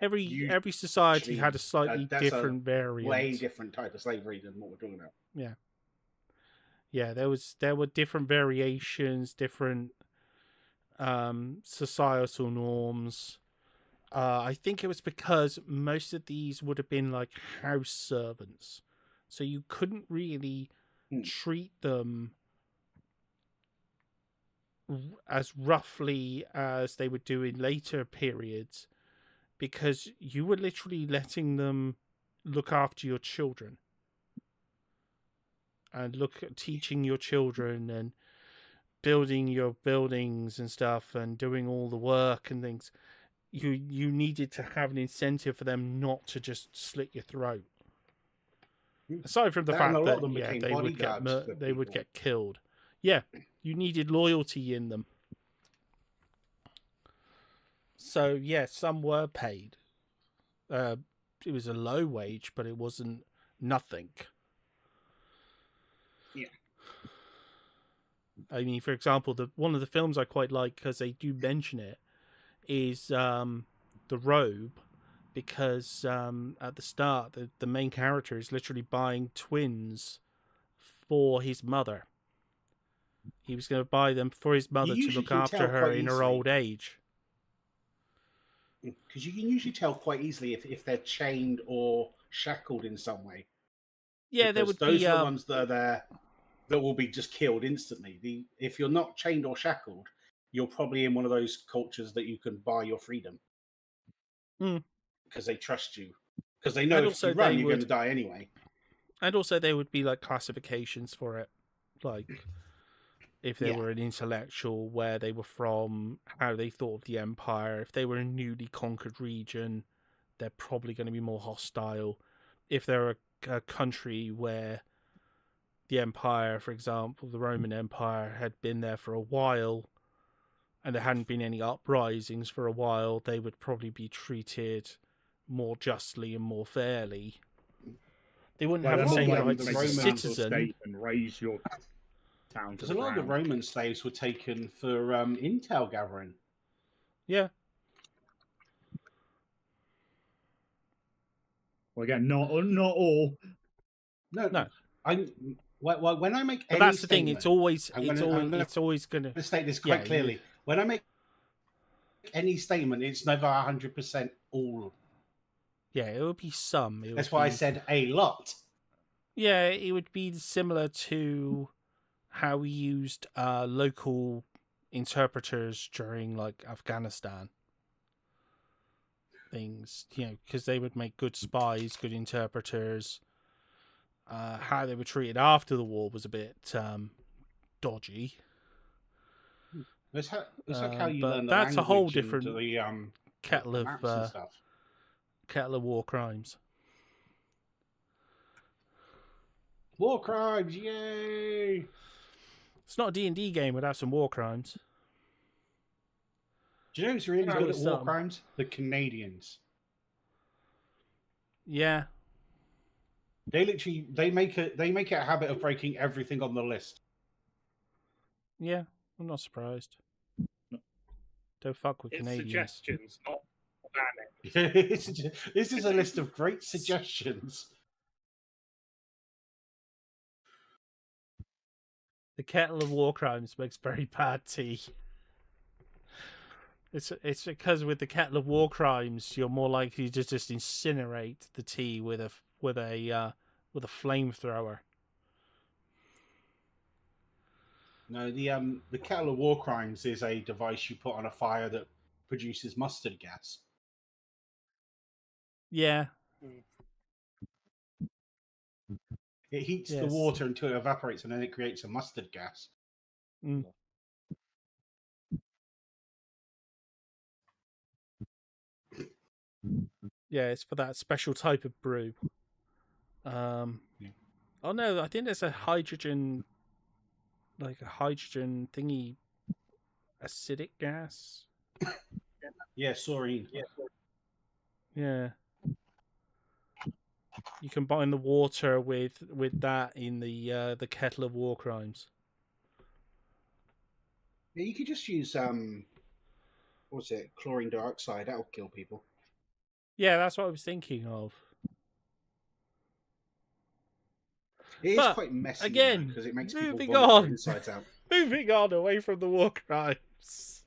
Every society had a slightly different variant. Way different type of slavery than what we're talking about. Yeah. Yeah, there were different variations, different societal norms. I think it was because most of these would have been like house servants, so you couldn't really treat them as roughly as they would do in later periods, because you were literally letting them look after your children. And teaching your children and building your buildings and stuff and doing all the work and things. You needed to have an incentive for them not to just slit your throat. Aside from the fact that they would get killed. Yeah, you needed loyalty in them. So yeah, some were paid. It was a low wage, but it wasn't nothing. Yeah. I mean, for example, one of the films I quite like, because they do mention it, is The Robe, because at the start, the main character is literally buying twins for his mother. He was going to buy them for his mother to look after her in her old age. Because you can usually tell quite easily if they're chained or shackled in some way. Yeah, there Because would those be. are the ones that are there that will be just killed instantly. If you're not chained or shackled, you're probably in one of those cultures that you can buy your freedom. Because they trust you. Because they know And if also you run, they you're going would- to die anyway. And also, there would be like classifications for it, like if they Yeah. were an intellectual, where they were from, how they thought of the empire. If they were a newly conquered region, they're probably going to be more hostile. If they're a country where the empire, for example, the Roman Empire, had been there for a while, and there hadn't been any uprisings for a while, they would probably be treated more justly and more fairly. They wouldn't have the that's same like rights the as a Romans or citizen. and raise your town to Because the a lot of the ground. Roman slaves were taken for intel gathering. Yeah. Well, again, not all. No. When I make But any that's the thing. statement, It's always I'm it's gonna- always I'm gonna- it's always gonna. to state this Yeah, quite clearly. When I make any statement, it's never 100% all. Yeah, it would be some. It That's would why I be- said a lot. Yeah, it would be similar to how we used local interpreters during like Afghanistan things, because they would make good spies, good interpreters. How they were treated after the war was a bit dodgy. It's like how you but learn the that's a whole language and different the kettle the of maps and stuff. kettle of war crimes. War crimes, yay! It's not a D&D game without some war crimes. Do you know who's really Yeah, good at there's war some. crimes? The Canadians. Yeah. They make it a habit of breaking everything on the list. Yeah, I'm not surprised. Don't fuck with It's Canadians. suggestions, not banning. This is a list of great suggestions. The kettle of war crimes makes very bad tea. It's because with the kettle of war crimes, you're more likely to just incinerate the tea with a flamethrower. No, the kettle of war crimes is a device you put on a fire that produces mustard gas. Yeah. It heats the Yes. water until it evaporates, and then it creates a mustard gas. Mm. Yeah, it's for that special type of brew. Oh no, I think there's a hydrogen thingy, acidic gas. Yeah, saurine. Yeah. You combine the water with that in the kettle of war crimes. Yeah, you could just use what's it? Chlorine dioxide. That'll kill people. Yeah, that's what I was thinking of. It is But, quite messy again, because it makes people moving vomit their on. insides out. Moving on away from the war crimes.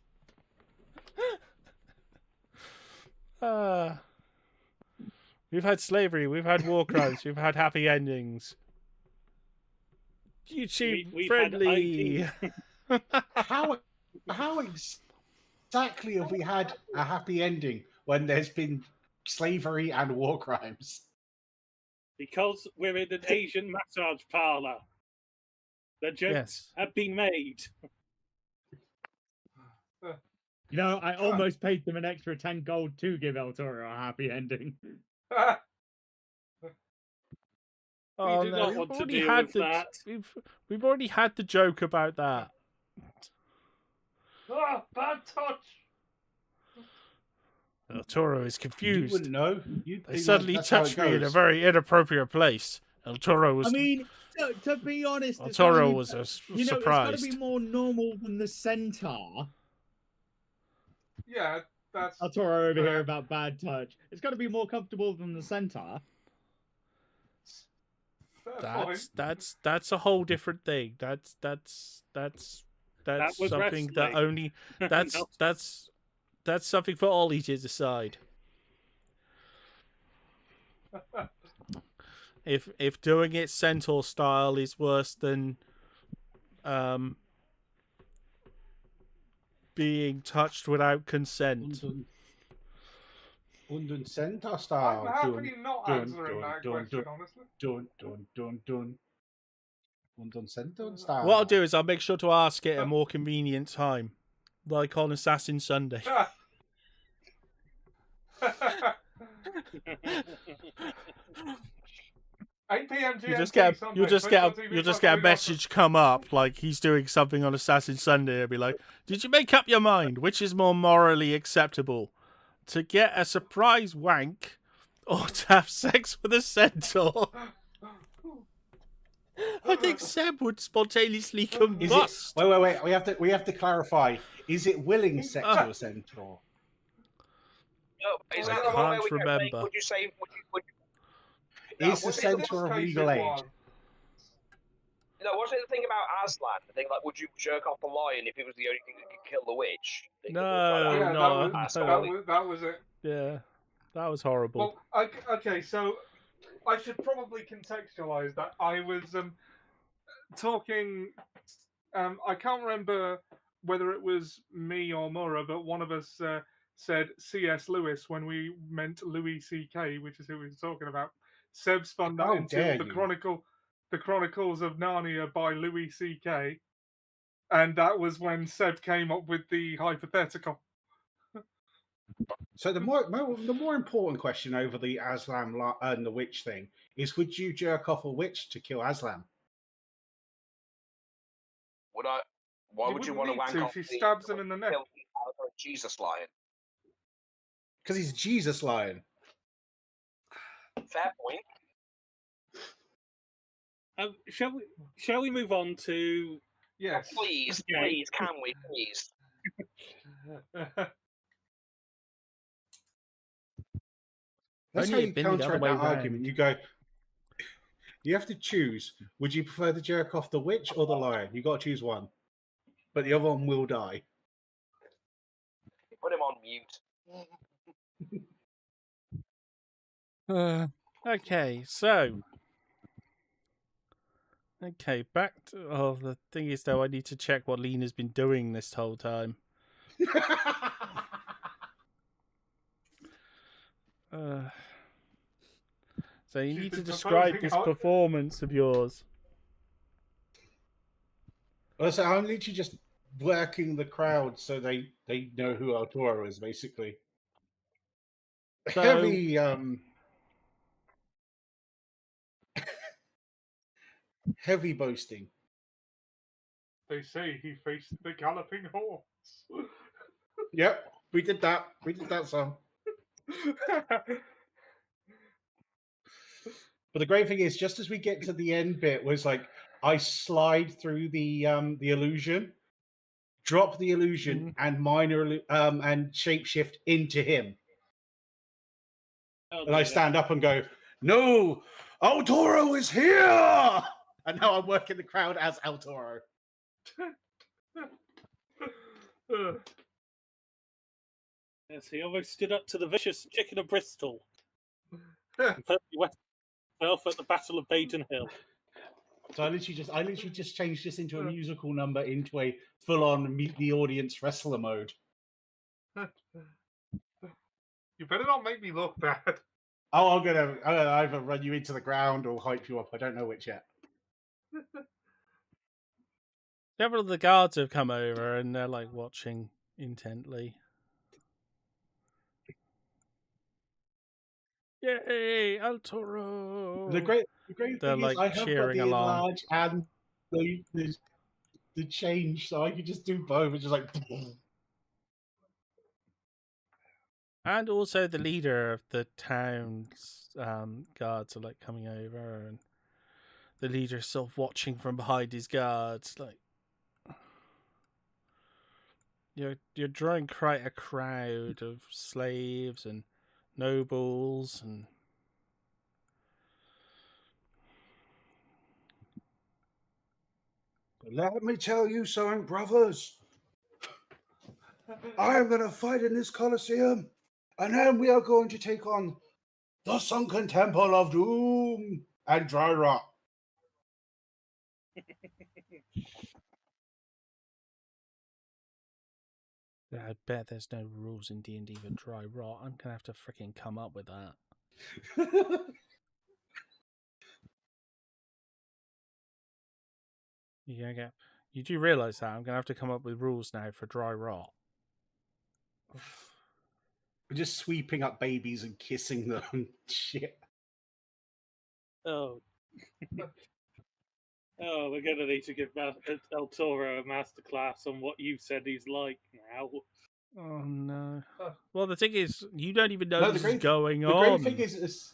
We've had slavery, we've had war crimes, we've had happy endings. YouTube We've friendly. How exactly have we had a happy ending when there's been slavery and war crimes? Because we're in an Asian massage parlor. The jokes Yes. have been made. You know, I almost paid them an extra 10 gold to give El Toro a happy ending. Oh do no, not we've want to already deal had with the that. we've already had the joke about that. Bad touch. El Toro is You confused. wouldn't know. They suddenly that's how touched it me in a goes. very inappropriate place. El Toro was. I mean, to be honest, El it's gotta Toro be- was you know, surprised. it's got to be more normal than the centaur. Yeah, that's. El Toro over here about bad touch. It's got to be more comfortable than the centaur. Fair point. That's a whole different thing. That's That was something that wrestling. only that's No. that's That's something for Ollie to decide. If doing it centaur style is worse than being touched without consent. Undun centaur I'm style. happy not answering that question, honestly. Dun. Undun centaur style. What I'll do is I'll make sure to ask it at a more convenient time, like on Assassin Sunday. 8 p.m. GMT. You'll just get a message come up like he's doing something on Assassin Sunday. It'll be like, "Did you make up your mind? Which is more morally acceptable, to get a surprise wank, or to have sex with a centaur?" I think Seb would spontaneously combust. Wait. We have to clarify. Is it willing sex to a centaur? No, is I that the one where can't we kept saying, remember. would you say? Is the centaur of legal age? No, wasn't it the thing about Aslan? The thing like, would you jerk off the lion if it was the only thing that could kill the witch? That was it. Yeah, that was horrible. Well, okay, so I should probably contextualize that. I was talking. I can't remember whether it was me or Murrah, but one of us said C.S. Lewis when we meant Louis C.K., which is who we were talking about. Seb spun that into the Chronicles of Narnia by Louis C.K., and that was when Seb came up with the hypothetical. So the more important question over the Aslan and the witch thing is: would you jerk off a witch to kill Aslan? Would I? Why would you want to wank off? She stabs him in the neck. Jesus lion. Because he's Jesus lion. Fair point. Shall we move on to? Yes. Please, can we, please? That's how you counter that argument. You go. You have to choose. Would you prefer to jerk off the witch or the lion? You got to choose one, but the other one will die. Put him on mute. Okay, so. Okay, back to... Oh, the thing is, though, I need to check what Lena's been doing this whole time. So you need to describe this performance of yours. So I'm literally just working the crowd so they know who El Toro is, basically. So... Heavy... Heavy boasting. They say he faced the galloping horse. Yep, we did that. We did that song. But the great thing is, just as we get to the end bit, was like I slide through the illusion, drop the illusion, and and shapeshift into him. Okay, and I stand up and go, "No, El Toro is here!" And now I'm working the crowd as El Toro. Yes, he almost stood up to the vicious chicken of Bristol. And went off at the Battle of Baden Hill. So I literally just changed this into a musical number into a full-on meet the audience wrestler mode. You better not make me look bad. Oh, I'm gonna either run you into the ground or hype you up. I don't know which yet. Several of the guards have come over and they're like watching intently. Yay, El Toro! The great thing like is I have cheering got the along. enlarge and the change, so I could just do both. It's just like. And also the leader of the town's guards are like coming over, and the leader's sort of watching from behind his guards, like you're drawing quite a crowd of slaves and nobles and Let me tell you something, brothers. I am going to fight in this Colosseum, and then we are going to take on the Sunken Temple of Doom and Dry Rot. I bet there's no rules in D&D for dry rot. I'm gonna have to freaking come up with that. You do realise that I'm gonna have to come up with rules now for dry rot. We're just sweeping up babies and kissing them. Shit. Oh. Oh, we're going to need to give El Toro a masterclass on what you said he's like now. Oh no. Well, the thing is, you don't even know No, this is going the on. great thing is,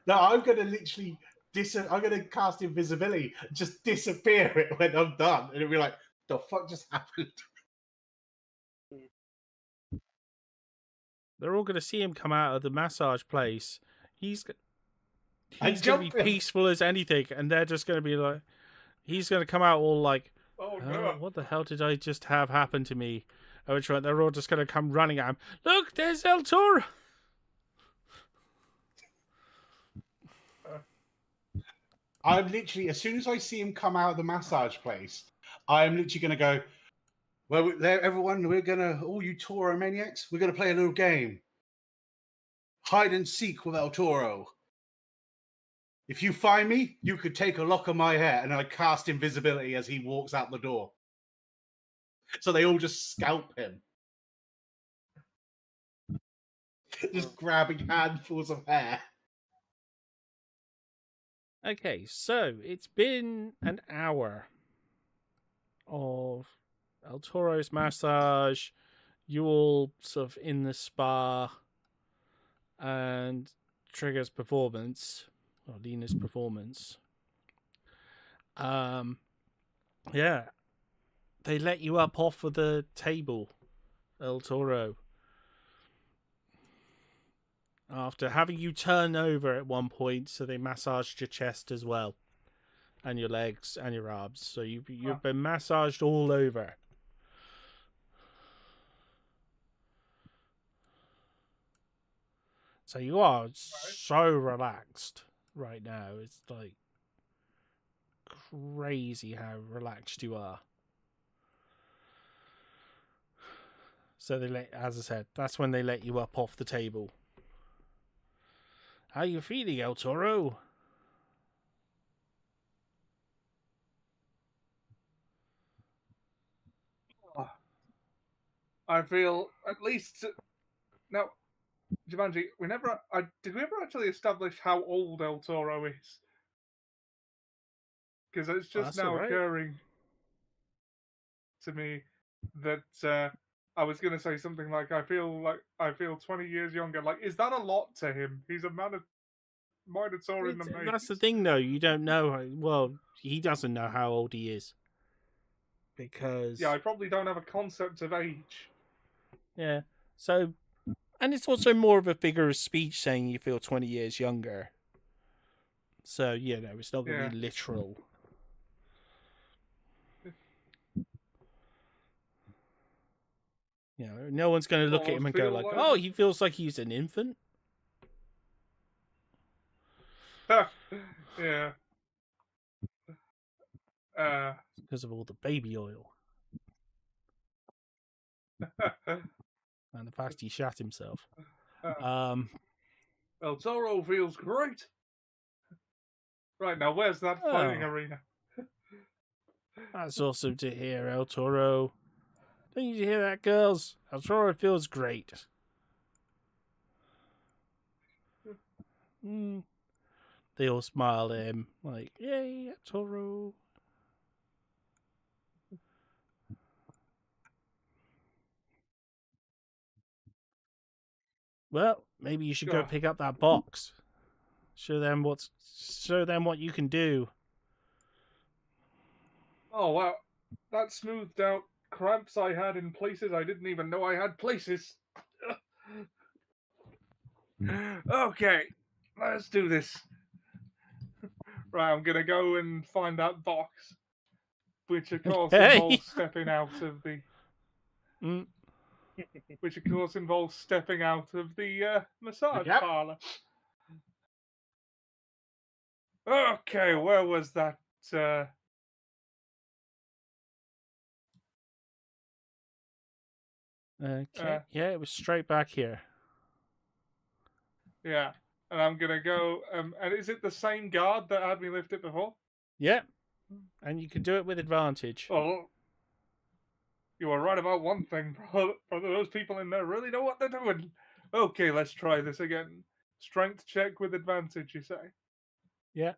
no, I'm going to literally I'm going to cast invisibility, just disappear it when I'm done, and it'll be like, the fuck just happened? They're all going to see him come out of the massage place. He's And going to jump be him. peaceful as anything, and they're just going to be like, he's going to come out all like, Oh, oh, no. what the hell did I just have happen to me? At which point they're all just going to come running at him. Look, there's El Toro. I'm literally, as soon as I see him come out of the massage place, I'm literally going to go, well, everyone, we're going to, all you Toro maniacs, we're going to play a little game. Hide and seek with El Toro. If you find me, you could take a lock of my hair, and I cast invisibility as he walks out the door. So they all just scalp him. Just grabbing handfuls of hair. Okay, so it's been an hour of El Toro's massage, you all sort of in the spa, and Trigger's performance, or Lena's performance. Yeah, they let you up off of the table, El Toro. After having you turn over at one point, so they massaged your chest as well, and your legs and your arms. So you've been massaged all over. So you are so relaxed right now. It's like crazy how relaxed you are. So as I said, that's when they let you up off the table. How you feeling, El Toro? I feel at least now, Jumanji. Did we ever actually establish how old El Toro is? Because it's just now occurring to me that I was going to say something like I feel 20 years younger. Like, is that a lot to him? He's a Minotaur in the maze. That's the thing, though. You don't know. Well, he doesn't know how old he is. Because... yeah, I probably don't have a concept of age. Yeah. So... and it's also more of a figure of speech saying you feel 20 years younger. So, you know, it's not going to be literal. You know, no one's going to look at him and go like, oh, he feels like he's an infant. Yeah. Because of all the baby oil. And the fact he shat himself. El Toro feels great. Right, now where's that fighting arena? That's awesome to hear, El Toro. Don't you hear that, girls? El Toro feels great. They all smile at him, like, yay, El Toro. Well, maybe you should go pick up that box. Show them what you can do. Oh wow, that smoothed out cramps I had in places I didn't even know I had places. Okay, let's do this. Right, I'm gonna go and find that box, which of course involves stepping out of the. which of course involves stepping out of the massage Yep. parlor. Okay, where was that? Okay, yeah, it was straight back here. Yeah, and I'm gonna go. And is it the same guard that had me lift it before? Yep, and you can do it with advantage. Oh, you were right about one thing, brother. Those people in there really know what they're doing. Okay, let's try this again. Strength check with advantage, you say? Yeah.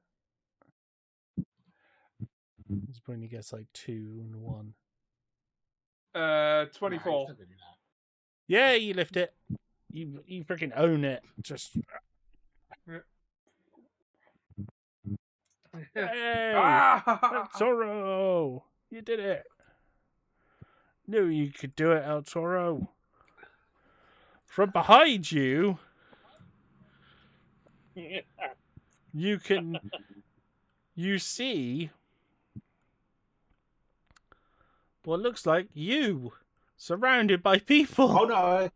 This probably gets like 2 and 1. 24. Nah, Yeah, you lift it. You freaking own it. Just hey, Ah! Toro, you did it. Knew you could do it, El Toro. From behind you, you see what looks like you surrounded by people. Oh no!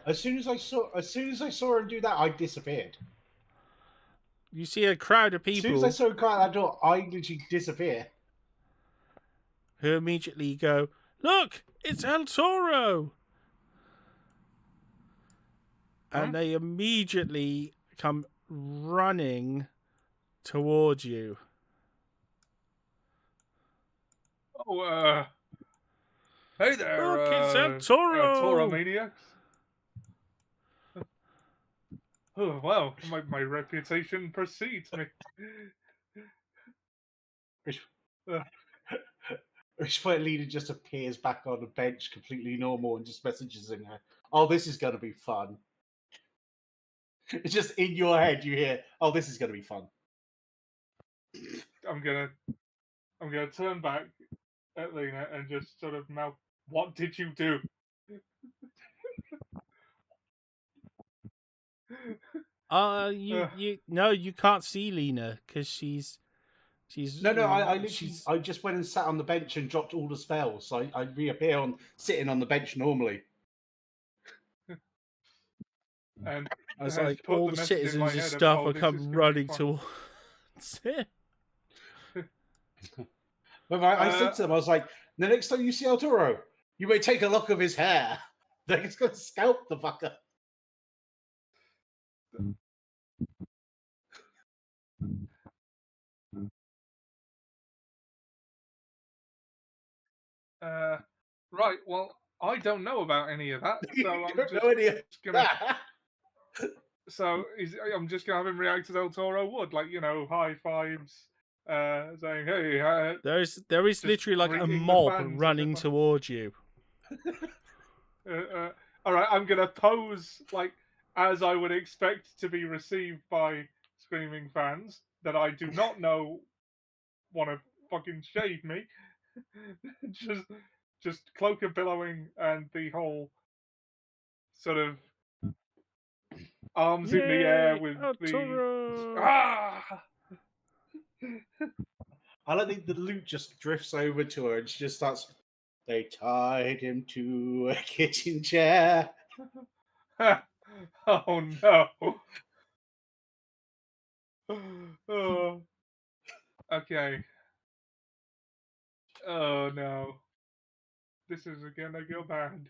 As soon as I saw him do that, I disappeared. You see a crowd of As soon as people I saw him come out that door, I literally disappear. who immediately go, "Look, it's El Toro!" And they immediately come running towards you. Oh, hey there, Look, it's El Toro! Toro maniacs. Oh, wow, my reputation precedes me. Which point Lena just appears back on the bench, completely normal, and just messages in her, "Oh, this is going to be fun." It's just in your head, you hear, "Oh, this is going to be fun." I'm gonna turn back at Lena and just sort of mouth, "What did you do?" You can't see Lena because she's No, I literally, I just went and sat on the bench and dropped all the spells. So I reappear sitting on the bench normally. And I was has like, put all the the message in citizens my and head of, stuff "Oh, are this is come gonna be running fun." towards it. But I said to them, I was like, "The next time you see El Toro, you may take a lock of his hair. Like it's going to scalp the fucker." Right. Well, I don't know about any of that, so I'm Don't just know any of gonna. that. I'm just gonna have him react as El Toro would, like, high fives, saying, "Hey." There is Just literally like a greeting the mob fans as running if I- towards you. All right, I'm gonna pose like as I would expect to be received by screaming fans that I do not know want to fucking shave me. just cloak and billowing and the whole sort of arms in the air Yay, with El the Toro! I don't think the loot just drifts over to her and she just starts. They tied him to a kitchen chair. Oh no. Oh. Okay. Oh no. This is gonna go bad.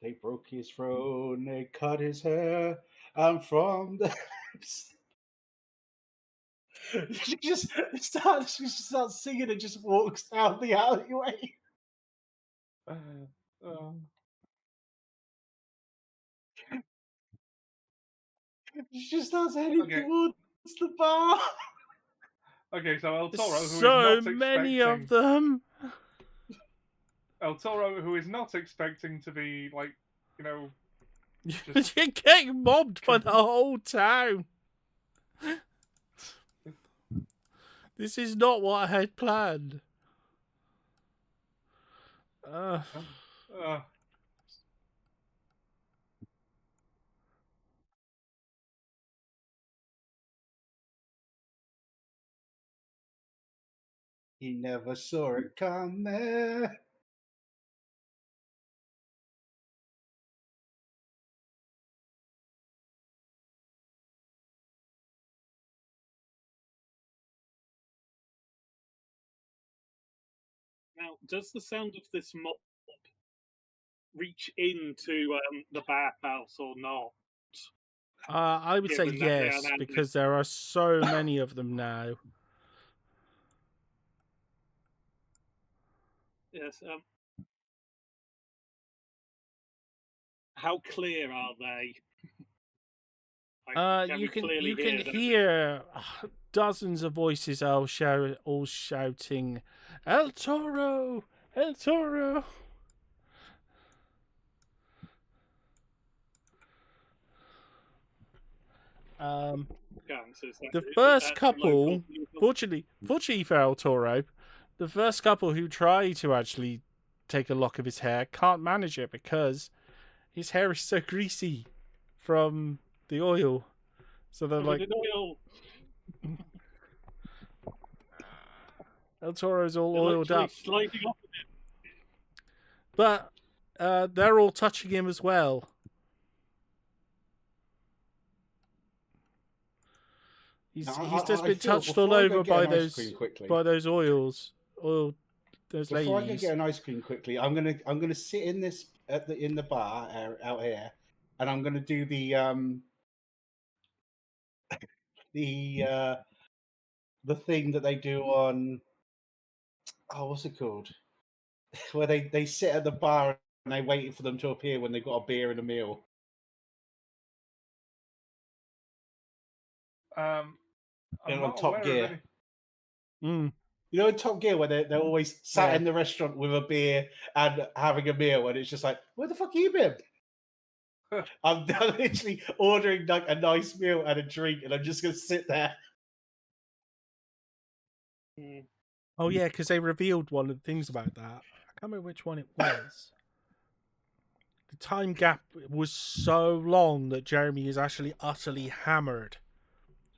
They broke his throne, they cut his hair, and from the she just starts singing and just walks down the alleyway. She just starts heading Okay. towards the bar. Okay, so El There's Toro, who is so not many of expecting them. El Toro, who is not expecting to be like, You're just getting mobbed by the whole town. This is not what I had planned. He never saw it coming. Now, does the sound of this mob reach into the bathhouse or not? I would say Given that they are yes, now- because there are so many of them now. Yes. How clear are they? You can clearly hear them? hear dozens of voices all shouting, "El Toro, El Toro." The first couple, fortunately for El Toro, the first couple who try to actually take a lock of his hair can't manage it because his hair is so greasy from the oil. So they're like, El Toro's all oiled up. Sliding off of it. But they're all touching him as well. He's just been touched all over by those oils, those Before I ladies. go get an ice cream quickly, I'm gonna sit in this in the bar out here, and I'm gonna do the thing that they do on what's it called? Where they sit at the bar and they waiting for them to appear when they've got a beer and a meal. I'm on not Top aware of Gear. any. You know, in Top Gear, where they're always sat in the restaurant with a beer and having a meal, and it's just like, where the fuck have you been? I'm literally ordering like a nice meal and a drink, and I'm just gonna sit there. Oh yeah, because they revealed one of the things about that. I can't remember which one it was. The time gap was so long that Jeremy is actually utterly hammered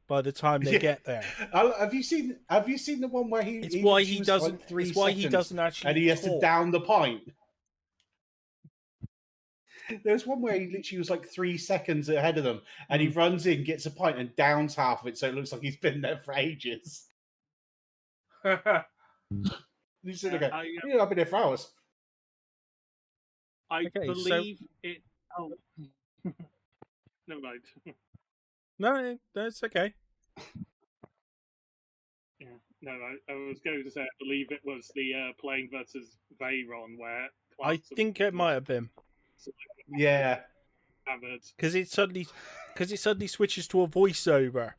by the time they get there. Have you seen the one where he? It's why he doesn't. Like 3 it's why he seconds, doesn't actually. and he has talk. to down the pint. There's one where he literally was like 3 seconds ahead of them, and he runs in, gets a pint, and downs half of it, so it looks like he's been there for ages. He's sitting there going, I've been here for hours. I believe it. Oh, never mind. No, that's okay. Yeah, no, I was going to say I believe it was the Plane versus Veyron where. I think it might have been. Yeah. Because it suddenly switches to a voiceover.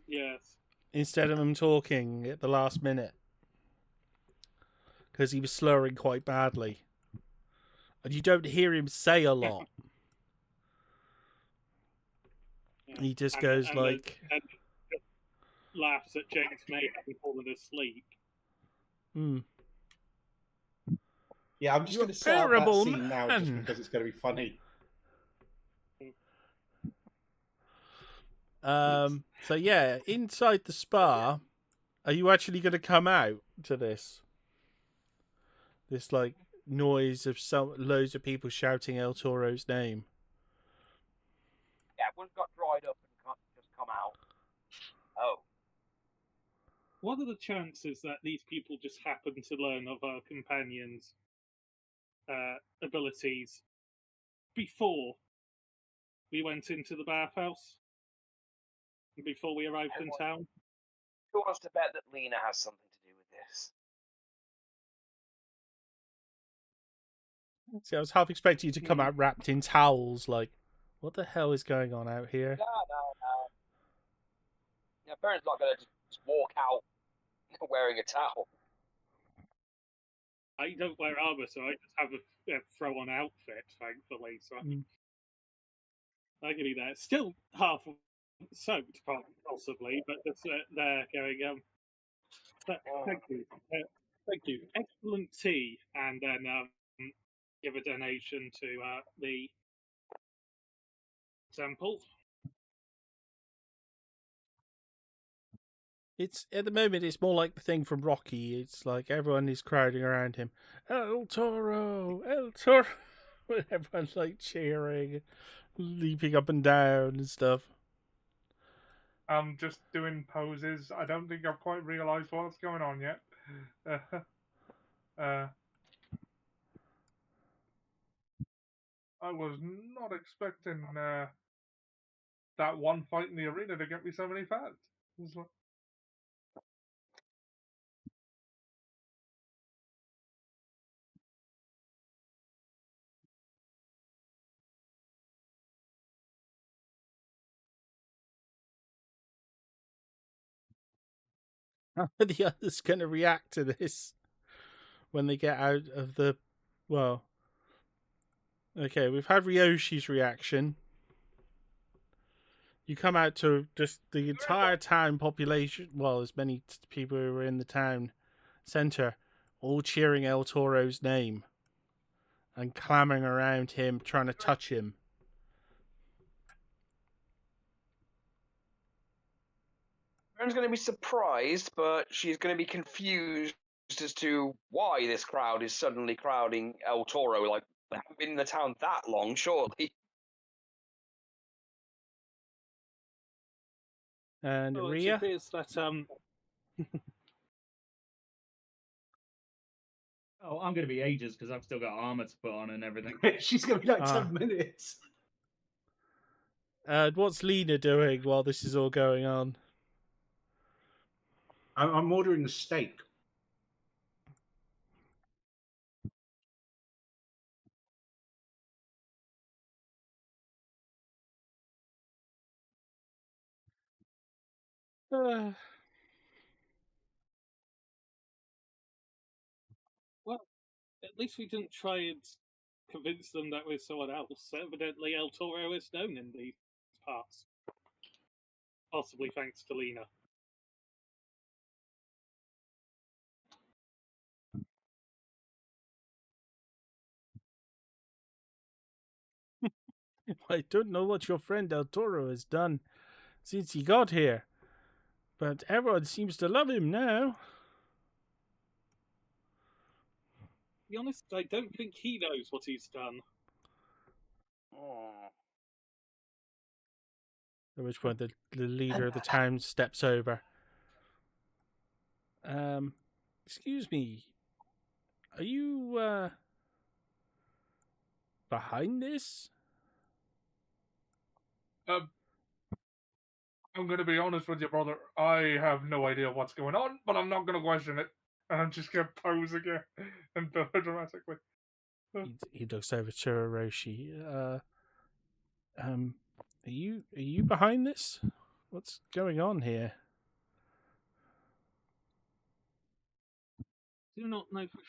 Yes. Instead of him talking at the last minute. Because he was slurring quite badly. And you don't hear him say a lot. Yeah. He just goes like... And laughs at James May having fallen asleep. Yeah, I'm just going to set up that scene now just because it's going to be funny. So yeah, inside the spa, are you actually going to come out to this? This like noise of loads of people shouting El Toro's name. Yeah, everyone's got dried up and can't just come out. Oh. What are the chances that these people just happen to learn of our companions' abilities before we went into the bathhouse? Before we arrived in town? Who wants to bet that Lena has something to do with this? See, I was half expecting you to come out wrapped in towels, like, what the hell is going on out here? No. Yeah, Baron's not going to just walk out wearing a towel. I don't wear armor, so I just have a throw-on outfit, thankfully. So I can do that. Still half soaked, possibly, but just there going. Thank you, thank you. Excellent tea, and then give a donation to the temple. It's at the moment it's more like the thing from Rocky. It's like everyone is crowding around him. El Toro, El Toro. Everyone's like cheering, leaping up and down and stuff. I'm just doing poses. I don't think I've quite realised what's going on yet. I was not expecting that one fight in the arena to get me so many fans. How are the others going to react to this when they get out of the... Well, okay, we've had Ryoshi's reaction. You come out to just the entire town population, well, as many people who were in the town centre, all cheering El Toro's name and clamoring around him, trying to touch him. Everyone's going to be surprised, but she's going to be confused as to why this crowd is suddenly crowding El Toro. Like, they haven't been in the town that long, surely. And It Rhea? appears that Oh, I'm going to be ages because I've still got armor to put on and everything. She's going to be like 10 minutes. What's Lena doing while this is all going on? I'm ordering the steak. Well, at least we didn't try and convince them that we're someone else. Evidently, El Toro is known in these parts. Possibly thanks to Lena. I don't know what your friend El Toro has done since he got here, but everyone seems to love him now. To be honest, I don't think he knows what he's done. At which point the leader of the town steps over. Excuse me. Are you, behind this? I'm going to be honest with you, brother. I have no idea what's going on, but I'm not going to question it. And I'm just going to pose again and do it dramatically. He looks over to Hiroshi. Are you behind this? What's going on here? Do not know for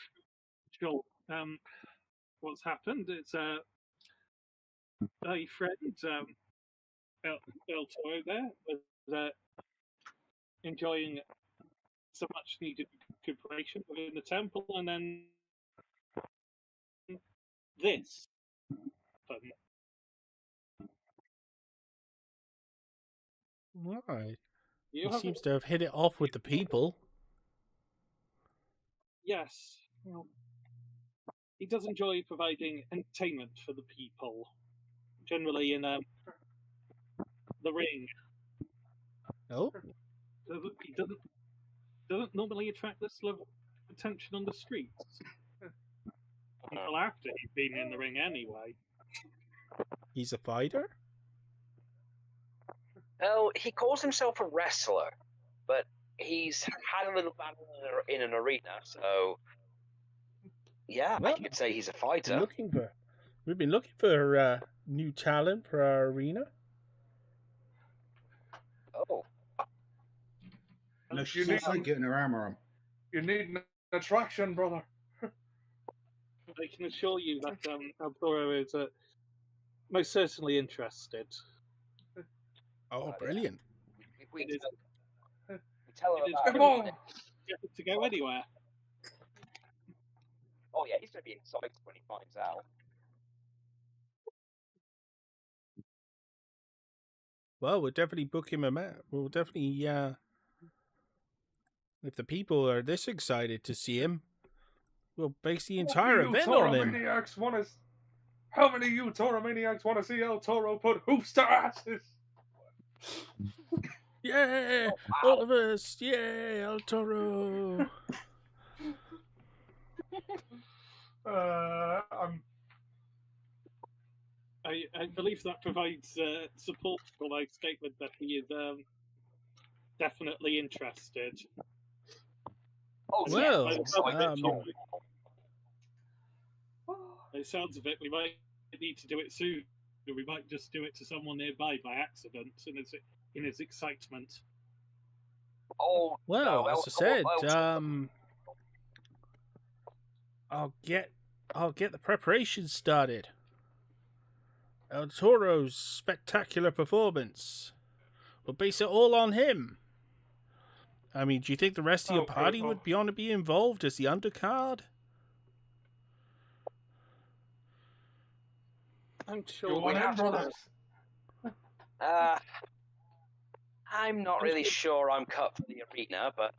sure what's happened. It's a friend, El Toro there, was enjoying some much needed recuperation within the temple, and then this. Right. He seems to have hit it off with the people. Yes. Well, he does enjoy providing entertainment for the people, generally in the ring. Oh? He doesn't normally attract this level of attention on the streets. Until after he's been in the ring anyway. He's a fighter? Well, he calls himself a wrestler, but he's had a little battle in an arena, so yeah, Well, you could say he's a fighter. We've been looking for new talent for our arena. Oh. No, she's not like getting her armor on. You need an attraction, brother. I can assure you that El Toro is most certainly interested. Oh, brilliant. If we tell him It about is to go anywhere. Oh yeah, he's going to be excited when he finds out. Well, we'll definitely book him a match. We'll definitely, if the people are this excited to see him, we'll base the entire event on him. How many of you Toro maniacs want to see El Toro put hoofs to asses? Yeah, Wow. all of us. Yeah, El Toro. I believe that provides support for my statement that he is definitely interested. Oh, Well, By the yes. sounds of it, um, by the sounds of it, we might need to do it soon. We might just do it to someone nearby by accident in his excitement. Oh, well, no. as I said, Oh, I'll get the preparation started. El Toro's spectacular performance. We'll base it all on him. I mean, do you think the rest of your party would be involved as the undercard? I'm sure Go on in, brothers. I'm not really sure I'm cut for the arena, but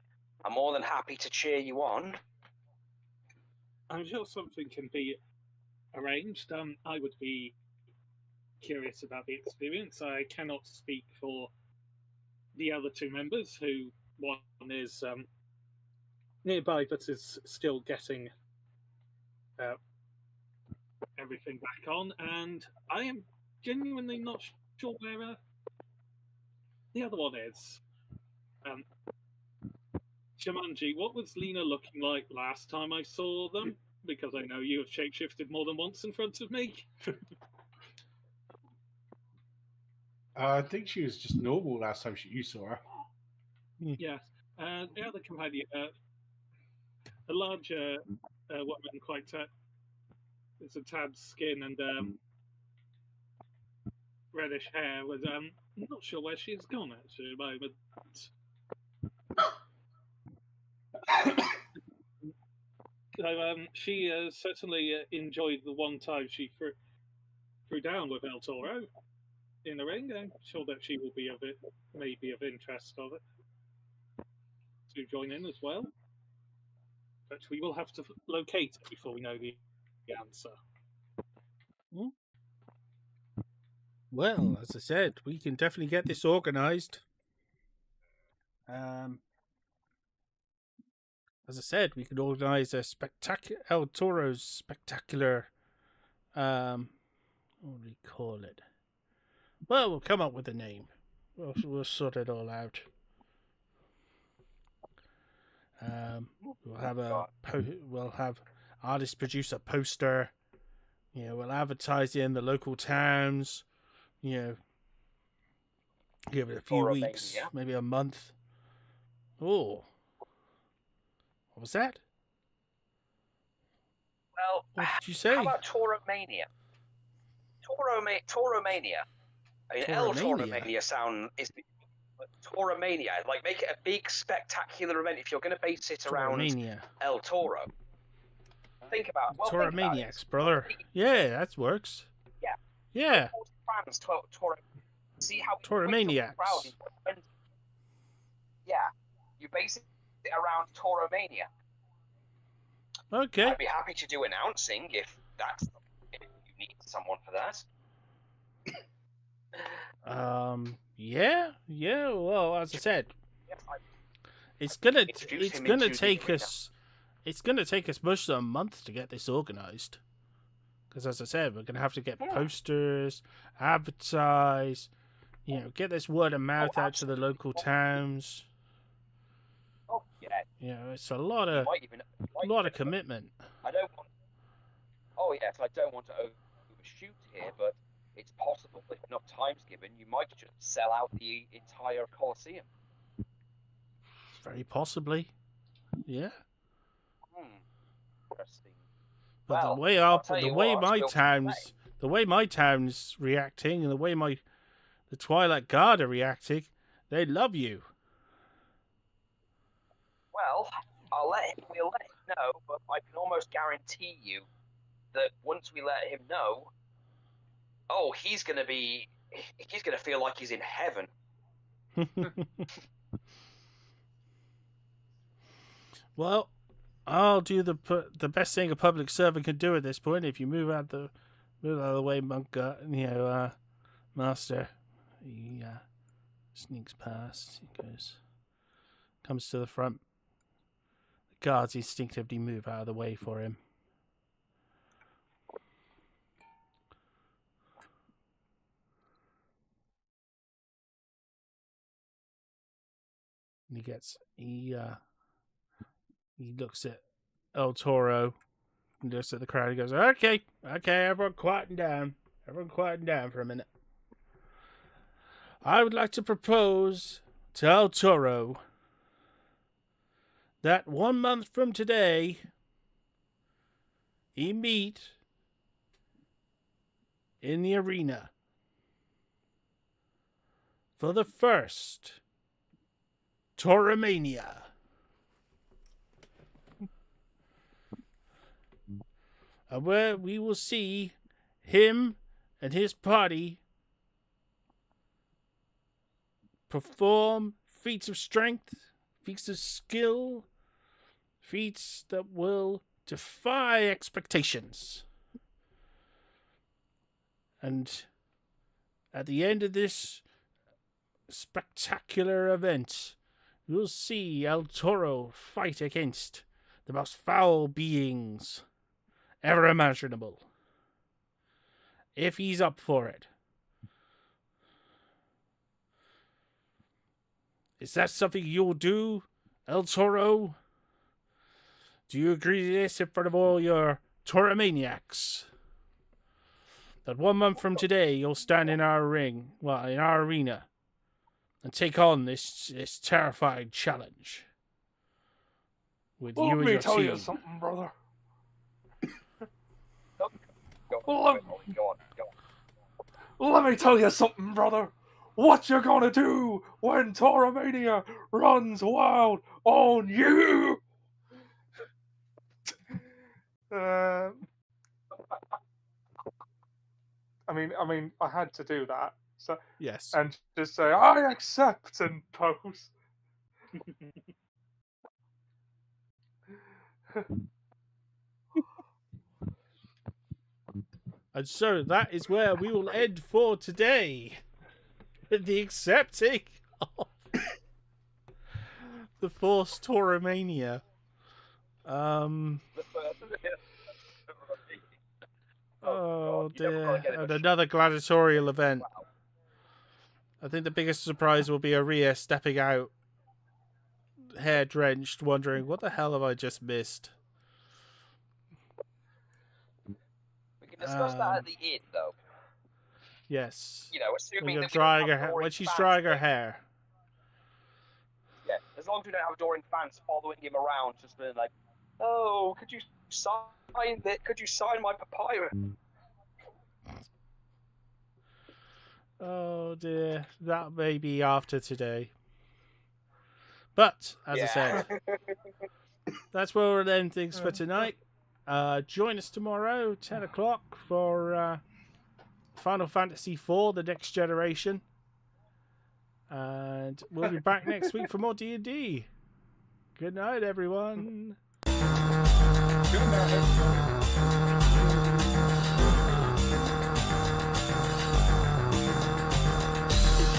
I'm more than happy to cheer you on. I'm sure something can be arranged. I would be curious about the experience. I cannot speak for the other two members, who one is nearby but is still getting everything back on, and I am genuinely not sure where the other one is. Jumanji, what was Lena looking like last time I saw them? Because I know you have shapeshifted more than once in front of me. I think she was just normal last time you saw her. Yes. The other companion, a larger woman, quite it's a tad skin and reddish hair, was not sure where she's gone actually at the moment. So she certainly enjoyed the one time she threw down with El Toro in the ring. I'm sure that she will be maybe of interest of it to join in as well. But we will have to locate it before we know the answer. Well, as I said, we can definitely get this organised. As I said, we could organise a El Toro's spectacular. What do we call it? Well, we'll come up with a name. We'll sort it all out. We'll have artists produce a poster. We'll advertise it in the local towns. Give it a few weeks, maybe a month. Oh, what was that? Well, what did you say? How about Toromania? Toromania. I mean, El Toromania is Toromania. Like, make it a big, spectacular event if you're going to base it around El Toro. Think about Toromaniacs, brother. Yeah, that works. Yeah. Yeah. Fans, see how Toromaniacs. Yeah, you base it around Toromania. Okay. I'd be happy to do announcing if you need someone for that. Yeah. Well, as I said, it's gonna take us most of a month to get this organised. Because as I said, we're gonna have to get posters, advertise, get this word of mouth out to the local towns. Oh yeah. It's a lot of commitment. I don't want to overshoot here, but it's possible if enough time's given, you might just sell out the entire Colosseum. Very possibly. Yeah. Interesting. But well, the way my town's reacting, and the way the Twilight Guard are reacting, they love you. Well, we'll let him know, but I can almost guarantee you that once we let him know, he's gonna feel like he's in heaven. Well, I'll do the best thing a public servant can do at this point. If you move out of the way, Monk, Master. Sneaks past. He comes to the front. The guards instinctively move out of the way for him. He looks at El Toro. He looks at the crowd. He goes, "Okay, everyone, quieten down. Everyone, quieten down for a minute. I would like to propose to El Toro that 1 month from today, he meet in the arena for the first Toromania. Where we will see him and his party perform feats of strength, feats of skill, feats that will defy expectations. And at the end of this spectacular event, you'll see El Toro fight against the most foul beings ever imaginable. If he's up for it. Is that something you'll do, El Toro? Do you agree to this in front of all your Toromaniacs? That 1 month from today, you'll stand in our ring, in our arena, and take on this terrifying challenge. With you and your team. Let me tell you something, brother. Go on. Let me tell you something, brother. What you gonna do when Toromania runs wild on you? I mean, I had to do that. So yes, and just say I accept and pose. And so that is where we will end for today. The accepting of the Force Toromania. Oh dear. And another gladiatorial event. I think the biggest surprise will be Aria stepping out, hair drenched, wondering, what the hell have I just missed? We can discuss that at the end, though. Yes. You know, assuming when, that when she's drying her hair. Yeah, as long as we don't have Dorian fans following him around, just being like, "Oh, could you sign that? Could you sign my papyrus?" Oh dear, that may be after today. But as I said, that's where we'll end things for tonight. Join us tomorrow, 10 o'clock, for Final Fantasy IV: The Next Generation, and we'll be back next week for more D&D. Good night, everyone. Good night.